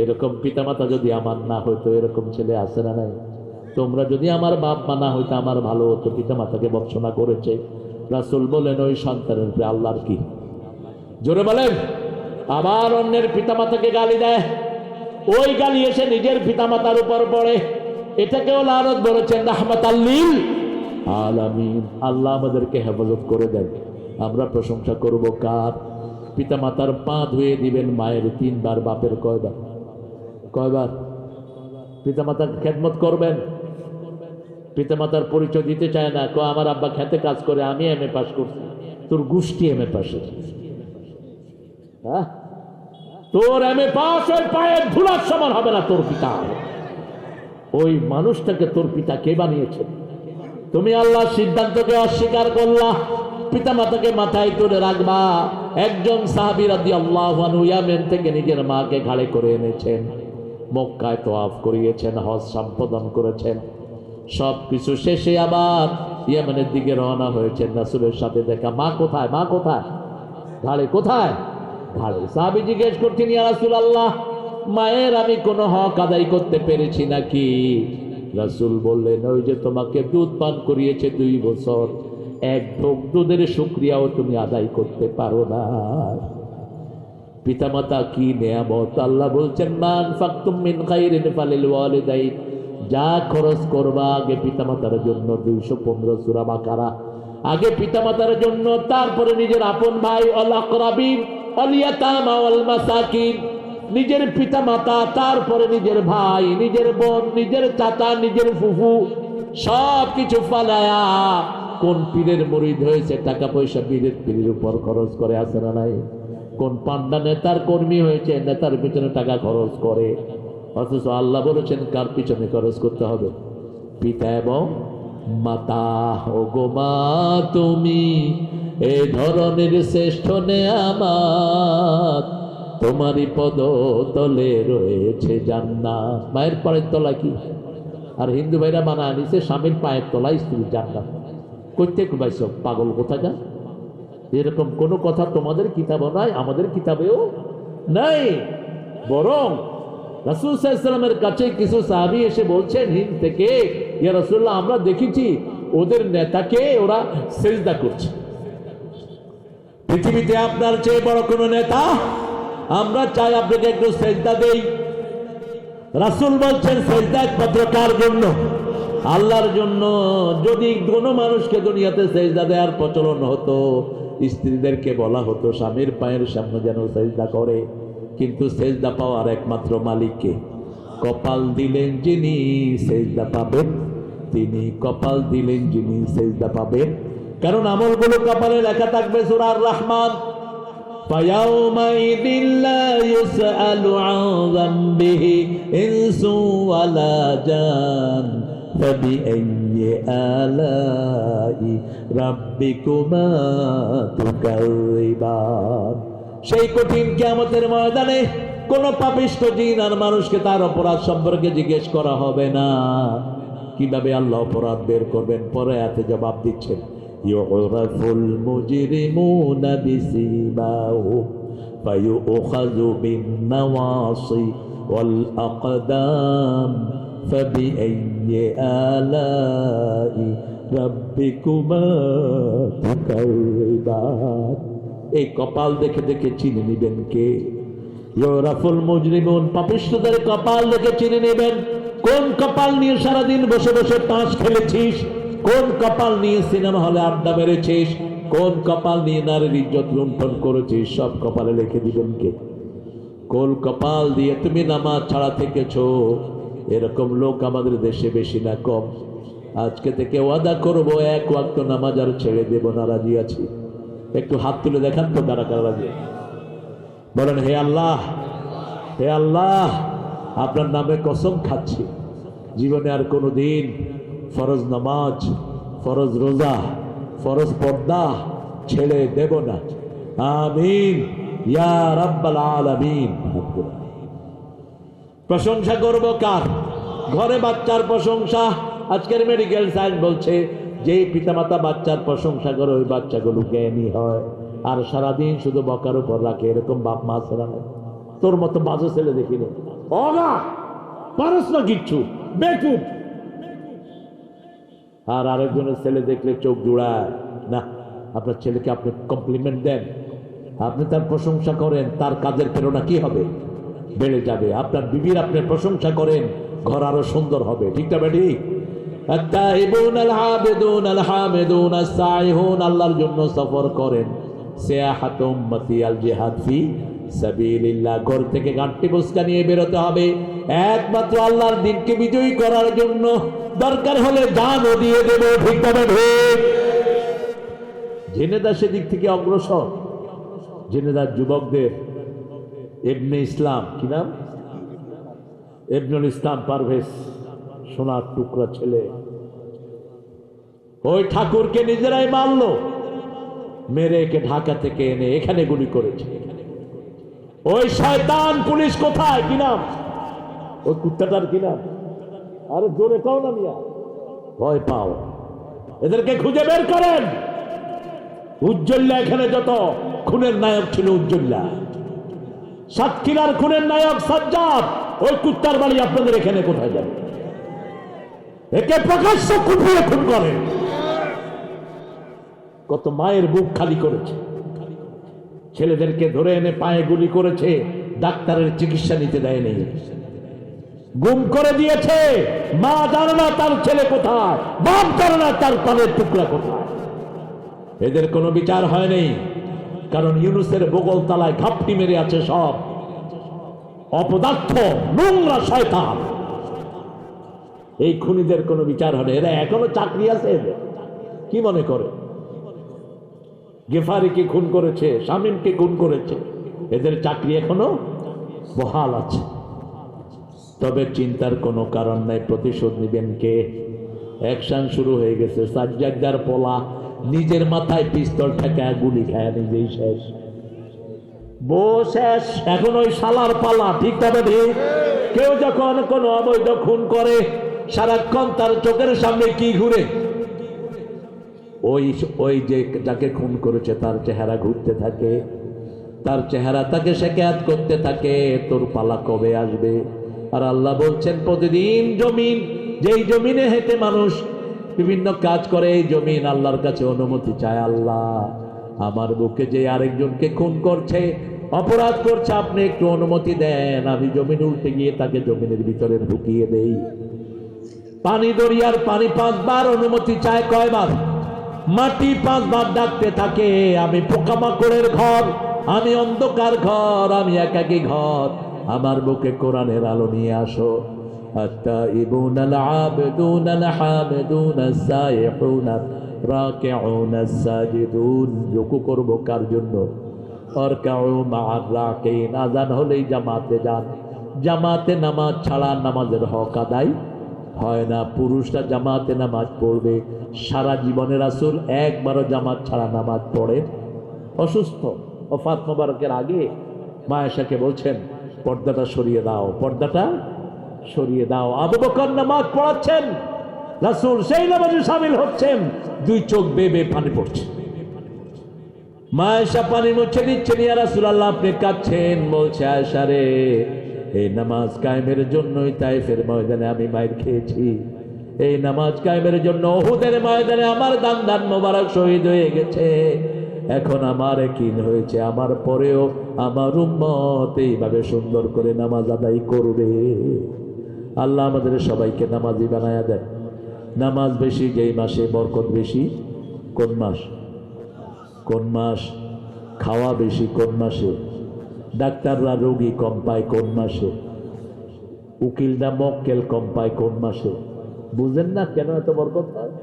Speaker 1: এরকম পিতামাতা যদি আমার না হইতো, এরকম ছেলে আছে না নাই? তোমরা যদি আমার বাপ মা না হইতো আমার ভালো হতো, পিতামাতাকে বর্ষনা করেছে। রাসূল বলেন, ওই সন্তানের উপরে আল্লাহর কি? জোরে বলেন। আবার অন্যের পিতামাতাকে গালি দেয়, ওই গালি এসে নিজের পিতামাতার উপর পড়ে, এটাকেও লানত বলেছেন রাহমাতাল লিল আলামিন। আল্লাহ আমাদেরকে হেফাজত করে দেন। আমরা প্রশংসা করব কার? পিতামাতার পা ধুয়ে দিবেন মায়ের 3 বার, বাপের কয়বার? কয়বার? পিতামাতার খেদমত করবেন। পিতামাতার পরিচয় দিতে চায় না, কয় আমার আব্বা খেতে কাজ করে, আমি এমএ পাস করছি। তোর গোষ্ঠী এমএ পাশে, হ্যাঁ? তোর এমএ পাস ওই পায়ের ধুলার সমান হবে না তোর পিতা। ওই মানুষটাকে তোর পিতা কে বানিয়েছে? তুমি আল্লাহর সিদ্ধান্তকে অস্বীকার করলা, পিতামাতাকে মাথায় তুলে রাখবা। একজন সাহাবী রাদিয়াল্লাহু আনহু ইয়ামেন থেকে নিজের মাকে ঘাড়ে করে এনেছেন, মক্কায় তওয়াফ করিয়েছেন, হজ সম্পাদন করেছেন। সব কিছু শেষে আবার ইয়ামেনের দিকে রওনা হয়েছেন। রাসূলের সাথে দেখা, মা কোথায়? মা কোথায়? ঘাড়ে। কোথায়? ঘাড়ে। সাহাবী জিজ্ঞেস করছেন, ইয়া রাসূলুল্লাহ, মায়ের আমি কোনো হক আদায় করতে পেরেছি নাকি? রাসূল বললেন, ওই যে তোমাকে দুধ পান করিয়েছে 2 বছর, এক ঢোক দুধের শুকরিয়াও তুমি আদায় করতে পারো না। পিতামাতা কি নেয়ামত! আল্লাহ বলছেন, মান ফাকতুম মিন খাইরিন ফালিল ওয়ালিদাইন। যা খরচ করবা আগে পিতামাতার জন্য। 215 সূরা বাকারা। আগে পিতামাতার জন্য, তারপরে নিজের আপন ভাই, আল আকরাবিন, আল ইয়াতামা ওয়াল মাসাকিন। নিজের পিতা মাতা, তারপরে নিজের ভাই, নিজের বোন, নিজের চাচা, নিজের ফুফু, সব কিছু ফালায়া কোন পীরের মুরিদ হয়েছে, টাকা পয়সা পীরের উপর খরচ করে, আছে না নাই? কোন পান্ডা নেতার কর্মী হয়েছে, নেতার পিছনে টাকা খরচ করে। অথচ আল্লাহ বলেছেন কার পিছনে খরচ করতে হবে? পিতা এবং মাতা। ও গো মা, তুমি এ ধরনের শ্রেষ্ঠ নেয়ামত, তোমারই পদ তলে রয়েছে জান্নাত। মায়ের পায়ের তলা কি? আর হিন্দু ভাইরা মানা আনিছে স্বামীর পায়ের তলায় স্ত্রীর জান্নাত। করতে পাইছ পাগল কোথাকার? এরকম কোন কথা তোমাদের কিতাবও নাই, আমাদের কিতাবেও নাই। বরং রাসূল সাল্লাল্লাহু আলাইহি ওয়াসাল্লামের কাছে কিছু সাহাবী এসে বলছেন হিন্দ থেকে, ইয়া রাসূলুল্লাহ, আমরা দেখেছি ওদের নেতাকে ওরা সেজদা করছে। পৃথিবীতে আপনার চেয়ে বড় কোন নেতা? আমরা চাই আপনাকে একটু সেজদা দেই। রাসূল বলছেন সেজদা একমাত্র কার জন্য? আল্লাহর জন্য। যদি কোনো মানুষকে দুনিয়াতে সেজদা দেওয়ার প্রচলন হতো, স্ত্রীদেরকে বলা হতো স্বামীর পায়ের সামনে যেন সেজদা করে। কিন্তু সেজদা পাওয়ার একমাত্র মালিককে। কপাল দিলেন যিনি সেজদা পাবেন তিনি, কপাল দিলেন যিনি সেজদা পাবেন। কারণ আমলগুলো কপালে লেখা থাকবে সূরা আর-রহমান, فَيَوْمَئِذٍ لَا يُسْأَلُ عَنْ ذَنبِهِ إِنسٌ وَلَا جَانٌ فَبِأَيِّ آلَاءِ رَبِّكُمَا تُكَذِّبَانِ। সেই কঠিন কিয়ামতের ময়দানে কোন পাপিষ্ঠ জিন আর মানুষকে তার অপরাধ সম্পর্কে জিজ্ঞেস করা হবে না। কিভাবে আল্লাহ অপরাধ বের করবেন? পরে এতে জবাব দিচ্ছেন, ইউরাফুল মুজরিমুনা বিসিমাহুম ফায়ুখাযু বিন-নাওয়াসি ওয়াল আকদাম ফাবিআইয়ি আলাই রাব্বিকুমা তুকাযিবান। এই কপাল দেখে দেখে চিনে নেবেন কে? ইউরাফুল মুজরিমুন, পাপিষ্ঠদের কপাল দেখে চিনে নেবেন। কোন কপাল নিয়ে সারাদিন বসে বসে তাস খেলেছিস? কোন কপাল নিয়ে সিনেমা হলে আড্ডা মেরেছিস? কোন কপাল নিয়ে নারীর ইজ্জত লুণ্ঠন করেছিস? সব কপালে লিখে দিবেন কে? কোন কপাল দিয়ে তুমি নামাজ ছাড়া থেকেছো? এরকম লোক আমাদের দেশে বেশি না কম? আজকে থেকে ওয়াদা করবো এক ওয়াক্ত নামাজ আর ছেড়ে দেব না, রাজি আছি। একটু হাত তুলে দেখান তো কারা কারা রাজি। বলেন, হে আল্লাহ, হে আল্লাহ, আপনার নামে কসম খাচ্ছি জীবনে আর কোনো দিন ফরজ নামাজ, ফরজ রোজা, ফরজ পর্দা ছেড়ে দেব না। আমিন ইয়া রাব্বাল আলামিন। প্রশংসা করব কার? ঘরে বাচ্চার প্রশংসা। আজকের মেডিকেল সায়েন্স বলছে যে পিতামাতা বাচ্চার প্রশংসা করে ওই বাচ্চাগুলো জ্ঞানী হয়। আর সারাদিন শুধু বকার উপর রাখে, এরকম বাপ মা ছেড়া নেই। তোর মতো বাজে ছেলে দেখিনি, অগা পারস না কিচ্ছু, বেকুব। আর আরেকজনের ছেলে দেখলে চোখ জোড়ায় না। আপনার ছেলেকে আপনি কমপ্লিমেন্ট দেন, আপনি তার প্রশংসা করেন, তার কাজের প্রেরণা কি হবে? বেড়ে যাবে। আপনার বিবির আপনি প্রশংসা করেন, ঘর আরো সুন্দর হবে। ঠিক না বেটি? আল্লাহর জন্য সফর করেন। ঘর থেকে গাঁটটি বস্তা নিয়ে বেরোতে হবে একমাত্র আল্লাহর দিনকে বিজয়ী করার জন্য। দরকার হলে জানও দিয়ে দেব। ঠিক না বেটি? জেনেদা সেদিক থেকে অগ্রসর। জেনেদার যুবকদের ইবনে ইসলাম, কি নাম? ইবনুল ইসলাম পারভেজ, সোনার টুকরা ছেলে। ওই ঠাকুরকে নিজেরাই মারলো, মেরে একে ঢাকা থেকে এনে এখানে গুলি করেছে। ওই শয়তান পুলিশ কোথায়? কি নাম ওই কুত্তাটার? কি নাম? আরে জোরে কাও না মিয়া, ভয় পাও। এদেরকে খুঁজে বের করেন। উজ্জ্বল্লা, এখানে যত খুনের নায়ক ছিল উজ্জ্বল্লা, সাতক্ষীরার খুনের নায়ক সাজ্জাদ, ওই কুত্তার বাড়ি আপনাদের এখানে কোথায় যাবে? একে প্রকাশ্য কুপিয়ে খুন করে। কত মায়ের বুক খালি করেছে, ছেলেদেরকে ধরে এনে পায়ে গুলি করেছে, ডাক্তারের চিকিৎসা নিতে দেয়নি, গুম করে দিয়েছে। মা জানে না তার ছেলে কোথায়, বাপ জানে না তার পানের টুকরা কোথায়। এদের কোনো বিচার হয়নি, কারণ ইউনুসের বগল তালায় ঘাপটি মেরে আছে সব। অপদার্থ, নোংরা শয়তান। এই খুনিদের কোনো বিচার হবে? এরা এখনো চাকরি আছে এদের? কি মনে করে গেফারিকে খুন করেছে, শামীমকে খুন করেছে, এদের চাকরি এখনো বহাল আছে। তবে চিন্তার কোনো কারণ নাই, প্রতিশোধ নিবেন কে? অ্যাকশন শুরু হয়ে গেছে। সাজ্জাদার পোলা নিজের মাথায় পিস্তল ঠেকায় গুলি খায়, নিজেই শেষ, বউ শেষ। এখন ওই শালার পালা, ঠিক তবে ঠিক। কেউ যখন কোনো অবৈধ খুন করে, সারাক্ষণ তার চোখের সামনে কি ঘুরে? ওই যে যাকে খুন করেছে তার চেহারা ঘুরতে থাকে, তার চেহারা তাকে শেকায়াত করতে থাকে, তোর পালা কবে আসবে? আর আল্লাহ বলছেন প্রতিদিন জমিন, যেই জমিনে হেঁটে মানুষ বিভিন্ন কাজ করে, এই জমিন আল্লাহর কাছে অনুমতি চায়, আল্লাহ আমার বুকে যে আরেকজনকে খুন করছে, অপরাধ করছে, আপনি একটু অনুমতি দেন, আমি জমিন উল্টে গিয়ে তাকে জমিনের ভিতরে ঢুকিয়ে দেই। পানি দরিয়ার পানি 5 বার অনুমতি চায়, কয়বার? মাটি 5 বার ডাকতে থাকে, আমি পোকামাকড়ের ঘর, আমি অন্ধকার ঘর, আমি একাকী ঘর, আমার বুকে কোরআনের আলো নিয়ে আসো। আত্তাইবুনা আল-আবিদুনা আল-হামিদুনা আস-সাইহুনা রাকিউনা আস-সাজিদুন। রুকু করব কার জন্য? অরকাউ মা'আর রাকিন। আযান হলেই জামাতে যান। জামাতে নামাজ ছাড়া নামাজের হক আদায় হয় না। পুরুষরা জামাতে নামাজ পড়বে। সারা জীবনে রাসূল একবারও জামাত ছাড়া নামাজ পড়েন। অসুস্থ ওফাত মোবারকের আগে মা আয়েশাকে বলছেন, পর্দাটা সরিয়ে দাও, পর্দাটা সরিয়ে দাও। আবু বকর নামাজ পড়াচ্ছেন, রাসূল সেই নামাজে শামিল হচ্ছেন, 2 চোখ বেয়ে বেয়ে পানি পড়ছে। মা আয়েশা পানি মুছে দিচ্ছেন, ইয়া রাসূলুল্লাহ আপনি কাঁদছেন। বলছে, আয়েশা রে, এই নামাজ কায়েমের জন্যই তায়েফের ময়দানে আমি মাইর খেয়েছি, এই নামাজ কায়েমের জন্য উহুদের ময়দানে আমার দান মোবারক শহীদ হয়ে গেছে। এখন আমার কিন হয়েছে, আমার পরেও আমার উম্মত এইভাবে সুন্দর করে নামাজ আদায় করবে। আল্লাহ আমাদের সবাইকে নামাজি বানায়া দেয়। নামাজ বেশি যেই মাসে, বরকত বেশি কোন মাস? কোন মাস? খাওয়া বেশি কোন মাসে? ডাক্তাররা রোগী কম পায় কোন মাসে? উকিলরা মক্কেল কম পায় কোন মাসে? বুঝেন না কেন এত বরকত হয়?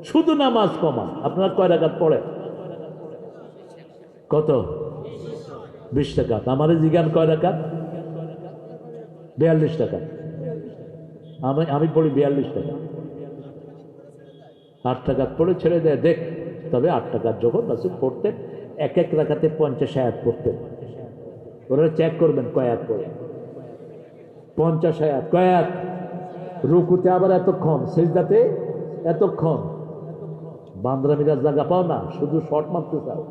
Speaker 1: শুধু নামাজ কমা। আপনারা কয় রাকাত পড়ে? কত? 20 রাকাত। আমার জিজ্ঞান কয় রাকাত? 42 টাকা। আমি পড়ি 42 টাকা। 8 টাকাত পড়ে ছেড়ে দেয়। দেখ, তবে 8 টাকার যখন রাসূল পড়তেন, এক রাকাতে 50 আয়াত পড়তেন। ওরা চেক করবেন কয় আয়াত পড়ে। 50 আয়াত। কয় আয়াত? রুকুতে আবার এতক্ষণ, সিজদাতে এতক্ষণ। বান্দরামিরার জায়গা পাও না, শুধু শর্ট মারতে চাও।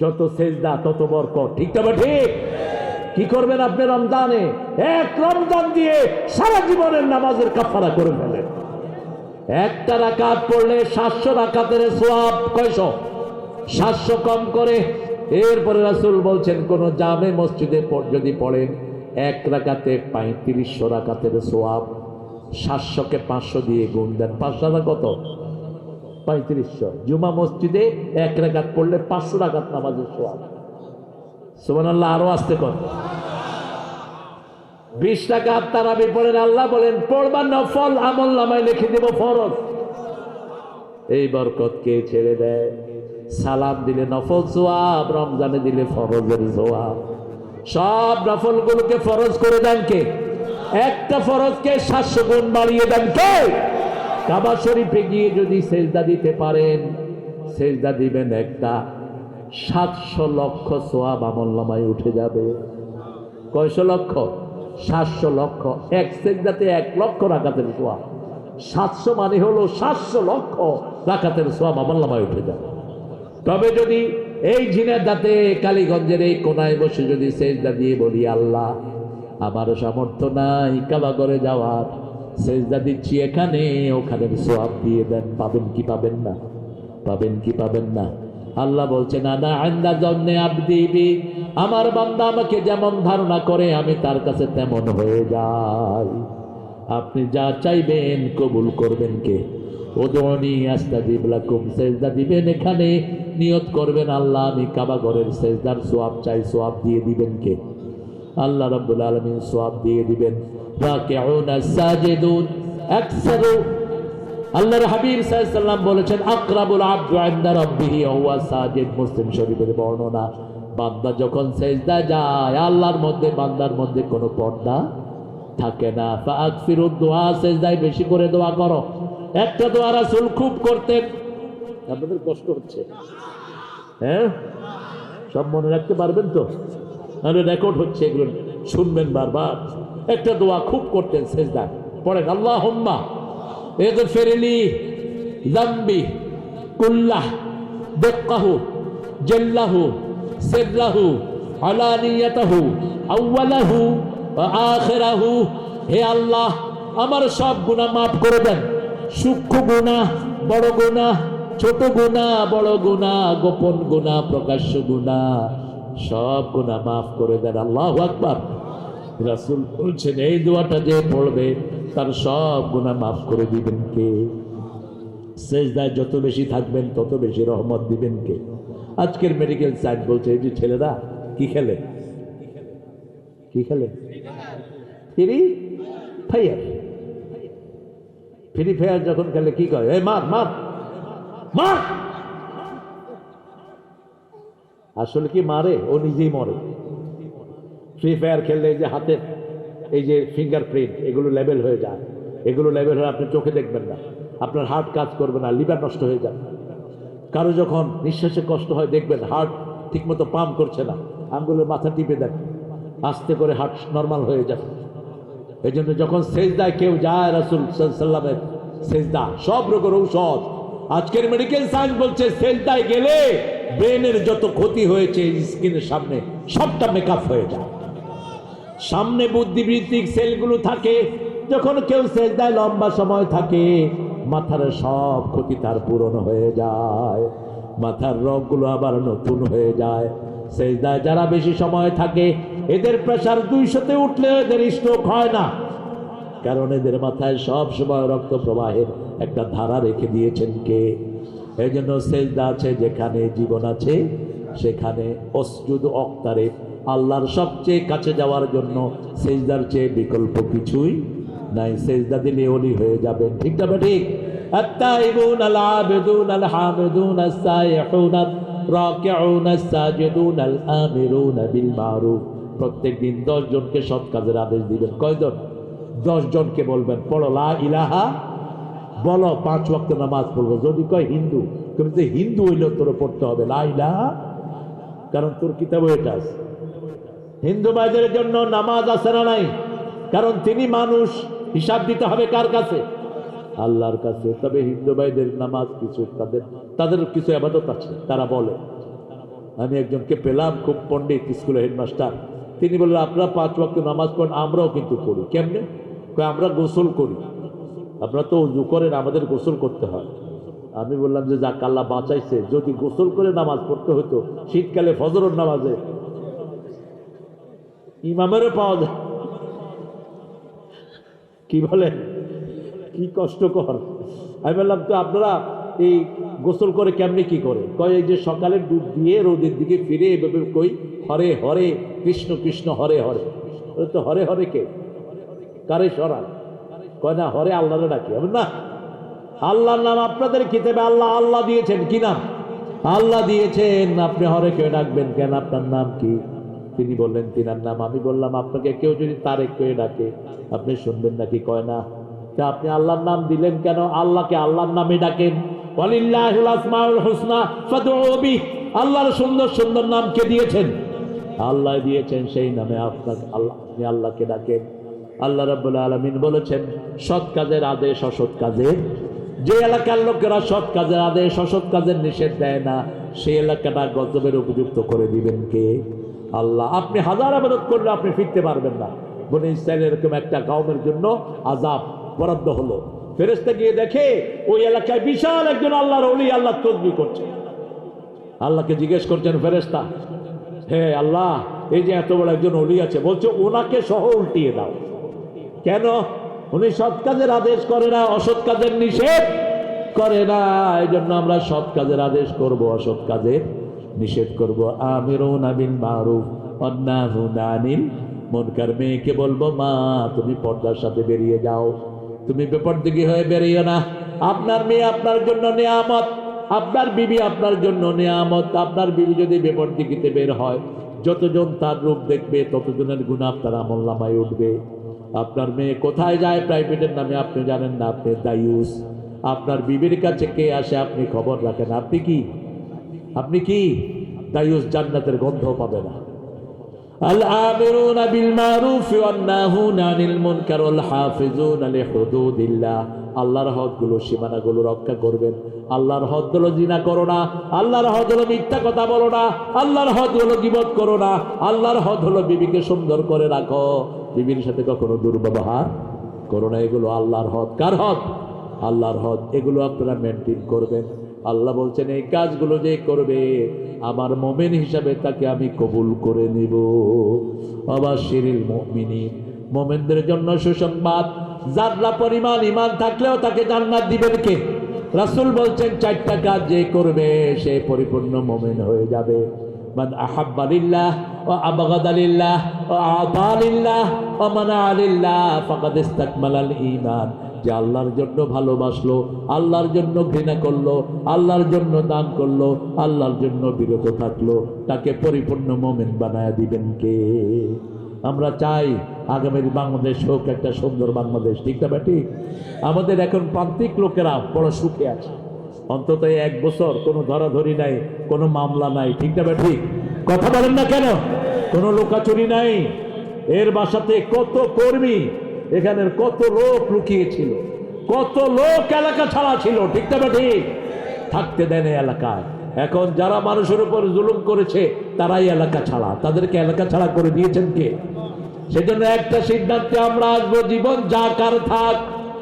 Speaker 1: যত সেজদা তত বরকত, ঠিক তবে ঠিক। কি করবেন আপনি রমজানে? এক রমজান দিয়ে সারা জীবনের নামাজের কাফারা করে ফেলেন। একটা রাকাত পড়লে 700 রাকাতের সওয়াব। কয়শো? 700 কম করে। এরপরে রাসূল বলছেন, কোন জামে মসজিদে যদি পড়েন, এক রাকাতে 3500 রাকাতের সওয়াব। 700কে 500 দিয়ে গুণ দেন, 500 কত? 3500। জুমা মসজিদে এক রাকাত পড়লে 500 রাকাত নামাজের সওয়াব। সুবহানাল্লাহ। আরো আসতে কর। 20 রাকাত তারাবি পড়েন, আল্লাহ বলেন পড়বা নফল, আমল নামায় লিখে দেব ফরজ। এই বরকত কে ছেড়ে দেয়? সালাম দিলে নফল সওয়াব, রমজানে দিলে ফরজের সওয়াব। সব নফল গুলোকে ফরজ করে দেন কে? একটা ফরজকে 700 গুণ বাড়িয়ে দেন কে? কাবা শরীফে গিয়ে যদি সেজদা দিতে পারেন, সেজদা দিবেন একটা, 700 লক্ষ সওয়াব আমলনামায় উঠে যাবে। কয়শো লক্ষ? 700 লক্ষ। এক সেজদাতে 1 লক্ষ রাকাতের সওয়াব। 700 মানে হলো 700 লক্ষ রাকাতের সওয়াব আমলনামায় উঠে যাবে। তবে যদি এই ঝিনাইদহে কালীগঞ্জের এই কোনায় বসে যদি সেজদা দিয়ে বলি, আল্লাহ আমার সামর্থ্য নাই কাবা ঘরে যাওয়ার, সেজদা দিচ্ছি এখানে, ওখানে সওয়াব দিয়ে দেন, পাবেন কি পাবেন না? পাবেন কি পাবেন না? আল্লাহ বলছেন, আনা ইনদা যন্নে আবদি বি, আমার বান্দা আমাকে যেমন ধারণা করে আমি তার কাছে তেমন হয়ে যাই। আপনি যা চাইবেন কবুল করবেন কে? উদউনি আস্তাজিব লাকুম। সেজদা দিবেন এখানে, নিয়ত করবেন আল্লাহ আমি কাবা ঘরের সেজদার সওয়াব চাই, সওয়াব দিয়ে দিবেন কে? আল্লাহ রাব্বুল আলামিন সওয়াব দিয়ে দিবেন। রাকিউনা সাজিদুন আকসারু, আল্লাহর হাবিব সাল্লাল্লাহু আলাইহি ওয়াসাল্লাম বলেছেন আকরাবুল আবদু ইনদা রাব্বিহি ওয়া সাজিদ। মুসলিম শরীফের বর্ণনা, বান্দা যখন সিজদা যায় আল্লাহর মধ্যে বান্দার মধ্যে কোনো পর্দা থাকে না। ফাআকসিরু দুআ, সিজদায় বেশি করে দোয়া করো। একটা দোয়া রাসূল খুব করতেন। আপনাদের কষ্ট হচ্ছে? হ্যাঁ, সব মনে রাখতে পারবেন তো? আরে রেকর্ড হচ্ছে, এগুলো শুনবেন বারবার। একটা দোয়া খুব করতেন সিজদায়, পড়েন আল্লাহুম্মা ইগফিরলি যামবি কুল্লাহ দিক্কাহু জাল্লাহু সিররাহু আলানিয়াতাহু আউওয়ালাহু ওয়া আখিরাহু। হে আল্লাহ, আমার সব গুনাহ মাফ করে দেন, সূক্ষ্ম গুনাহ, বড় গুনাহ, ছোট গুনাহ, বড় গুনাহ, গোপন গুনাহ, প্রকাশ্য গুনাহ, সব গুনাহ মাফ করে দেন। আল্লাহু আকবার। রাসূল বলছেন এই দোয়াটা যে পড়বে তার সব গুনাহ মাফ করে দিবেন কে? সিজদায় যত বেশি থাকবেন তত বেশি রহমত দিবেন কে? আজকের মেডিকেল সায়েন্স বলছে এই যে ছেলেরা কি খেলে, কি খেলে? Free fire. ফ্রি ফায়ার যখন খেলে কি কয়? এই মার মার মার। আসলে কি মারে? ও নিজেই মরে। ফ্রি ফায়ার খেললে এই যে হাতের এই যে ফিঙ্গারপ্রিন্ট এগুলো লেবেল হয়ে যায়। এগুলো লেবেল হয়ে আপনি চোখে দেখবেন না, আপনার হার্ট কাজ করবে না, লিভার নষ্ট হয়ে যাবে। কারো যখন নিঃশ্বাসে কষ্ট হয় দেখবেন হার্ট ঠিকমতো পাম্প করছে না, আঙ্গুলের মাথা টিপে দেন, আস্তে করে হার্ট নর্মাল হয়ে যাবে। এই জন্য যখন সেজদায় কেউ যায়, রাসূল সাল্লাল্লাহু আলাইহি ওয়াসাল্লামের সেজদা সব রোগের ঔষধ। আজকের মেডিকেল সায়েন্স বলছে সেজদায় গেলে ব্রেনের যত ক্ষতি হয়েছে স্কিনের সামনে সবটা মেকআপ হয়ে যায়। সামনে বুদ্ধিবৃত্তিক সেলগুলো থাকে। যখন কেউ সেজদায় লম্বা সময় থাকে মাথার সব ক্ষতি তার পূরণ হয়ে যায়, মাথার রোগগুলো আবার নতুন হয়ে যায়। সেজদায় যারা বেশি সময় থাকে এদের প্রেসার 200-তে উঠলে এদের স্ট্রোক হয় না, কারণ এদের মাথায় সব সময় রক্ত প্রবাহের একটা ধারা রেখে দিয়েছেন কে? এই জন্য সেজদা আছে যেখানে জীবন আছে সেখানে অসজুদ অক্তারে আল্লাহর সবচেয়ে কাছে যাওয়ার জন্য সেজদার চেয়ে বিকল্প কিছুই নাই। সেজদা দিলে ওলি হয়ে যাবেন। ঠিক না ঠিক? আত-তাইবুন আল-আবিদুন আল-হামিদুন আস-সাইহুন আর-রাকিউন আস-সাজিদুন আল-আমিরুন বিল মারুফ। প্রত্যেকদিন 10 জনকে সৎ কাজের আদেশ দিবেন। কয়জন? 10 জনকে বলবেন পড়ো লা ইলাহা, বলো 5 ওয়াক্ত নামাজ পড়বো। যদি কয় হিন্দু, তুমি যে হিন্দু হইলেও তোর পড়তে হবে লা ইলাহা, কারণ তোর কিতাবে এটা আছে। হিন্দু ভাইদের জন্য নামাজ আছে না নাই? কারণ তিনি মানুষ, হিসাব দিতে হবে কার কাছে? আল্লাহর কাছে। তবে হিন্দু ভাইদের নামাজ কিছু তাদের কিছু ইবাদত আছে, তারা বলে। আমি একজনকে পেলাম, খুব পণ্ডিত, স্কুলের হেডমাস্টার। তিনি বললেন আপনারা 5 ওয়াক্ত নামাজ পড়েন, আমরাও কিন্তু পড়ি। কেমনে? আমরা গোসল করি। আপনারা তো উযু করেন, আমাদের গোসল করতে হয়। আমি বললাম যে যাক, আল্লাহ বাঁচাইছে, যদি গোসল করে নামাজ পড়তে হতো শীতকালে ফজরের নামাজে ইমামেরও পাওয়া যায়। কি বলে, কি কষ্টকর। আমি বললাম তো আপনারা এই গোসল করে কেমনি কি করে? কয় এই যে সকালে ডুব দিয়ে রোদের দিকে ফিরে এভাবে কই হরে হরে কৃষ্ণ কৃষ্ণ হরে হরে। তো হরে হরে কে? কারে সরান? কয় না হরে আল্লাহরে ডাকি। আমি না, আল্লাহর নাম আপনাদের কিতাবে আল্লাহ আল্লাহ দিয়েছেন। কি নাম? আল্লাহ দিয়েছেন। আপনি হরে কেউ ডাকবেন কেন? আপনার নাম কি? তিনি বললেন তিনার নাম। আমি বললাম আপনাকে কেউ যদি তারেক করে ডাকে আপনি শুনবেন নাকি? কয় না। তা আপনি আল্লাহর নাম দিলেন কেন? আল্লাহকে আল্লাহর নামে ডাকেন। ওয়ালিল্লাহিল আসমাউল হুসনা ফাদউ বিহি। আল্লাহর সুন্দর সুন্দর নাম কে দিয়েছেন? আল্লাহ দিয়েছেন। সেই নামে আপনাকে আপনি আল্লাহকে ডাকেন। আল্লাহ রাব্বুল আলামিন বলেছেন সৎ কাজের আদেশ অসৎ কাজের, যে এলাকার লোকেরা সৎ কাজের আদেশ অসৎ কাজের নিষেধ দেয় না সেই এলাকাটা গজবের উপযুক্ত করে দিবেন কে? আল্লাহ। আপনি হাজার ইবাদত করলে আপনি ফিরতে পারবেন না। বনি ইসরাইল এরকম একটা কওমের জন্য আযাব বরাদ্দ হলো। ফেরেশতা গিয়ে দেখে ওই এলাকায় বিশাল একজন আল্লাহর ওলি আল্লাহ তাসবিহ করছে। আল্লাহকে জিজ্ঞেস করছেন ফেরেশতা, হে আল্লাহ, এই যে এত বড় একজন ওলি আছে, বলছে ওনাকে সহ উল্টিয়ে দাও। কেন? উনি সৎ কাজের আদেশ করে না, অসৎ কাজের নিষেধ করে না। এই জন্য আমরা সৎ কাজের আদেশ করব, অসৎ কাজের নিষেধ করব। আমিরুনা বিল মারুফ ওয়া নাহুনা আনিল মুনকার মেয়েকে বলবো, মা তুমি পর্দার সাথে বেরিয়ে যাও, তুমি বেপরদিগি হয়ে বেরিয়ে না। আপনার মেয়ে আপনার জন্য নিয়ামত, আপনার বিবি আপনার জন্য নিয়ামত। আপনার বিবি যদি বেপরদিগিতে বের হয়, যতজন তার রূপ দেখবে ততজনের গুনাহ আপনার আমলনামায় উঠবে। আপনার মেয়ে কোথায় যায় প্রাইভেটের নামে আপনি জানেন না, আপনি দায়ুস। আপনার বিবির কাছে কে আসে আপনি খবর রাখেন। আপনি কি দায়ুস? জান্নাতের গন্ধ পাবে না। আল আমিরুনা বিল মারুফ ওয়ান নাহুনা আনিল মুনকার ওয়াল হাফিজুনা লিহুদুদিল্লাহ। আল্লাহর হদগুলো, সীমানাগুলো রক্ষা করবেন। আল্লাহর হদ হলো জিনা করো না, আল্লাহর হদ হলো মিথ্যা কথা বলো না, আল্লাহর হদ হলো গীবত করো না, আল্লাহর হদ হলো বিবিকে সুন্দর করে রাখো, বিবির সাথে কখনো দুর্ব্যবহার করো না। এগুলো আল্লাহর হদ। কার হদ? আল্লাহর হদ। এগুলো আপনারা মেনটেন করবেন। আল্লাহ বলছেন এই কাজগুলো যে করবে আমার মুমিন হিসাবে তাকে আমি কবুল করে নিব। অবাশিরিল মুমিনিন, মুমিনদের জন্য সুসংবাদ, যারা পরিমাণ ঈমান থাকলেও তাকে জান্নাত দিবেন কে? রাসূল বলছেন চারটা কাজ যে করবে সে পরিপূর্ণ মুমিন হয়ে যাবে। মান আহাব্বা লিল্লাহ ওয়া আবগাদা লিল্লাহ ওয়া আতা লিল্লাহ ওয়া মানা লিল্লাহ ফাকাদ ইসতাকমালাল ঈমান। যে আল্লাহর জন্য ভালোবাসলো, আল্লাহর জন্য ঘৃণা করলো, আল্লাহর জন্য দান করলো, আল্লাহর জন্য বিরত থাকলো, তাকে পরিপূর্ণ মুমিন বানায় দিবেন কে? আমরা চাই আগামীর বাংলাদেশ হোক একটা সুন্দর বাংলাদেশ, ঠিক না ঠিক? আমাদের এখন প্রান্তিক লোকেরা বড় সুখে আছে, অন্তত 1 বছর কোনো ধরাধরি নাই, কোনো মামলা নাই, ঠিক না ঠিক? কথা বলেন না কেন? কোনো লোকাচুরি নাই। এর বাসাতে কত কর্মী, এখানের কত লোক লুকিয়েছিল, কত লোক এলাকা ছাড়া ছিল, ঠিক না ঠিক? থাকতে দেন এলাকায়। এখন যারা মানুষের উপর জুলুম করেছে তারাই এলাকা ছাড়া, তাদেরকে এলাকা ছাড়া করে দিয়েছেন কে? সেজন্য একটা সিদ্ধান্তে আমরা আসবো, জীবন যা কার থাক,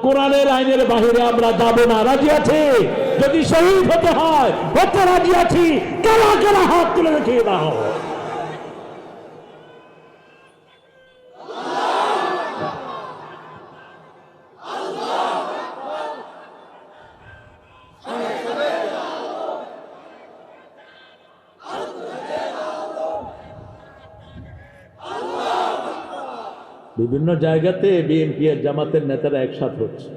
Speaker 1: কোরআনের আইনের বাহিরে আমরা যাব না। রাজি আছি? যদি শহীদ হতে হয় হতে রাজি আছি। কারা কারা হাত তুলে দেখিয়ে দাও। বিভিন্ন জায়গাতে বিএনপি আর জামাতের নেতারা একসাথে হচ্ছে।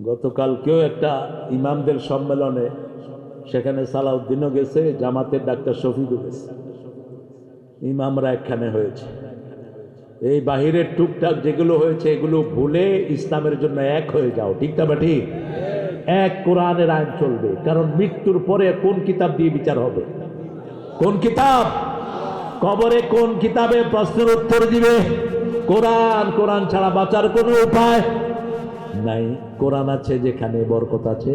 Speaker 1: গতকালকেও একটা ইমামদের সম্মেলনে, সেখানে সালাউদ্দিনও গেছে, জামাতের ডাক্তার শফিকও গেছে, ইমামরা একখানে হয়েছে। এই বাহিরের টুকটাক যেগুলো হয়েছে এগুলো ভুলে ইসলামের জন্য এক হয়ে যাও, ঠিক না ঠিক? এক কোরআনের আইন চলবে, কারণ মৃত্যুর পরে কোন কিতাব দিয়ে বিচার হবে? কোন কিতাব? কবরে কোন কিতাবে প্রশ্নের উত্তর দিবে? কোরআন। কোরআন ছাড়া বাঁচার কোনো উপায় নাই। কোরআন আছে যেখানে বরকত আছে।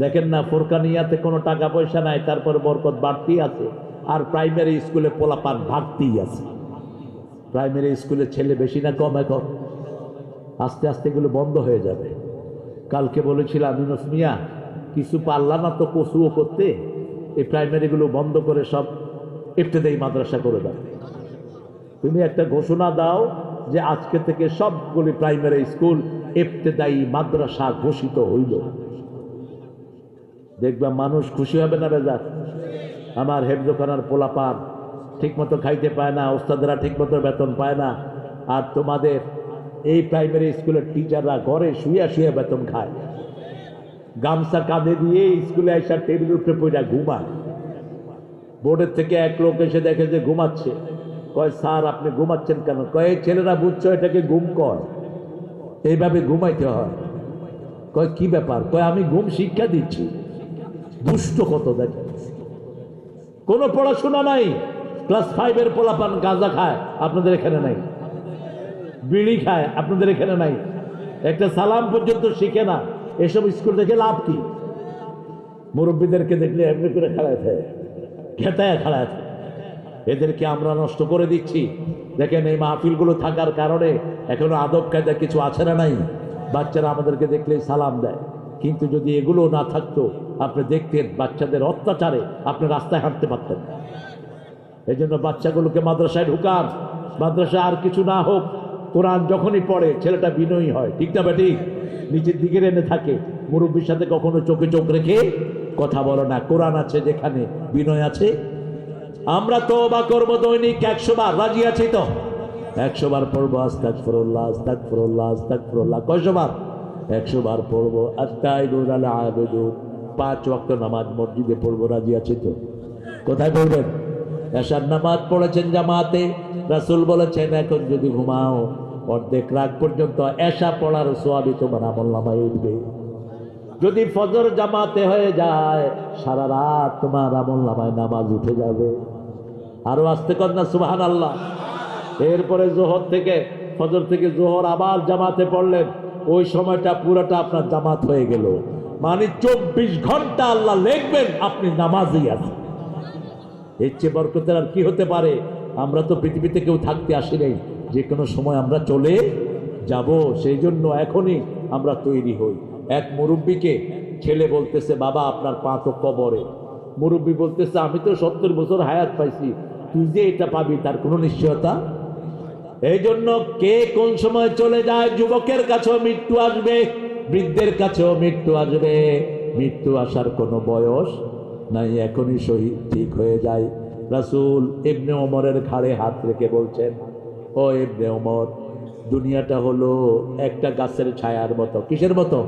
Speaker 1: দেখেন না, ফুরকানিয়াতে কোনো টাকা পয়সা নাই, তারপর বরকত বাড়তি আছে। আর প্রাইমারি স্কুলে পোলাপান ভাগতি আছে। প্রাইমারি স্কুলে ছেলে বেশি না কম? এখন আস্তে আস্তে এগুলো বন্ধ হয়ে যাবে। কালকে বলেছিলাম ইউনুস মিয়া কিছু পারলা না তো কচুও করতে, এই প্রাইমারিগুলো বন্ধ করে সব ইবতেদায়ী মাদ্রাসা করে দাও। তুমি একটা ঘোষণা দাও যে আজকে থেকে সবগুলি প্রাইমারি স্কুল ইবতেদায়ী মাদ্রাসা ঘোষিত হইল। দেখবা মানুষ খুশি হবে না বেজার? আমার হেফজখানার পোলাপান ঠিক মতো খাইতে পায় না, ওস্তাদরা ঠিক মতো বেতন পায় না, আর তোমাদের এই প্রাইমারি স্কুলের টিচাররা ঘরে শুয়ে শুয়ে বেতন খায়, গামছা কাঁধে দিয়ে স্কুলে এসে টেবিলের উপরে পড়ে ঘুমায়। বোর্ডের থেকে এক লোক এসে দেখে যে ঘুমাচ্ছে, কয় স্যার আপনি ঘুমাচ্ছেন কেন? কয় এই ছেলেরা বুঝছো এটাকে ঘুম কর, এইভাবে ঘুমাইতে হয়। কয় কি ব্যাপার? কয় আমি ঘুম শিক্ষা দিচ্ছি। দুষ্ট কত দেখে, কোনো পড়াশোনা নাই। ক্লাস 5-এর পোলাপান গাঁজা খায়, আপনাদের এখানে নাই। বিড়ি খায়, আপনাদের এখানে নাই। একটা সালাম পর্যন্ত শিখে না। এসব স্কুল দেখে লাভ কি? মুরব্বীদেরকে দেখলে এমনি করে খেলায় থাকে, খেতায় খেলায় থাকে। এদেরকে আমরা নষ্ট করে দিচ্ছি। দেখেন এই মাহফিলগুলো থাকার কারণে এখনো আদব কায়দা কিছু আছে না নাই? বাচ্চারা আমাদেরকে দেখলেই সালাম দেয়। কিন্তু যদি এগুলো না থাকতো, আপনি দেখতেন বাচ্চাদের অত্যাচারে আপনি রাস্তায় হাঁটতে পারতেন না। এই জন্য বাচ্চাগুলোকে মাদ্রাসায় ঢুকান। মাদ্রাসায় আর কিছু না হোক, কোরআন যখনই পড়ে ছেলেটা বিনয়ী হয়, ঠিক না বেঠিক? নিচের দিকে এনে থাকে, মুরব্বীর সাথে কখনো চোখে চোখ রেখে কথা বলো না। কোরআন আছে যেখানে বিনয় আছে, আমরা তওবা করব দৈনিক 100 বার, রাজি আছি তো? 100 বার পড়বো আস্তাগফিরুল্লাহ আস্তাগফিরুল্লাহ আস্তাগফিরুল্লাহ। কয়শো বার? 100 বার পড়বো। আত্তাইবুন আল আবিদুন, 5 ওয়াক্ত নামাজ মসজিদে পড়বো, রাজি আছি তো? কোথায় পড়বেন? এশার নামাজ পড়েছেন জামাতে, রাসূল বলেছেন এখন যদি ঘুমাও অর্ধেক রাত পর্যন্ত এশা পড়ার সওয়াবই তোমার আমলনামায় উঠবে। যদি ফজর জামাতে হয়ে যায় সারা রাত তোমার আমলনামায় নামাজ উঠে যাবে। আরো আসতে কর না সুবহানাল্লাহ। এরপরে জোহর থেকে, ফজর থেকে জোহর আবার জামাতে পড়লেন, ওই সময়টা পুরোটা আপনার জামাত হয়ে গেল, মানে 24 ঘন্টা আল্লাহ লিখবেন আপনি নামাজই আছেন। এর চেয়ে বরকতের আর কি হতে পারে? আমরা তো পৃথিবীতে কেউ থাকতে আসি নাই, যে কোনো সময় আমরা চলে যাব, সেই জন্য এখনই আমরা তৈরি হই। এক মুরব্বীকে ছেলে বলতেছে, বাবা আপনার পা তো কবরে। মুরব্বী বলতেছে, আমি তো 70 বছর হায়াত পাইছি, তুই যে এটা পাবি তার কোনো নিশ্চয়তা? এই জন্য কে কোন সময় চলে যায়, যুবকের কাছেও মৃত্যু আসবে, বৃদ্ধের কাছেও মৃত্যু আসবে, মৃত্যু আসার কোনো বয়স নাই, এখনই শহীদ ঠিক হয়ে যায়। রাসূল ইবনে ওমরের ঘাড়ে হাত রেখে বলছেন, ও ইবনে ওমর, দুনিয়াটা হলো একটা গাছের ছায়ার মতো। কিসের মতো?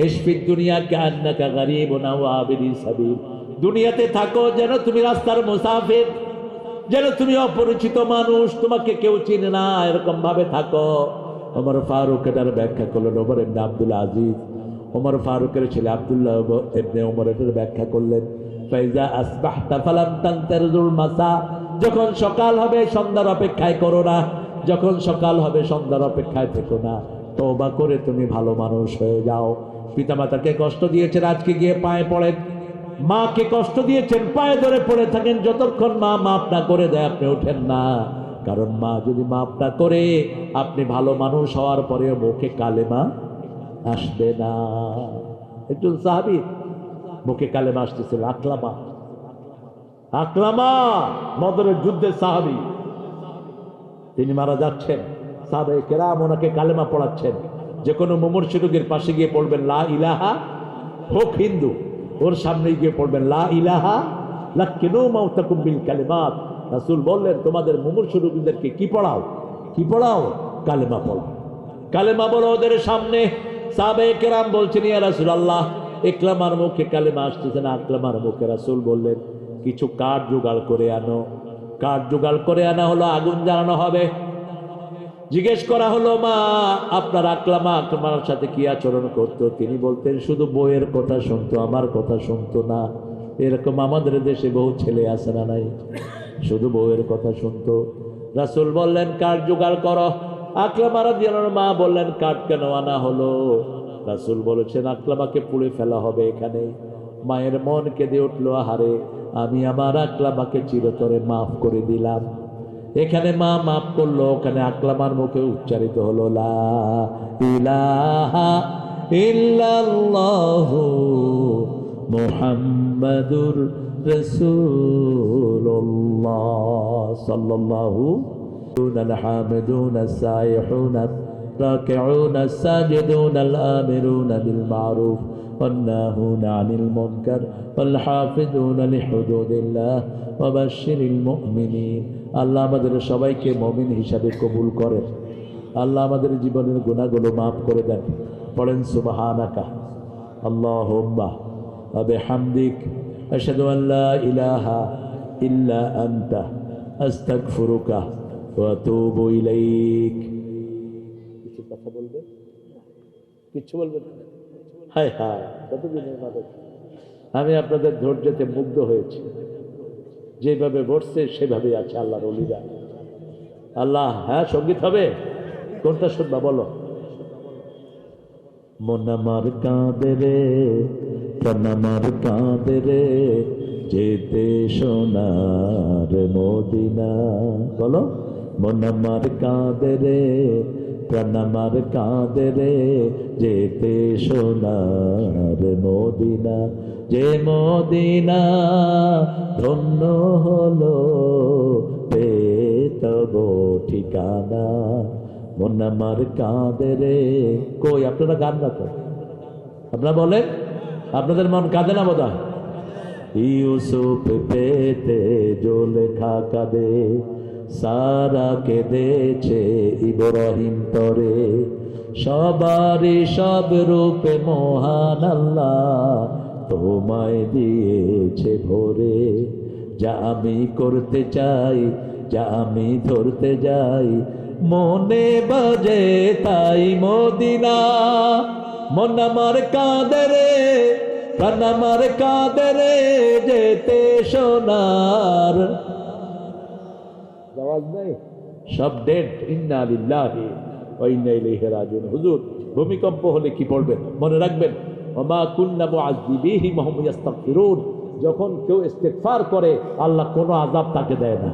Speaker 1: ইশফিদ দুনিয়া কান্নাকা গারিবুন আও আবিরি সাবিল, দুনিয়াতে থাকো যেন তুমি রাস্তার মুসাফির, যেন তুমি অপরিচিত মানুষ, তোমাকে কেউ চিনে না, এরকম ভাবে থাকো। ওমর ফারুক এটার ব্যাখ্যা করলেন, ওমর ইবনে আব্দুল আজিজ, ওমর ফারুকের ছেলে আব্দুল্লাহ ইবনে ওমর এটার ব্যাখ্যা করলেন, ফাইজা আসবাহতা ফালাম তানতারজুল মাসা, যখন সকাল হবে সন্ধ্যার অপেক্ষায় করো না, যখন সকাল হবে সন্ধ্যার অপেক্ষায় থেকো না, তওবা করে তুমি ভালো মানুষ হয়ে যাও। পিতামাতাকে কষ্ট দিয়েছেন, আজকে গিয়ে পায়ে পড়েন। মাকে কষ্ট দিয়েছেন, পায়ে ধরে পড়ে থাকেন, যতক্ষণ মা মাফ না করে দেয় আপনি ওঠেন না। কারণ মা যদি মাফ না করে, আপনি ভালো মানুষ হওয়ার পরেও মুখে কালেমা আসবে না। একজন সাহাবী মুখে কালেমা আসতেছিল, আকলামা, আকলামা বদরের যুদ্ধের সাহাবী, তিনি মারা যাচ্ছেন, সাহাবায়ে কেরাম ওনাকে কালেমা পড়াচ্ছেন, যে কোনো মুমূর্ষু রোগীর পাশে গিয়ে পড়বেন লা ইলাহা, হোক হিন্দু, ওর সামনে গিয়ে পড়বেন লা ইলাহা লাকিনু মাউতাকুম বিল কালিমাত। রাসূল বললেন, তোমাদের মুমূর্ষু রোগীদেরকে কি পড়াও? কি পড়াও? কালেমা পড়াও, কালেমা বলো ওদের সামনে। সাহাবায়ে কেরাম বলছেন, ইয়া রাসূলুল্লাহ, ইকরামার মুখে কালেমা আসতেছে না, আকলামার মুখে। রাসূল বললেন, কিছু কাঠ জোগাড় করে আনো। কাঠ জোগাড় করে আনা হলো, আগুন জ্বালানো হবে। জিজ্ঞেস করা হলো, মা আপনার আকলামা আকলামার সাথে কি আচরণ করতো? তিনি বলতেন, শুধু বইয়ের কথা শুনতো, আমার কথা শুনতো না। এরকম আমাদের দেশে বহু ছেলে আছে না নাই, শুধু বইয়ের কথা শুনতো। রাসূল বললেন, কাঠ জোগাড় করো। আকলামা রাদিয়াল্লাহু আনহা মা বললেন, কাঠ কেন আনা হলো? রাসূল বলেছেন, আকলামাকে পুড়ে ফেলা হবে এখানে। মায়ের মন কেঁদে উঠলো, আহারে আমি আমার আকলামাকে চিরতরে মাফ করে দিলাম। এখানে মা মাফ করলো, ওখানে আকলামার মুখে উচ্চারিত হলো লা ইলাহা ইল্লাল্লাহু মুহাম্মাদুর রাসূলুল্লাহ সাল্লাল্লাহু الحامدون السائحون الراكعون الساجدون الآمرون بالمعروف والناهون عن المنكر والحافظون لحدود الله وبشر المؤمنين। আল্লাহ আমাদের সবাইকে মুমিন হিসাবে কবুল করেন। আল্লাহ আমাদের জীবনের গুনাহগুলো মাফ করে দেন। পড়েন সুবহানাকা আল্লাহুম্মা ওয়া বিহামদিক আশহাদু আন লা ইলাহা ইল্লা আনতা আস্তাগফিরুকা ওয়া আতুবু ইলাইক। কিছু কথা বলবে? কিছু বলবেন? হায় হায়, কতদিনের মাদক! আমি আপনাদের ধৈর্যতে মুগ্ধ হয়েছি। যেভাবে বসছে সেভাবে আছে আল্লাহর ওলিরা। আল্লাহ, হ্যাঁ সঙ্গীত হবে, কোনটা শুনবা বলো? মন আমার কাঁদে রে, প্রাণ আমার কাঁদে রে, যেতে সোনার মদিনা। বলো, মন আমার কাঁদে রে, প্রাণ আমার কাঁদে রে, যেতে সোনার মদিনা। যে মদিনা ধন্য হলো পেতব ঠিকানা। মন আমার কাঁদে রে। কই আপনারা গান না তো? আপনারা বলেন, আপনাদের মন কাঁদে না বোধহয়? ইউসুফ পেতে জুলেখা কাঁদে, সারা কেঁদেছে ইব্রাহিম তরে। সবারই সব রূপে মহান আল্লাহ তোমায় দিয়েছে ভরে। যা আমি করতে চাই, যা আমি ধরতে যাই, মনে বাজে তাই মদিনা। মন আমার কাঁদে রে, প্রাণ আমার কাঁদে রে, যেতে সোনার। আওয়াজ নাই, সব ডেড। ইন্না লিল্লাহি ওয়া ইন্না ইলাইহি রাজিউন। হুজুর, ভূমিকম্প হলে কি পড়বেন মনে রাখবেন, ওমা কুন্না মুআযযিবিহি ওয়া হুম ইস্তাগফিরুন। যখন কেউ ইস্তিগফার করে আল্লাহ কোনো আযাব তাকে দেয় না।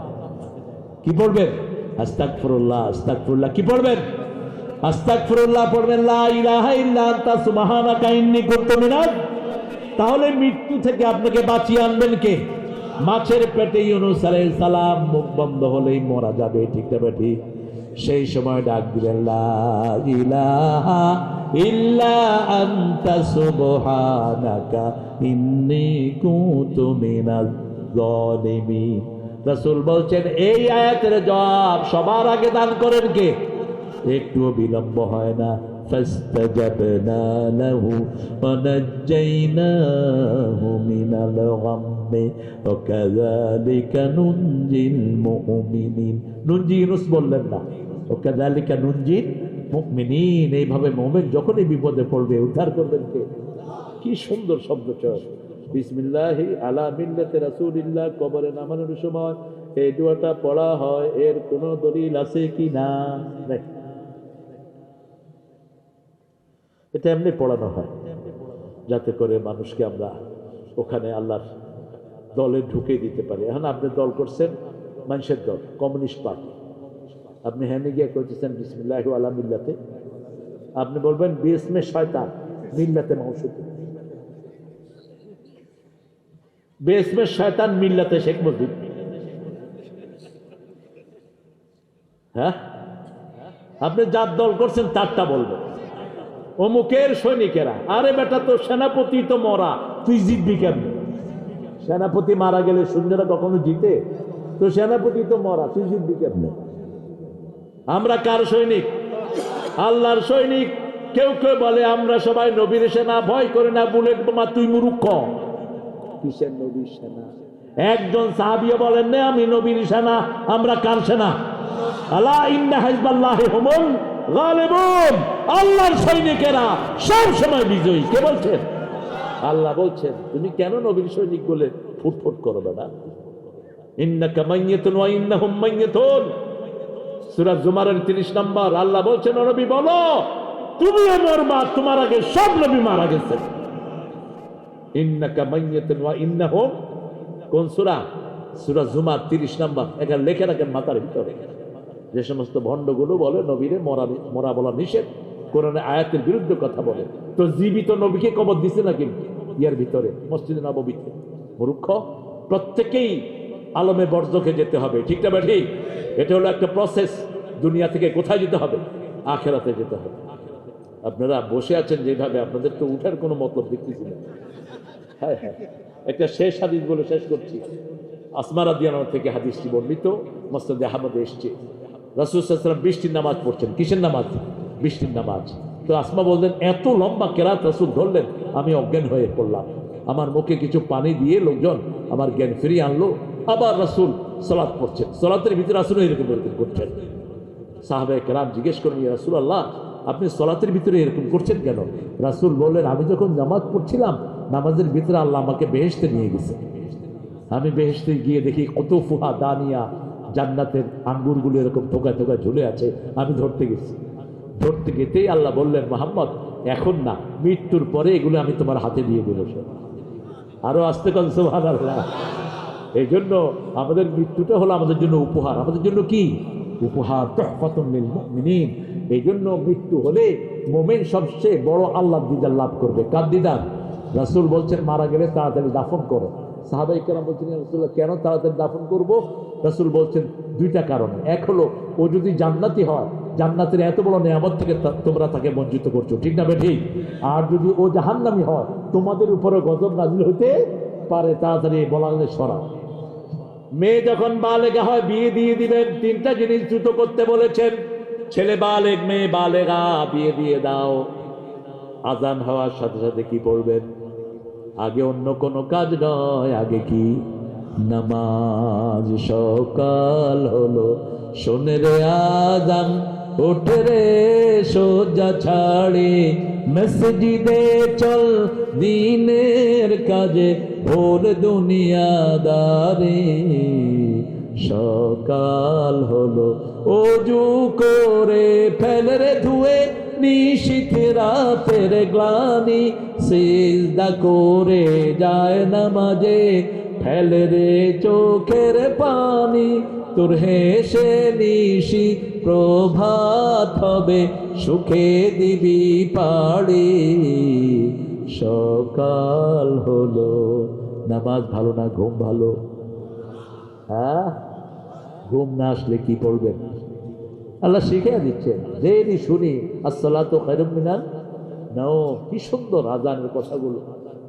Speaker 1: কি পড়বেন? আস্তাগফিরুল্লাহ, আস্তাগফিরুল্লাহ। কি পড়বেন? আস্তাগফিরুল্লাহ পড়বেন, লা ইলাহা ইল্লা আনতা সুবহানাকা ইন্নী কুনতু মিনাজ। তাহলে মৃত্যু থেকে আপনাকে বাঁচিয়ে আনবেন কে? মাছের পেটে ইউনূস আলাইহিস সালাম, মুখ বন্ধ হলেই মারা যাবে, ঠিক না বেঠি? সেই সময় ডাক দিলেন, লা ইলাহা ইল্লা আনতা সুবহানাকা ইন্নী কুনতু মিনাজ জালিমিন। রাসূল বলছেন, এই আয়াতের জবাব সবার আগে দান করেন কে? একটুও বিলম্ব হয় না। ফাস্তাজাবনা লাহু ওয়া নাজ্জাইনাহু মিনাল গাম্মি ওয়া কাযালিকা নুনজিল মুমিনিন। নুনজি ইউনূস বললেন না, ওয়া কাযালিকা নুনজিল মুমিনিন। এইভাবে মুমিন যখনই বিপদে পড়বে উদ্ধার করবেন কে? কি সুন্দর শব্দ চয়ন। বিসমিল্লাহি আলা মিল্লাতি রাসূলিল্লাহ। কবরে নামানোর সময় এই দোয়াটা পড়া হয়, এর কোনো দলিল আছে কি না? এটা এমনি পড়ানো হয় যাতে করে মানুষকে আমরা ওখানে আল্লাহর দলে ঢুকে দিতে পারি। এখন আপনি দল করছেন মানুষের দল, কমিউনিস্ট পার্টি। আপনি হ্যানে গিয়ে করতেছেন বিসমিল্লাহি আলা মিল্লাতে, আপনি বলবেন বিসমে শয়তান মিল্লাতে মাউসুতে। বেসমে শয়তান মিল্লাতে শেখ মুজিব। হ্যাঁ, আপনি যার দল করছেন তারটা বলবেন। অমুকের সৈনিকেরা, আরে বেটা তো সেনাপতি তো মরা, তুই জিতবি কেমন? সেনাপতি মারা গেলে সৈন্যরা কখনো জিতে? তো সেনাপতি তো মরা, তুই জিতবি কেমন? আমরা কার সৈনিক? আল্লাহর সৈনিক। কেউ কেউ বলে আমরা সবাই নবীর সেনা, ভয় করে না, বুলেট বোমা। তুই মূর্খ। কিসের নবীর সেনা? একজন সাহাবীও বলেন না আমি নবীর সেনা। আমরা কার সেনা? আলা ইন্না হিজবাল্লাহি হুমুল গালিবুন। আল্লাহর সৈনিকেরা সব সময় বিজয়ী। কে বলছেন? আল্লাহ বলছেন। তুমি কেন নবীর সৈনিক বলে ফুটফুট করবে না? ইন্নাকা মাইয়াতুন ওয়া ইন্নাহুম মাইয়াতুন। সূরা জুমারের 30 নম্বর। আল্লাহ বলছেন, ও নবী বলো তুমিও মরবা, তোমার আগে সব নবী মারা গেছেন। ইন্নাকা মাইয়াতুন ওয়া ইন্নাহুম। কোন সূরা? সূরা জুমার 30 নম্বর। এটা লেখে রাখেন মাথার ভিতরে। যে সমস্ত ভণ্ডগুলো বলে নবীরে মরা বলা নিষেধ, কোরআনে আয়াতের বিরুদ্ধে কথা বলে, তো জীবিত নবীকে কবর দিছে নাকি ইয়ার ভিতরে, মসজিদে নববীতে? মূর্খ। প্রত্যেকেই আলমে বর্জকে যেতে হবে, ঠিক না ঠিক? এটা হলো একটা প্রসেস। দুনিয়া থেকে কোথায় যেতে হবে? আখেরাতে যেতে হবে। আপনারা বসে আছেন যেভাবে, আপনাদের তো উঠার কোনো মতলব দেখতেছি না। হ্যাঁ হ্যাঁ, একটা শেষ হাদিস বলে শেষ করছি। আসমা রাদিয়াল্লাহু আনহা থেকে হাদিসটি বর্ণিত, মুসনাদে আহমদে এসেছে। রাসূল সাল্লাল্লাহু আলাইহি ওয়াসাল্লাম বৃষ্টির নামাজ পড়ছেন। কিসের নামাজ? বৃষ্টির নামাজ। তো আসমা বললেন, এত লম্বা কেরাত রাসূল ধরলেন, আমি অজ্ঞান হয়ে পড়লাম। আমার মুখে কিছু পানি দিয়ে লোকজন আমার জ্ঞান ফিরিয়ে আনলো। আবার রাসূল সালাত পড়ছেন, সালাতের ভিতরে রাসূল এরকম করছেন। সাহাবায়ে কেরাম জিজ্ঞেস করলেন, ইয়া রাসূলুল্লাহ, আপনি সালাতের ভিতরে এরকম করছেন কেন? রাসূল বললেন, আমি যখন নামাজ পড়ছিলাম, নামাজের ভিতরে আল্লাহ আমাকে বেহেশতে নিয়ে গেছে। আমি বেহেশতে গিয়ে দেখি কত ফুহা দানিয়া, জান্নাতের আঙ্গুরগুলো এরকম ঠোকায় ঠোকায় ঝুলে আছে। আমি ধরতে গেছি। ধরতে গেতেই আল্লাহ বললেন, মুহাম্মদ এখন না, মৃত্যুর পরে এগুলো আমি তোমার হাতে দিয়ে দেবো। আরো আসতে কন সুবহানাল্লাহ। এই জন্য আমাদের মৃত্যুটা হলো আমাদের জন্য উপহার। আমাদের জন্য কি উপহার? তুহফাতুন লিল মুমিনিন। এই জন্য মৃত্যু হলে মুমিন সবচেয়ে বড় আল্লাহর দিদার লাভ করবে। কার দিদার? রাসূল বলছেন, মারা গেলে তাড়াতাড়ি দাফন করো। সাহাবায়ে কেরাম বলছেন, ইয়া রাসূলুল্লাহ, কেন তাড়াতাড়ি দাফন করব? রাসূল বলছেন, দুইটা কারণে। এক হলো, ও যদি জান্নাতি হয়, জান্নাতের এত বড় নিয়ামত থেকে তোমরা তাকে বঞ্চিত করছো, ঠিক না ঠিক? আর যদি ও জাহান্নামী হয়, তোমাদের উপরে গজব নাজিল হইতে পারে তাড়াতাড়ি বলা গেলে সরা। মেয়ে যখন বালেগা হয় বিয়ে দিয়ে দিবেন, তিনটা জিনিস দ্রুত করতে বলেছেন। ছেলে বালেগ, মেয়ে বালেগা, বিয়ে দিয়ে দাও। আজান হওয়ার সাথে সাথে কি পড়বেন? আগে অন্য কোনো কাজ নয়, আগে কি? নামাজ। সকাল হলো, শোনে রে আজান, ওঠে রে সোজা ছাড়ে, মসজিদে চল দিনের কাজে, ভোর দুনিয়াদারে। সকাল হলো, ওযু করে ফেলে রে ধুয়ে, নিশীথ রাতের গ্লানি, সিজদা করে যায় নামাজে, ফেলে রে চোখের পানি। তোর হেসে নিশি প্রভাত হবে, সুখে দিবি পাড়ি। সকাল হলো। নামাজ ভালো না ঘুম ভালো? হ্যাঁ, ঘুম না আসলে কি পড়বেন? আল্লাহ শিখিয়ে দিচ্ছেন। যেই শুনি আসসালাতু খায়রুম মিনান নাওম, কি সুন্দর আজানের কথাগুলো।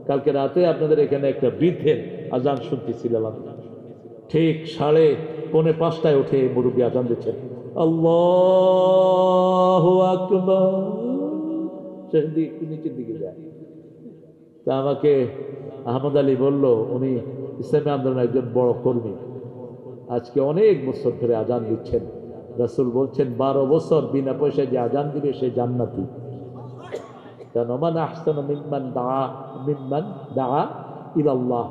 Speaker 1: কালকে রাতে আপনাদের এখানে একটা বৃদ্ধের আজান শুনতেছিলাম। ঠিক 4:45 উঠে মুরব্বী আজান দিচ্ছেন, আল্লাহু আকবার। শেষের দিকে একটু নিচের দিকে যায়। তা আমাকে আহমদ আলী বলল, উনি ইসলামী আন্দোলনের একজন বড় কর্মী, আজকে অনেক বছর ধরে আজান দিচ্ছেন। রাসূল বলছেন 12 বছর বিনা পয়সায় যে আজান দিবে সে জান্নাতি। কারণ ওমান আহসানু মিম্মান দাআ ইলাল্লাহ,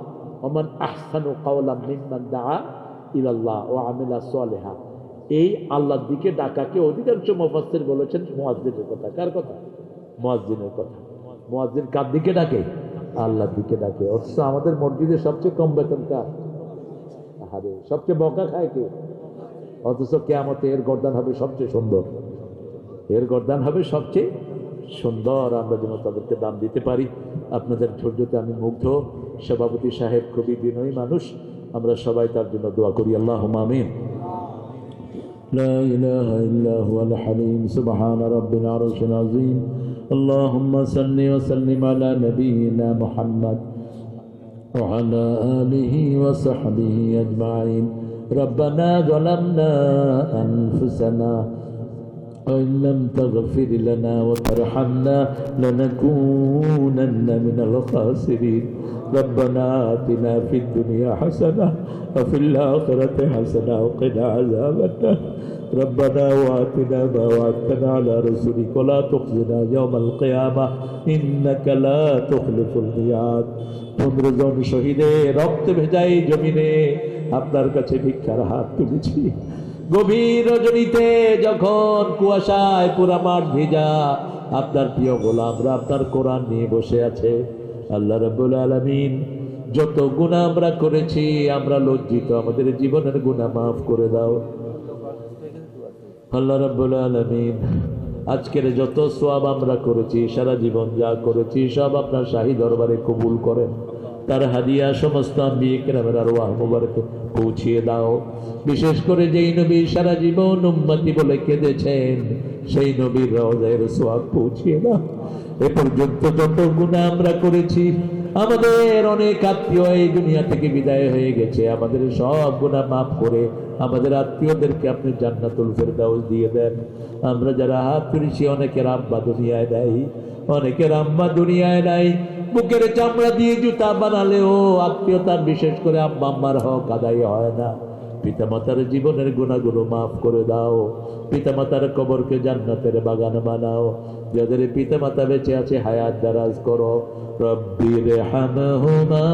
Speaker 1: ওমান আহসানু কাওলাম মিম্মান দাআ ইলাল্লাহ ওয়া আমিলা সালিহা। এই আল্লাহর দিকে ডাকাকে অধিকাংশ মুফাসসির বলেছেন মুয়াজ্জিনের কথা। কার কথা? মুয়াজ্জিনের কথা। মুয়াজ্জিন কার দিকে ডাকে? আল্লাহর দিকে ডাকে। অথচ আমাদের মসজিদে সবচেয়ে কম বেতন কার? আরে সবচেয়ে বকা খায় কে? অথচ কিয়ামতে এর গর্দান হবে সবচেয়ে সুন্দর, এর গর্দান হবে সবচেয়ে সুন্দর। আমরা যেন তাদেরকে দাম দিতে পারি। আপনাদের ধৈর্যতে আমি মুগ্ধ। সভাপতি সাহেব খুবই বিনয়ী মানুষ, আমরা সবাই তার জন্য দোয়া করি। আল্লাহুম্মা আমিন। লা ইলাহা ইল্লা হুয়াল হালিম, সুবহান রাব্বিল আরশিল আযীম। আল্লাহুম্মা সাল্লি ওয়া সাল্লিম আলা নাবিয়িনা মুহাম্মদ ওয়া আলা আলিহি ওয়া সাহবিহি আজমাইন। ربنا ظلمنا أنفسنا وإن لم تغفر لنا وترحمنا لنكونن من الخاسرين. ربنا آتنا في الدنيا حسنة وفي الآخرة حسنة وقنا عذاب النار. ربنا وآتنا ما وعدتنا على رسلك ولا تخزنا يوم القيامة إنك لا تخلف الميعاد. 15 জন শহীদের রক্ত ভেজা এই জমিনে আপনার কাছে ভিক্ষার হাত তুলেছি। গভীর রজনীতে যখন কুয়াশায় পুরা মাঠ ভেজা, আপনার প্রিয় গোলামরা আপনার কোরআন নিয়ে বসে আছে। আল্লাহ রাব্বুল আলামিন, যত গুনাহ আমরা করেছি আমরা লজ্জিত, আমাদের জীবনের গুনাহ মাফ করে দাও। আল্লাহ রাব্বুল আলামিন, আজকের যত সওয়াব আমরা করেছি, সারা জীবন যা করেছি সব আপনার শাহী দরবারে কবুল করেন। তার হাদিয়া সমস্ত আম্বিয়া কেরামের আরওয়াহ মুবারকে পৌঁছিয়ে দাও। বিশেষ করে যেই নবী সারা জীবন উম্মতি বলে কেঁদেছেন, সেই নবীর রওজায় সওয়াব পৌঁছিয়ে দাও। এ পর্যন্ত যত গুনাহ আমরা করেছি, আমাদের অনেক আত্মীয় এই দুনিয়া থেকে বিদায় হয়ে গেছে, আমাদের সব গুনাহ মাফ করে আমাদের আত্মীয়দেরকে আপনি জান্নাতুল ফেরদাউস দিয়ে দেন। আমরা যারা হাত তুলেছি, অনেকের আব্বা দুনিয়ায় নাই, অনেকের আম্মা দুনিয়ায় নাই। বুকের চামড়া দিয়ে জুতা বানালেও আত্মীয়তার, বিশেষ করে আব্বা আম্মার হক আদায় হয় না। পিতামাতার জীবনের গুনাহগুলো মাফ করে দাও। পিতামাতার কবরকে জান্নাতের বাগান বানাও। যাদের পিতামাতা বেঁচে আছে হায়াত দারাজ করো। রব্বির হামহুমা